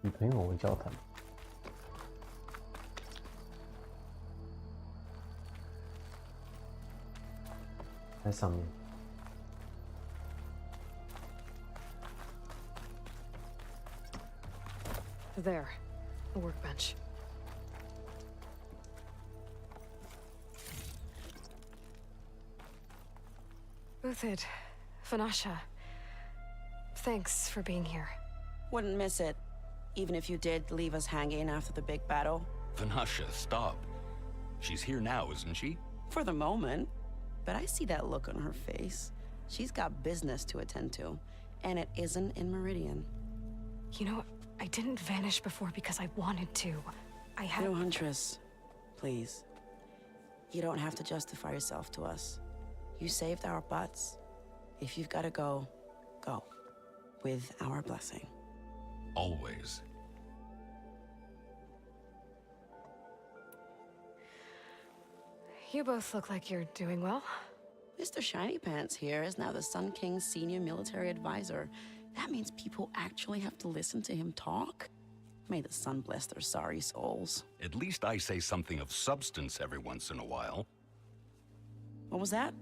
与朋友交谈。在上面。There, a workbench. Uthid, Vanasha, thanks for being here. Wouldn't miss it, even if you did leave us hanging after the big battle. Vanasha, stop. She's here now, isn't she? For the moment. But I see that look on her face. She's got business to attend to, and it isn't in Meridian. You know, I didn't vanish before because I wanted to. I had... No, Huntress, please. You don't have to justify yourself to us. You saved our butts. If you've got to go, go. With our blessing. Always. You both look like you're doing well. Mr. Shiny Pants here is now the Sun King's senior military advisor. That means people actually have to listen to him talk? May the sun bless their sorry souls. At least I say something of substance every once in a while. What was that?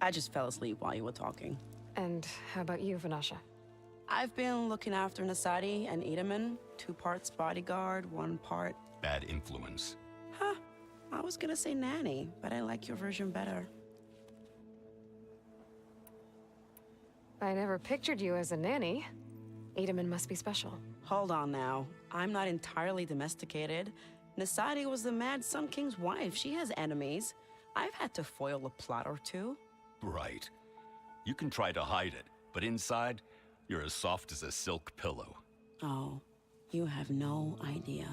I just fell asleep while you were talking. And how about you, Vanasha? I've been looking after Nasadi and Edaman. 2 parts bodyguard, 1 part... Bad influence. Huh. I was gonna say nanny, but I like your version better. I never pictured you as a nanny. Edaman must be special. Hold on now. I'm not entirely domesticated. Nasadi was the Mad Sun King's wife. She has enemies. I've had to foil a plot or 2. Right. You can try to hide it, but inside, you're as soft as a silk pillow. Oh, you have no idea.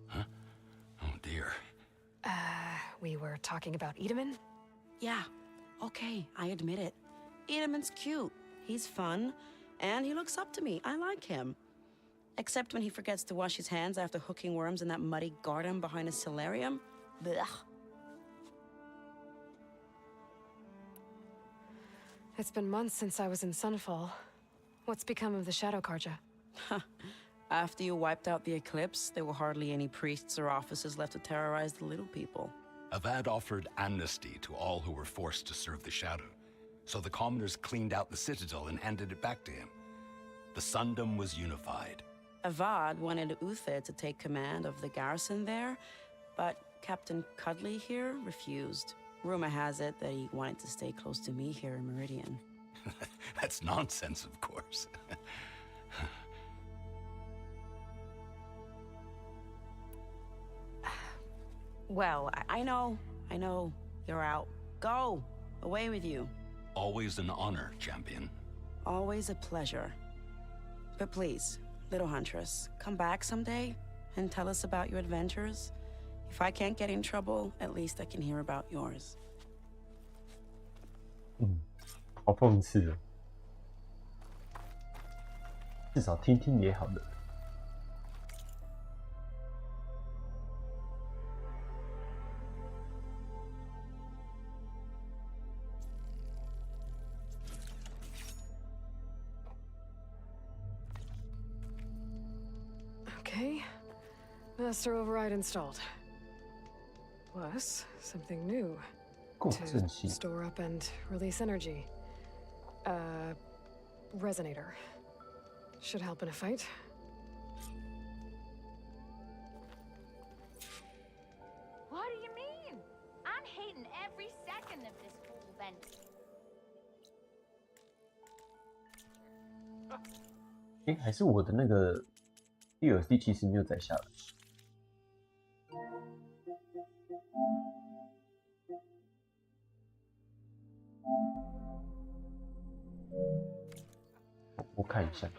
Huh? Oh dear. We were talking about Edaman? Yeah, okay, I admit it. Edaman's cute, he's fun, and he looks up to me. I like him. Except when he forgets to wash his hands after hooking worms in that muddy garden behind a solarium. Blech. It's been months since I was in Sunfall. What's become of the Shadow Karja? After you wiped out the eclipse, there were hardly any priests or officers left to terrorize the little people. Avad offered amnesty to all who were forced to serve the Shadow. So the commoners cleaned out the citadel and handed it back to him. The Sundom was unified. Avad wanted Uthid to take command of the garrison there, but Captain Cuddly here refused. Rumor has it that he wanted to stay close to me here in Meridian. That's nonsense, of course. Well, I know. You're out. Go! Away with you. Always an honor, champion. Always a pleasure. But please, little Huntress, come back someday and tell us about your adventures. If I can't get in trouble, at least I can hear about yours. 好讽刺哦。至少听听也好的。Okay, master override installed. Plus, something new. To store up and release energy. Resonator. Should help in a fight. What do you mean? I'm hating every second of this whole event. 还是我的那个 DLC 其实没有载下来。我看一下。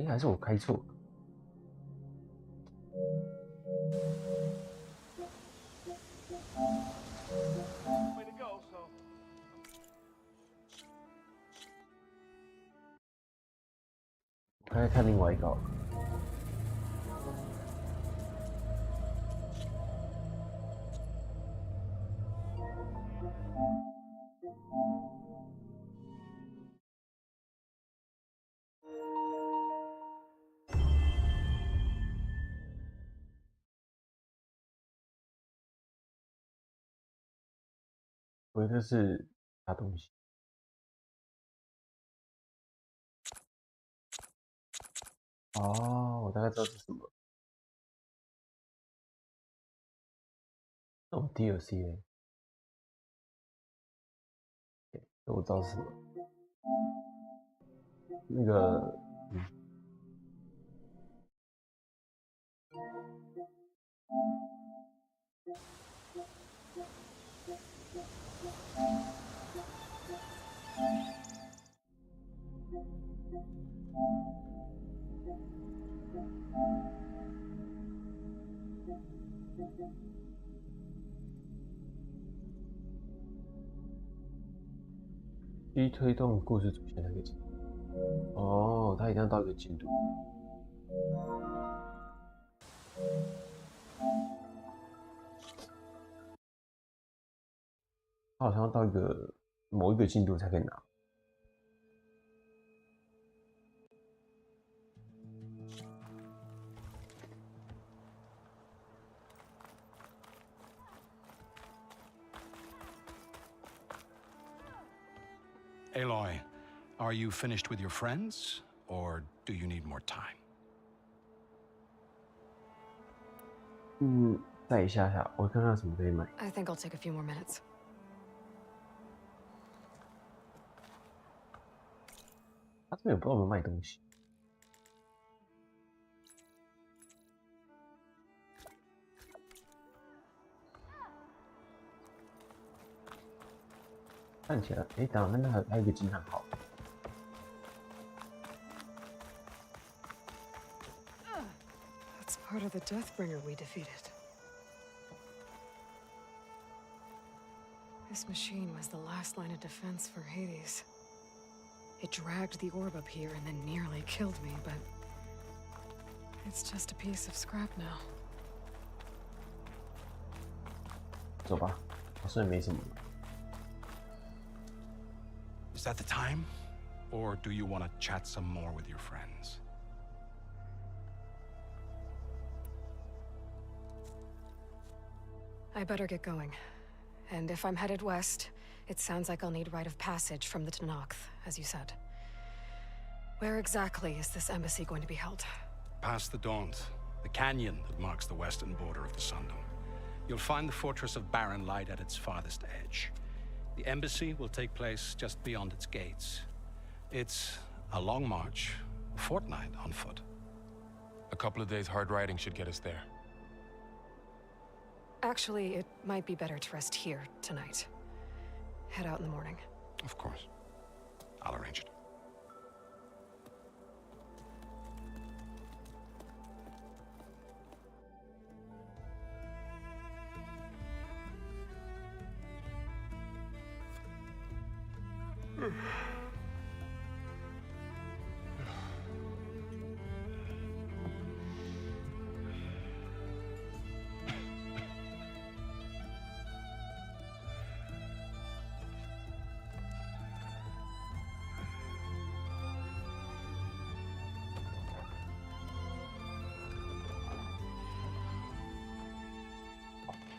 还是我开错了？我刚才看另外一个好了。我这是啥东西？哦，我大概知道是什么。那我 DLC 嘞？那我知道是什么。那个，一推动故事主线那个进度。哦，它一定要到一个进度。它好像要到某一个进度才可以拿。Aloy, are you finished with your friends, or do you need more time? 再一下下，我看看有什么可以买。I think I'll take a few more minutes. 他这边也不知道有没有卖东西。看起来，等等，那还有一个惊叹号。That's part of the Deathbringer we defeated. This machine was the last line of defense for Hades. It dragged the orb up here and then nearly killed me, but it's just a piece of scrap now. 走吧，好像也没什么。Is that the time? Or do you want to chat some more with your friends? I better get going. And if I'm headed west, it sounds like I'll need rite of passage from the Tenakth, as you said. Where exactly is this embassy going to be held? Past the Daunt, the canyon that marks the western border of the Sundom. You'll find the fortress of Barren Light at its farthest edge. The embassy will take place just beyond its gates. It's a long march, a fortnight on foot. A couple of days hard riding should get us there. Actually, it might be better to rest here tonight. Head out in the morning. Of course. I'll arrange it.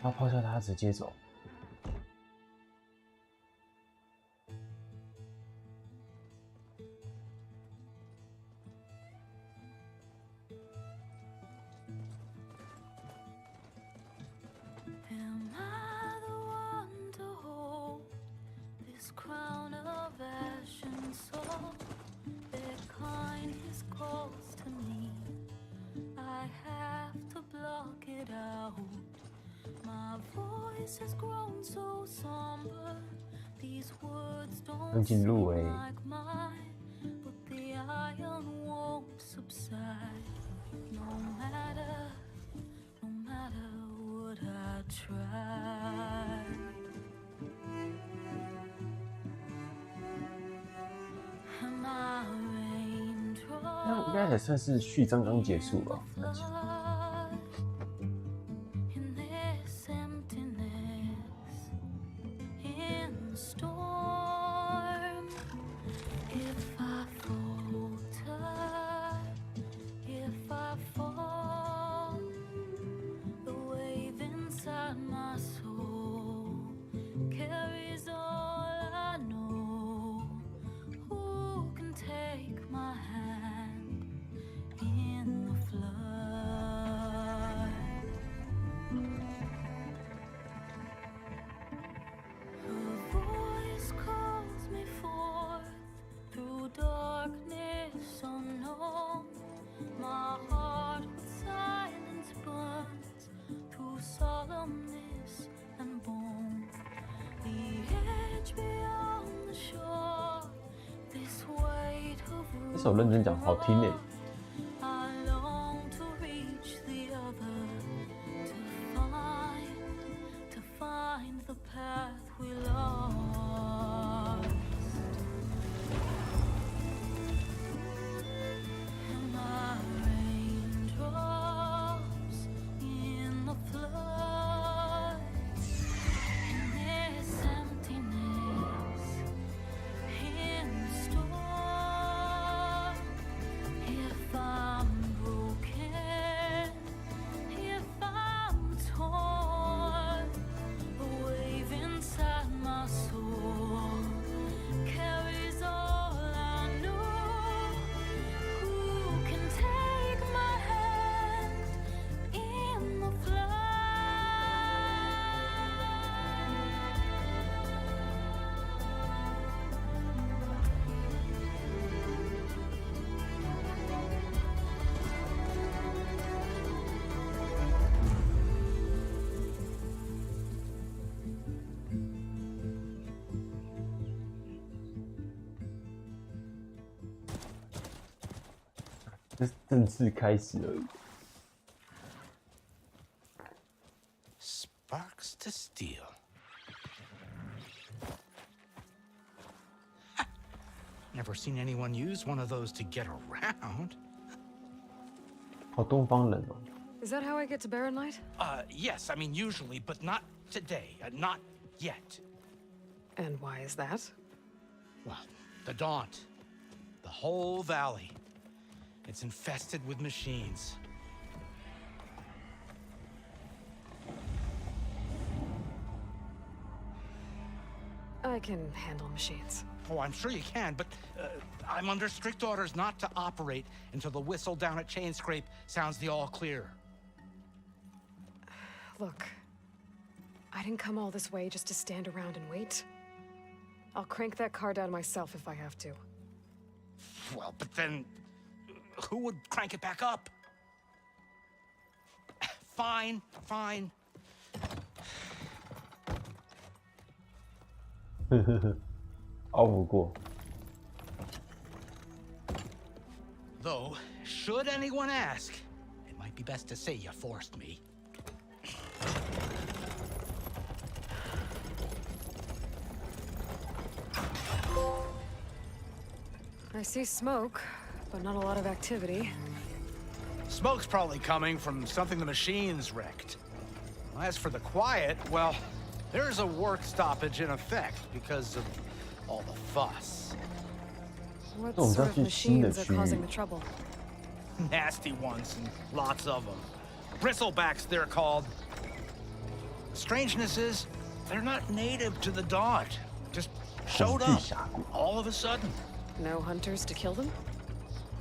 他抛下他直接走。很紧入围。那应该才算是序章刚结束吧？这首认真讲好听诶。这正式开始而已。Sparks to steel. Never seen anyone use one of those to get around. 好东方人哦。Is that how I get to Barren Light? Yes, I mean usually, but not today. Not yet. And why is that? Well, the Daunt. The whole valley. It's infested with machines. I can handle machines. Oh, I'm sure you can, but I'm under strict orders not to operate until the whistle down at Chain Scrape sounds the all clear. Look, I didn't come all this way just to stand around and wait. I'll crank that car down myself if I have to. Well, but then who would crank it back up? Fine, fine. 熬不过。Though, should anyone ask, it might be best to say you forced me. I see smoke, but not a lot of activity. Smoke's probably coming from something the machines wrecked. As for the quiet, well, there's a work stoppage in effect because of all the fuss. What sort of machines are causing the trouble? Nasty ones, and lots of them. Bristlebacks, they're called. Strangeness is, they're not native to the dot. Just showed up all of a sudden. No hunters to kill them?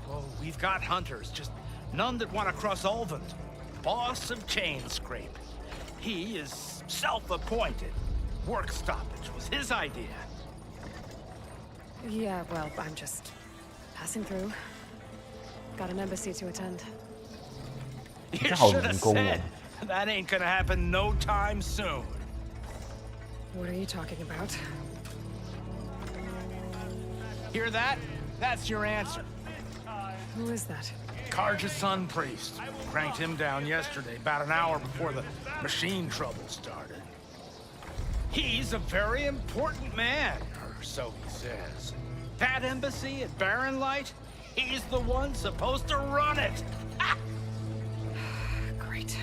Oh, we've got hunters, just none that want to cross Ulvund. Boss of Chain Scrape. He is self-appointed. Work stoppage was his idea. Yeah, well, I'm just passing through. Got an embassy to attend. You should have said that ain't gonna happen no time soon. What are you talking about? Hear that? That's your answer. Who is that? Karja's Sun Priest. Cranked him down yesterday, about an hour before the machine trouble started. He's a very important man, or so he says. That embassy at Barren Light, he's the one supposed to run it. Great.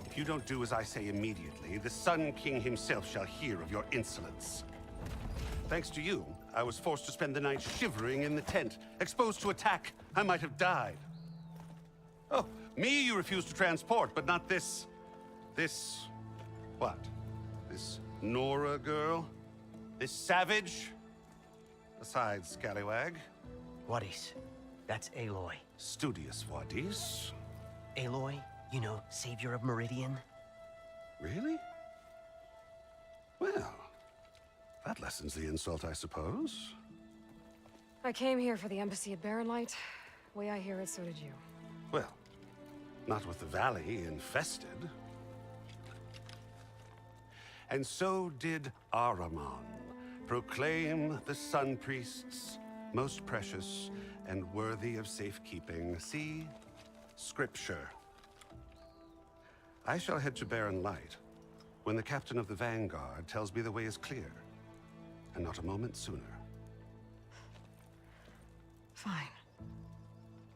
If you don't do as I say immediately, the Sun King himself shall hear of your insolence. Thanks to you, I was forced to spend the night shivering in the tent. Exposed to attack, I might have died. Oh, me you refuse to transport, but not this... what? This Nora girl? This savage? Besides, scallywag. Wadis. That's Aloy. Studious Wadis. Aloy, you know, savior of Meridian. Really? Well, that lessens the insult, I suppose. I came here for the embassy at Barren Light. Way I hear it, so did you. Well, not with the valley infested. And so did Ahriman, proclaim the Sun Priests most precious and worthy of safekeeping. See? Scripture. I shall head to Barren Light when the captain of the Vanguard tells me the way is clear, and not a moment sooner. Fine.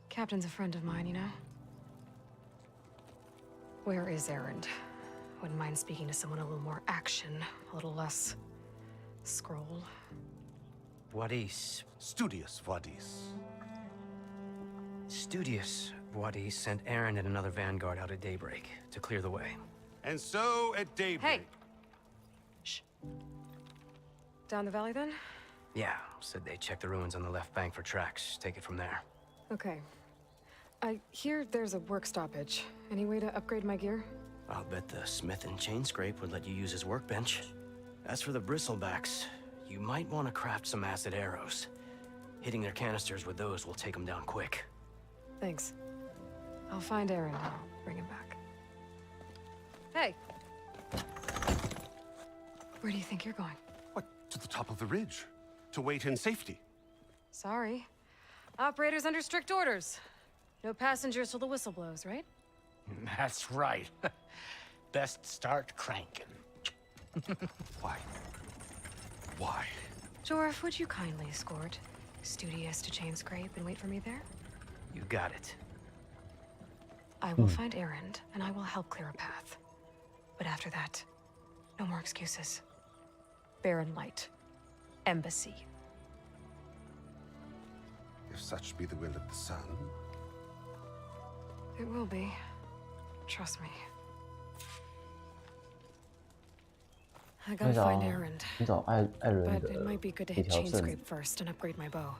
Captain's a friend of mine, you know? Where is Erend? Wouldn't mind speaking to someone a little more action, a little less scroll. Wadis. Studious Wadis. Studious Wadis sent Aaron and another Vanguard out at daybreak to clear the way. And so at daybreak... Hey! Shh. Down the valley, then? Yeah, said they checked the ruins on the left bank for tracks. Take it from there. Okay. I hear there's a work stoppage. Any way to upgrade my gear? I'll bet the smith and chain scrape would let you use his workbench. As for the bristlebacks, you might want to craft some acid arrows. Hitting their canisters with those will take them down quick. Thanks. I'll find Aaron and I'll bring him back. Hey! Where do you think you're going? What? To the top of the ridge. To wait in safety. Sorry. Operator's under strict orders. No passengers till the whistle blows, right? That's right. Best start cranking. Why? Why? Jorf, would you kindly escort Studious to Chain Scrape and wait for me there? You got it. I will find Erend, and I will help clear a path. But after that, no more excuses. Barren Light. Embassy. If such be the will of the sun. It will be. Trust me. I gotta find Erend. But it might be good to hit Chain Scrape first and upgrade my bow.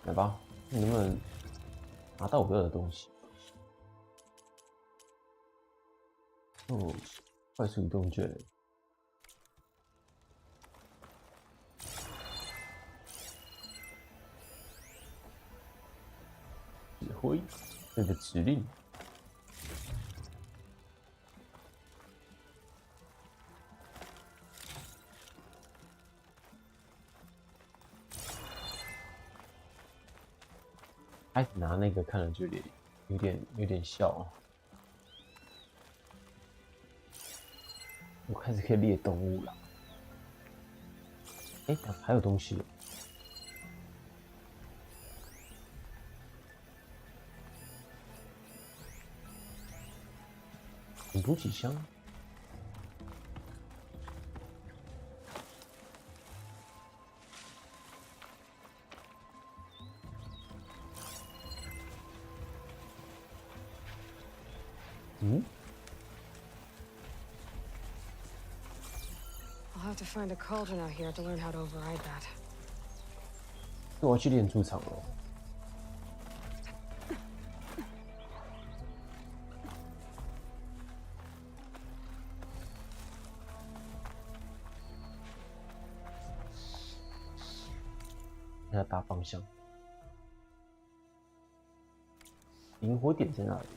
来吧，你能不能拿到我要的东西？哦，快速移动卷。指挥，这个指令。哎，拿那个看了就有点笑啊。我开始可以猎动物了。哎，还有东西。补给箱。have to find a cauldron out here to learn how to override that. 我要去练出场了。看下大方向，引火点在哪里？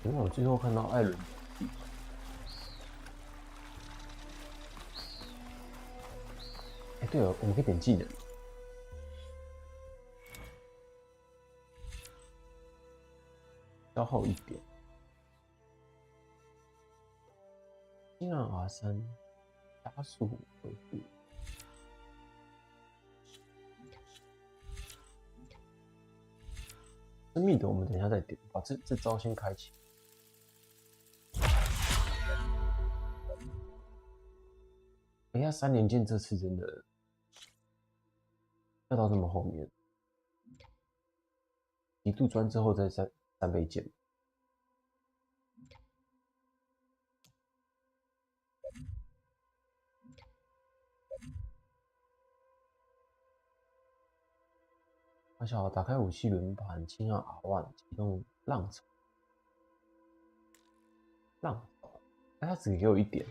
因为我最后看到艾伦的地方。哎，对了，我们可以点技能。消耗1点。新让 R3加速恢复。生命的我们等一下再点，把这招先开启。哎呀，3连剑这次真的要到这么后面，极度专之后再3倍剑。发小打开武器轮盘，轻按 R1 启动浪潮。浪潮，哎，他只给我1点。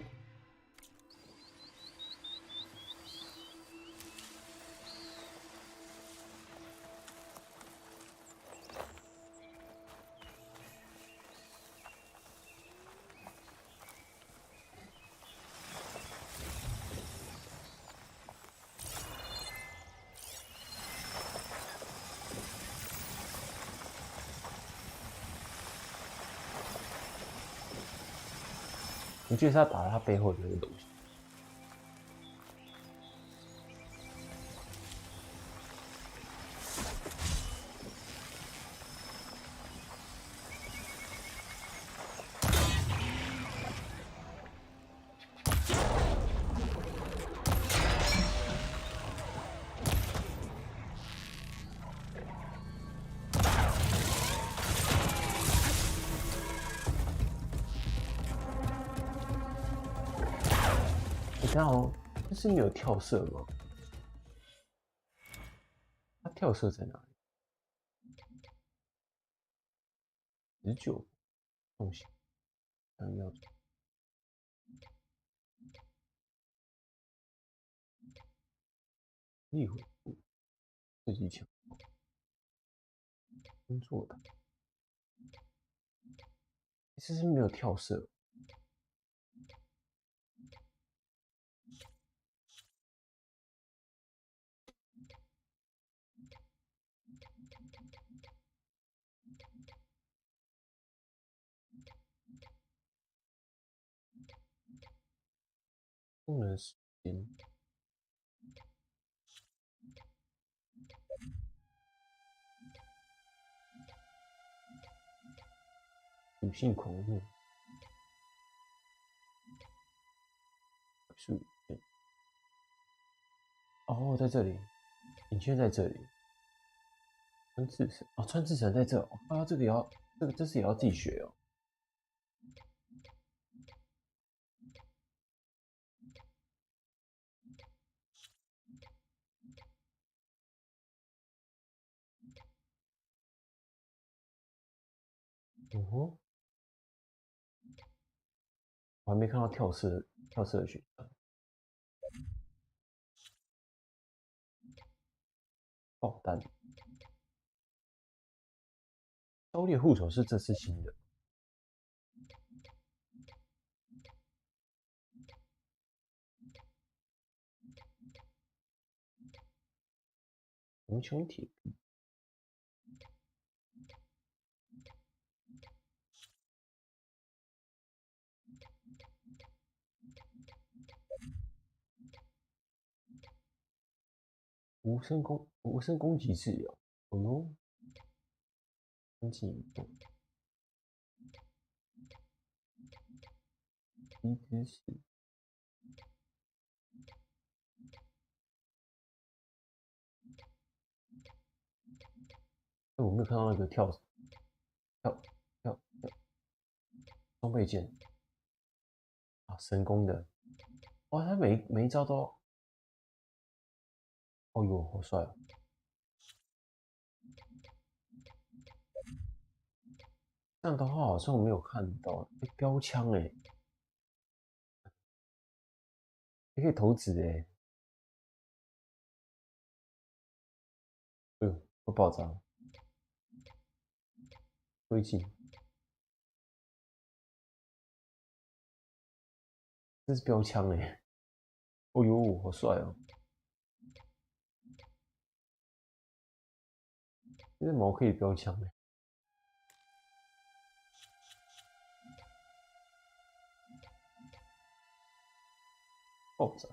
你觉得是他打到他背后的那个东西？你看哦，这是没有跳色吗？它跳色在哪里？19东西，想要力回复，射击强，工作的，这是没有跳色。功能时间，女性狂怒，速度，哦，在这里，隐圈在这里，穿刺绳，哦，穿刺绳在这，啊，这个也要，这次也要自己学哦。哦，我还没看到跳色的选项。爆弹，刀猎护手是这次新的。红枪铁臂。无声攻击治疗，哦哟，跟进移动，低姿势，哎，我没有看到那个跳装备键啊，神功的。哇，他每一招都，哦呦，好帅哦！这样的话好像我没有看到，哎，标枪哎，也可以投掷哎，哎呦，会爆炸，推进，这是标枪哎，哦呦，好帅哦！这毛可以标枪哎。爆炸！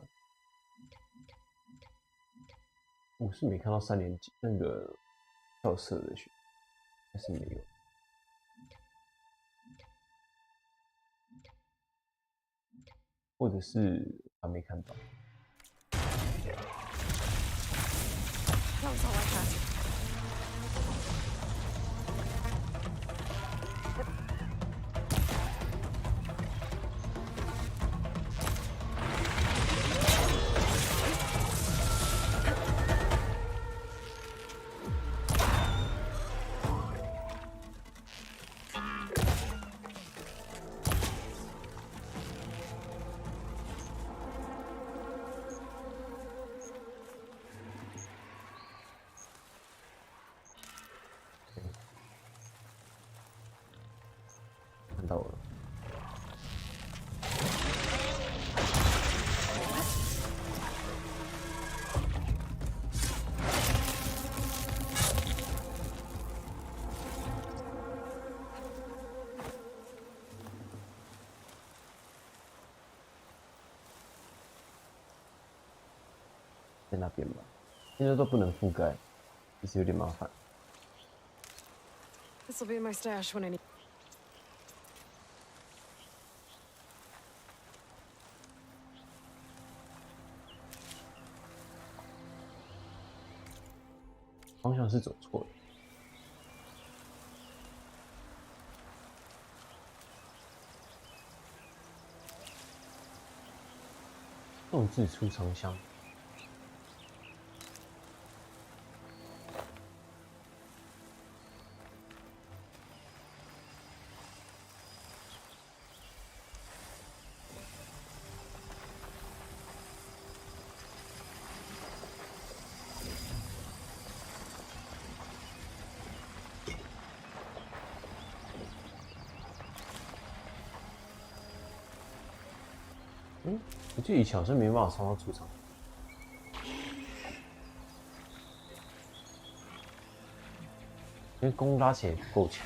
我是没看到3连击那个跳色的选，还是没有。或者是还没看到。看到了。在那边吧，现在都不能覆盖，其实有点麻烦。This will be in my stash when I need. 方向是走错了。控制储藏箱。我记得以前好像没办法冲到储藏，因为弓拉起来不够强。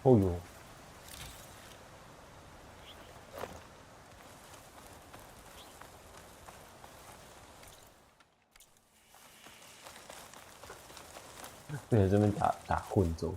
哦呦！对，这边打混州。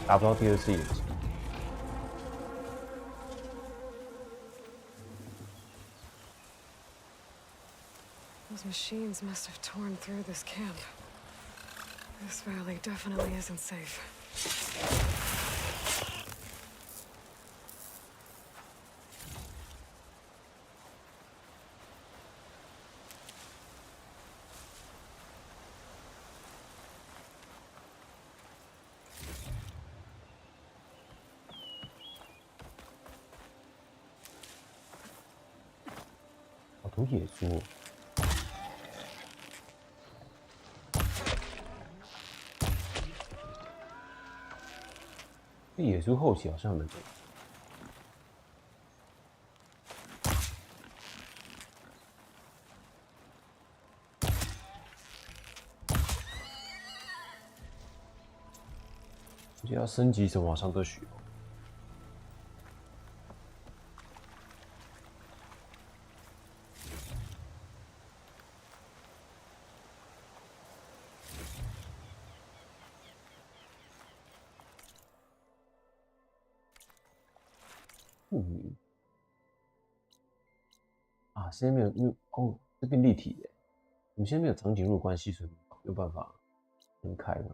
打不到第二次也行。Those machines must have torn through this camp. This valley definitely isn't safe. 好多野猪哦。这野猪后期好像没多。我觉得要升级什么好像都需要。啊，现在没有哦，这边立体耶。我们现在没有长颈鹿关系，所以没有办法分开呢。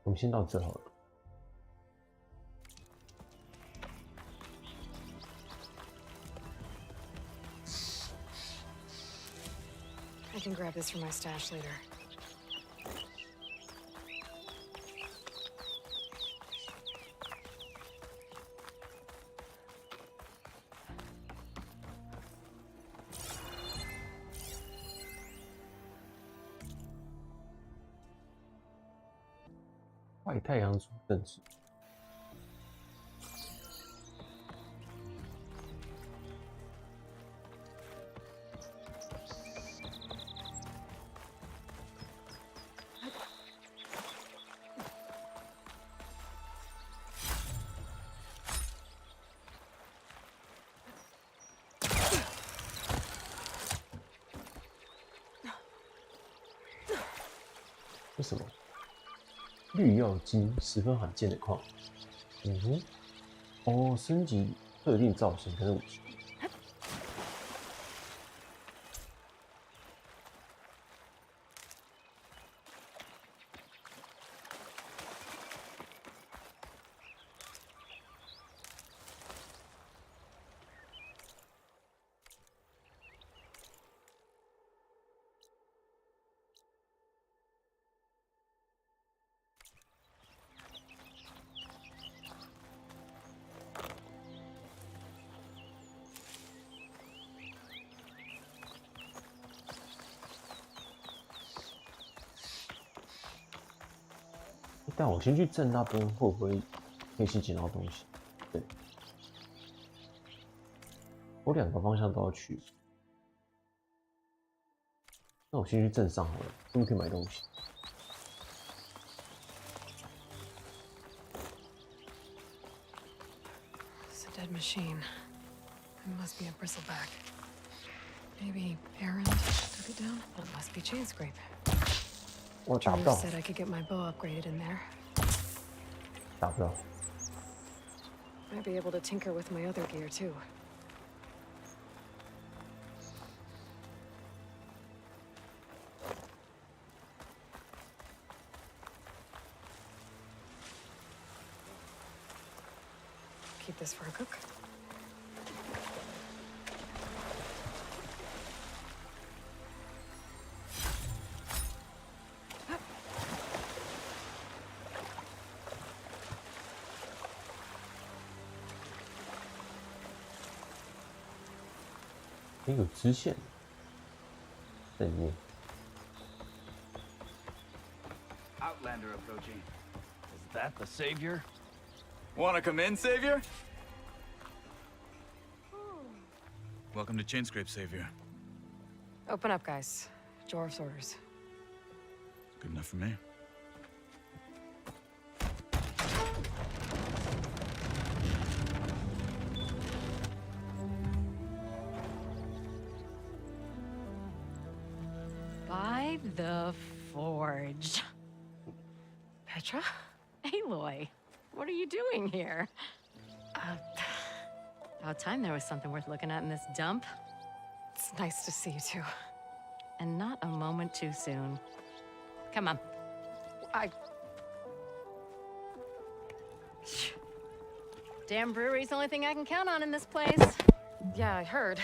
我们先到这好了。I can grab this from my stash later.坏太阳族正直。为什么？绿药金十分罕见的矿。嗯哼，哦，升级特定造型跟武器。但我先去镇那边，会不会可以先捡到东西？对，我2个方向都要去。那我先去镇上好了，是不是可以买东西？It's a dead machine. It must be a bristleback. Maybe Aaron took it down? It must be chain scrape. 我打不到。 said I could get my bow upgraded in there. 打不到。 Might be able to tinker with my other gear too. Keep this for a cook.哎，有支线在里面。 Outlander approaching. Is that the savior? Wanna come in, savior? Welcome to Chainscrape, savior. Open up, guys. Jorv's orders. Good enough for me. By the forge. Petra? Aloy, what are you doing here? About time there was something worth looking at in this dump. It's nice to see you too. And not a moment too soon. Come on. Damn brewery's the only thing I can count on in this place. Yeah, I heard.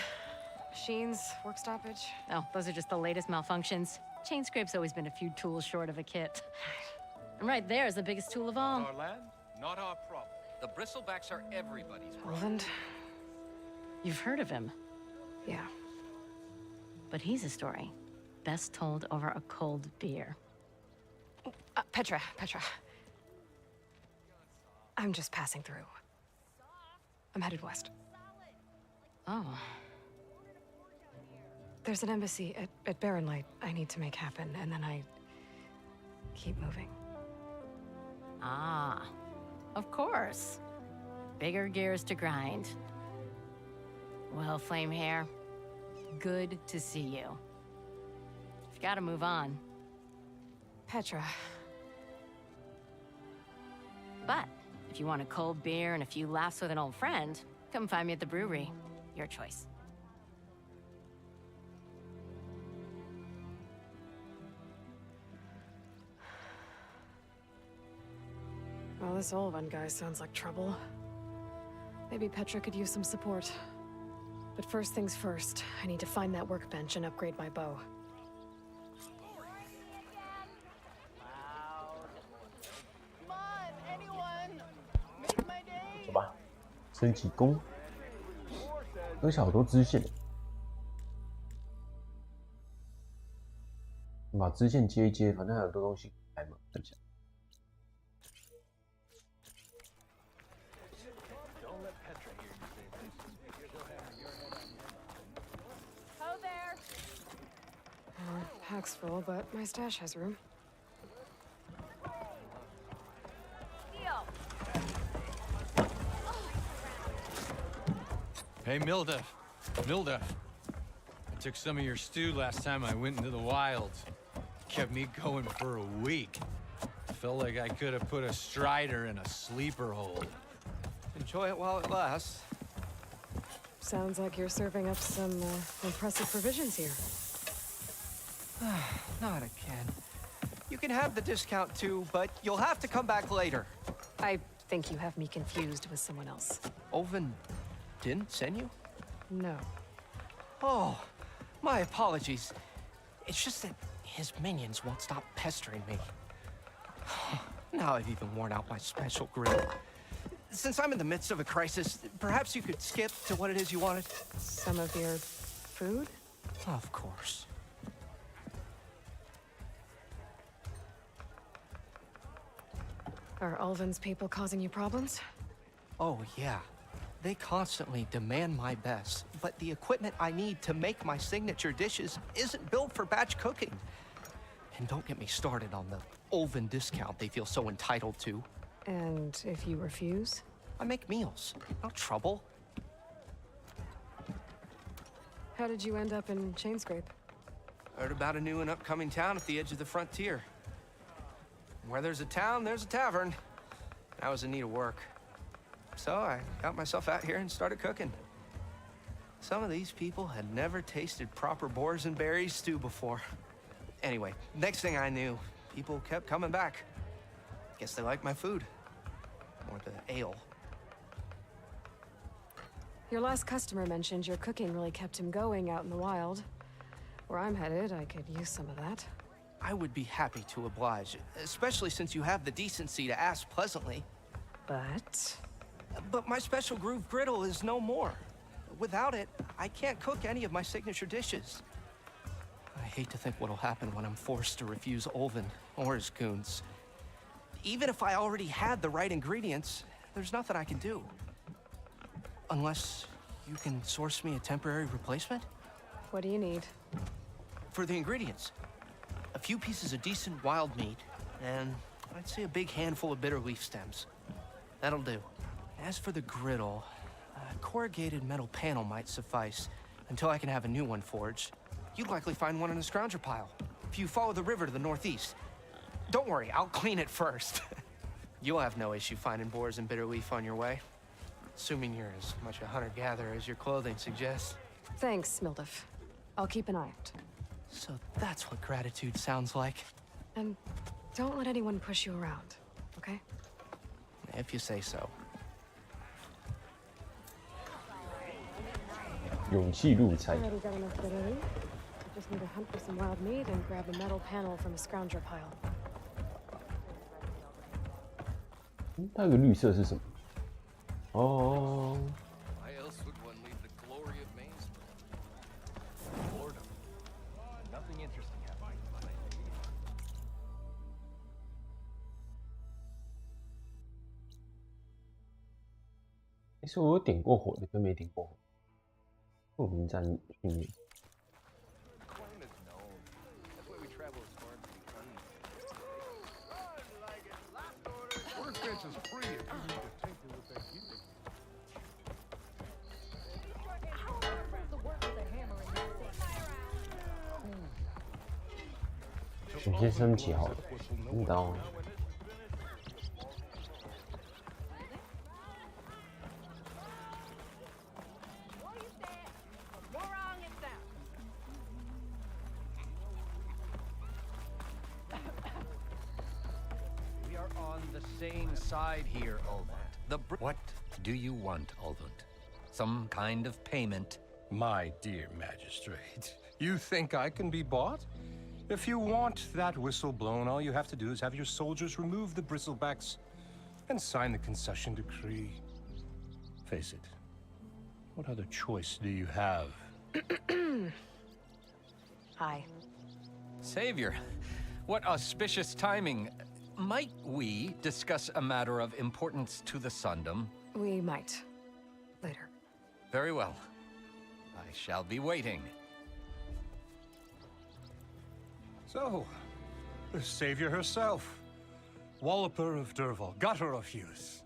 Machines, work stoppage. Oh, those are just the latest malfunctions. Chainscrape's always been a few tools short of a kit. And right there is the biggest tool of all. Our land, not our problem. The bristlebacks are everybody's problem. Roland? You've heard of him. Yeah. But he's a story best told over a cold beer. Petra. I'm just passing through. I'm headed west. Oh. There's an embassy at Barren Light I need to make happen, and then I keep moving. Ah, of course. Bigger gears to grind. Well, Flamehair, good to see you. You've got to move on. Petra. But if you want a cold beer and a few laughs with an old friend, come find me at the brewery. Your choice. Well, this Olvan guy sounds like trouble. Maybe Petra could use some support. But first things first, I need to find that workbench and upgrade my bow. Come on, anyone! Make my day! 走吧，升级弓，而且好多支线，你把支线接一接，反正还有很多东西开嘛，看起来。 Pack's full, but my stash has room. Hey, Milda. I took some of your stew last time I went into the wilds. Kept me going for a week. Felt like I could have put a strider in a sleeper hole. Enjoy it while it lasts. Sounds like you're serving up some impressive provisions here. Not again. You can have the discount too, but you'll have to come back later. I think you have me confused with someone else. Olvin didn't send you? No. Oh, my apologies. It's just that his minions won't stop pestering me. Now I've even worn out my special grill. Since I'm in the midst of a crisis, perhaps you could skip to what it is you wanted? Some of your food? Of course. Are Ulvin's people causing you problems? Oh, yeah. They constantly demand my best, but the equipment I need to make my signature dishes isn't built for batch cooking. And don't get me started on the Ulvin discount they feel so entitled to. And if you refuse? I make meals, no trouble. How did you end up in Chainscrape? Heard about a new and upcoming town at the edge of the frontier. Where there's a town, there's a tavern. I was in need of work. So I got myself out here and started cooking. Some of these people had never tasted proper boars and berries stew before. Anyway, next thing I knew, people kept coming back. Guess they liked my food. Or the ale. Your last customer mentioned your cooking really kept him going out in the wild. Where I'm headed, I could use some of that. I would be happy to oblige, especially since you have the decency to ask pleasantly. But my special groove griddle is no more. Without it, I can't cook any of my signature dishes. I hate to think what'll happen when I'm forced to refuse Ulvin or his goons. Even if I already had the right ingredients, there's nothing I can do. Unless you can source me a temporary replacement? What do you need? For the ingredients, a few pieces of decent wild meat, and I'd say a big handful of bitter leaf stems. That'll do. As for the griddle, a corrugated metal panel might suffice until I can have a new one forged. You'd likely find one in a scrounger pile if you follow the river to the northeast. Don't worry, I'll clean it first. You'll have no issue finding boars and bitter leaf on your way. Assuming you're as much a hunter-gatherer as your clothing suggests. Thanks, Mildif. I'll keep an eye out. So that's what gratitude sounds like. And don't let anyone push you around, okay? If you say so. 勇气入菜。 Already got enough bitter leaf. I just need to hunt for some wild meat and grab a metal panel from a scrounger pile. 它有个绿色是什么？哦。 Why else would one leave the glory of Mainspring? Boredom. Nothing interesting happening. 所以我有点过火的跟没点过火。不明战训练。 你先升级好了，你当。 Same side here, Ulvund. What do you want, Ulvund? Some kind of payment? My dear magistrate, you think I can be bought? If you want that whistle blown, all you have to do is have your soldiers remove the bristlebacks and sign the concession decree. Face it, what other choice do you have? Hi. Savior, what auspicious timing. Might we discuss a matter of importance to the Sundom? We might. Later. Very well. I shall be waiting. So, the savior herself. Walloper of Derval, gutter of youth.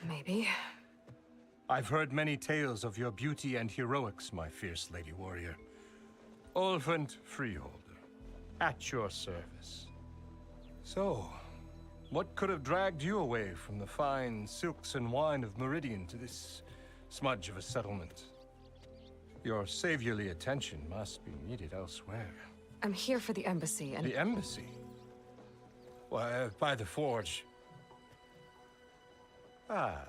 Maybe. I've heard many tales of your beauty and heroics, my fierce lady warrior. Ulvund Freeholder, at your service. So, What could have dragged you away from the fine silks and wine of Meridian to this smudge of a settlement? Your saviorly attention must be needed elsewhere. I'm here for the embassy and... The embassy? Why, by the forge. Ah.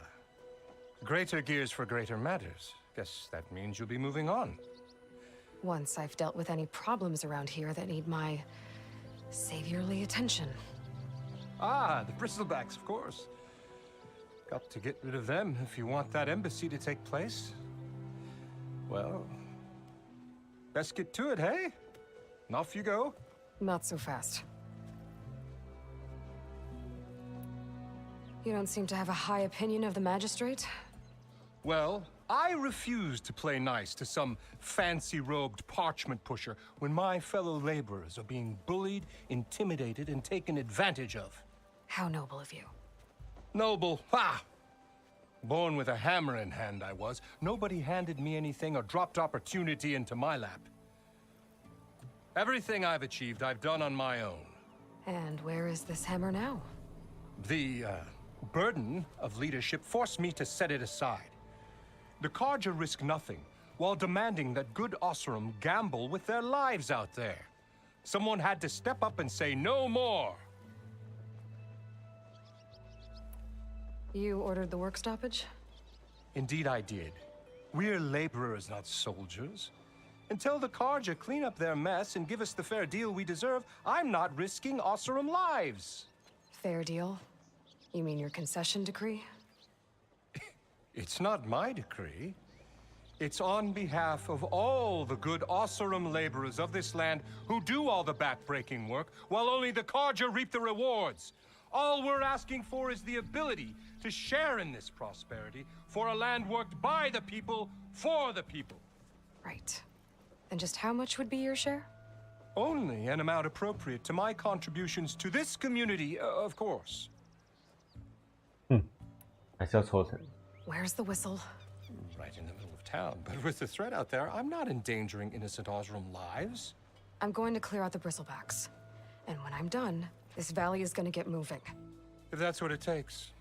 Greater gears for greater matters. Guess that means you'll be moving on. Once I've dealt with any problems around here that need my saviorly attention. Ah, the bristlebacks, of course. Got to get rid of them if you want that embassy to take place. Well, best get to it, hey? And off you go. Not so fast. You don't seem to have a high opinion of the magistrate? Well, I refuse to play nice to some fancy-robed parchment pusher when my fellow laborers are being bullied, intimidated, and taken advantage of. How noble of you. Noble? Ha! Born with a hammer in hand, I was. Nobody handed me anything or dropped opportunity into my lap. Everything I've achieved, I've done on my own. And where is this hammer now? The, burden of leadership forced me to set it aside. The Karja risk nothing, while demanding that good Oseram gamble with their lives out there. Someone had to step up and say no more. You ordered the work stoppage? Indeed I did. We're laborers, not soldiers. Until the Karja clean up their mess and give us the fair deal we deserve, I'm not risking Oseram lives. Fair deal? You mean your concession decree? It's not my decree. It's on behalf of all the good Oseram laborers of this land who do all the back-breaking work, while only the Karja reap the rewards. All we're asking for is the ability to share in this prosperity for a land worked by the people, for the people. Right. And just how much would be your share? Only an amount appropriate to my contributions to this community, of course. 还是要抽成。 Where's the whistle? Right in the middle of town, but with the threat out there, I'm not endangering innocent Oseram lives. I'm going to clear out the bristlebacks. And when I'm done, this valley is going to get moving. If that's what it takes.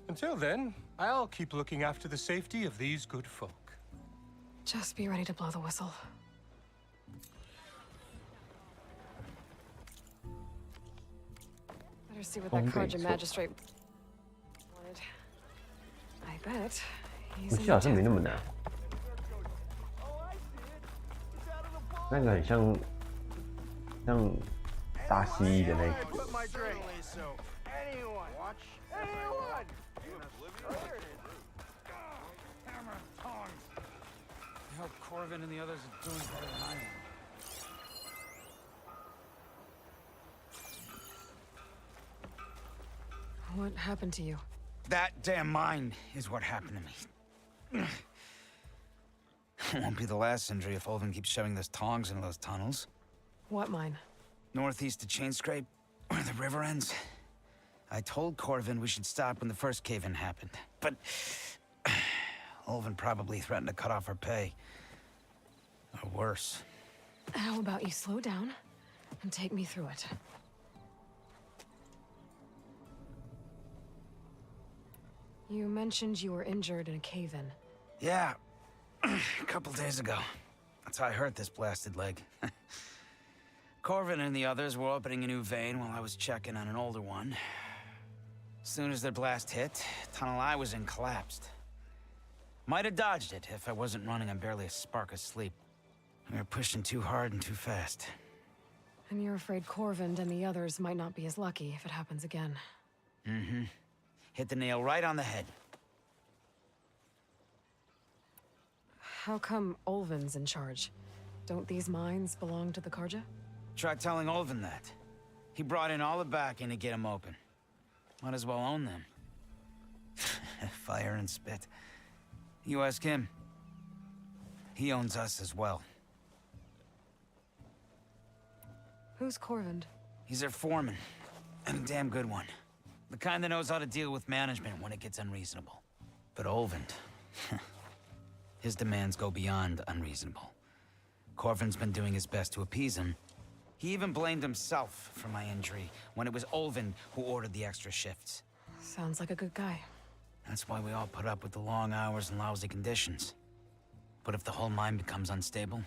Until then, I'll keep looking after the safety of these good folk. Just be ready to blow the whistle. Better see what that Karja magistrate wanted. I bet 我记得好像没那么难。那个很像大蜥蜴的那个。 I hope Corvin and the others are doing better than I am. What happened to you? That damn mine is what happened to me. It won't be the last injury if Ulvin keeps shoving those tongs into those tunnels. What mine? Northeast of Chainscrape, where the river ends. I told Corvin we should stop when the first cave-in happened, but Ulvin probably threatened to cut off her pay. Or worse. How about you slow down and take me through it? You mentioned you were injured in a cave-in. Yeah, a couple days ago. That's how I hurt this blasted leg. Corvin and the others were opening a new vein while I was checking on an older one. As soon as their blast hit, the tunnel I was in collapsed. Might have dodged it if I wasn't running on barely a spark of sleep. We were pushing too hard and too fast. And you're afraid Corvin and the others might not be as lucky if it happens again. Mm-hmm. Hit the nail right on the head. How come Ulvin's in charge? Don't these mines belong to the Karja? Try telling Ulvin that. He brought in all the backing to get them open. Might as well own them. Fire and spit. You ask him. He owns us as well. Who's Corvin? He's their foreman. And a damn good one. The kind that knows how to deal with management when it gets unreasonable. But Ulvin... his demands go beyond unreasonable. Corvin's been doing his best to appease him, He even blamed himself for my injury when it was Olvin who ordered the extra shifts. Sounds like a good guy. That's why we all put up with the long hours and lousy conditions. But if the whole mine becomes unstable,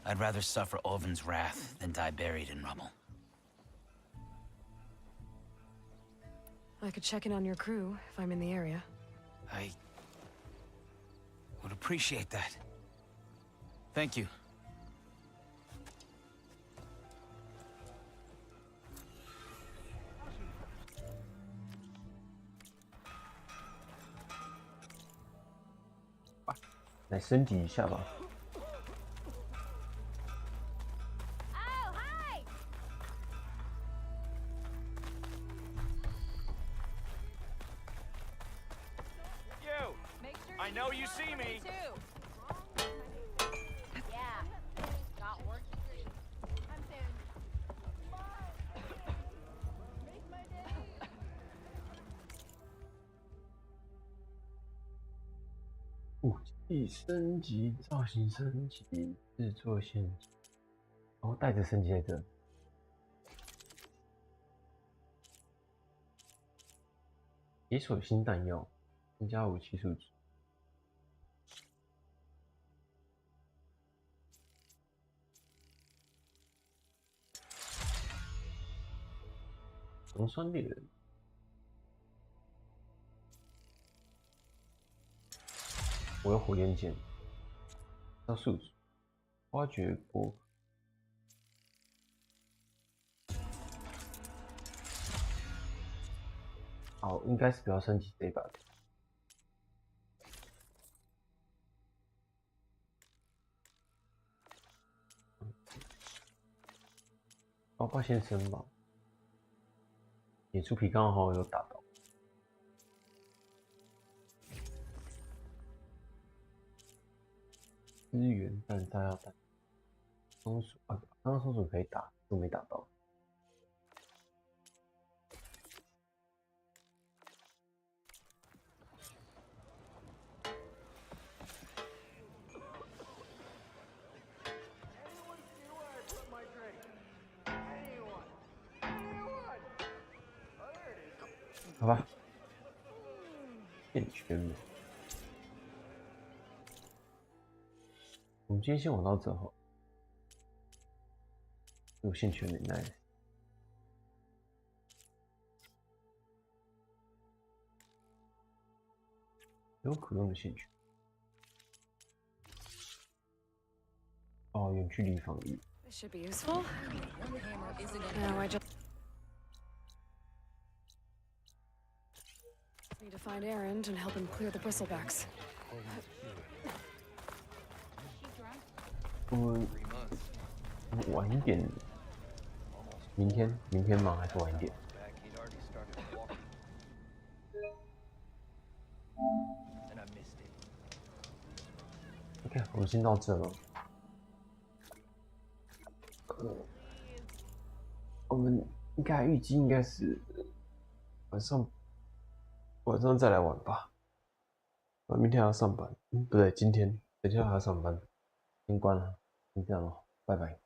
I'd rather suffer Olvin's wrath than die buried in rubble. I could check in on your crew if I'm in the area. I would appreciate that. Thank you.来升级一下吧。Oh, hi! You! I know you see me! Yeah, got work to do. I'm soon. Make my day! 武器升级，造型升级，制作陷阱。哦，带着升级在这。解锁新弹药，增加武器数值。溶酸猎人。我有火焰剑，要数值，挖掘波。好，应该是不要升级这一把的。包括先生吧，野猪皮刚好有打到。资源弹、炸药弹、松鼠啊，刚刚松鼠可以打，都没打到。好吧，变圈了。我们今天先玩到这好，有兴趣的人来。有可能的兴趣。哦，远距离防御。 This should be useful. Now I just need to find Erend and help him clear the bristlebacks. 晚一点，明天吗？还是晚一点？ OK， 我们先到这了。我们预计应该是晚上再来玩吧。我明天还要上班，不对，今天等一下还要上班，先关了，先这样了，拜拜。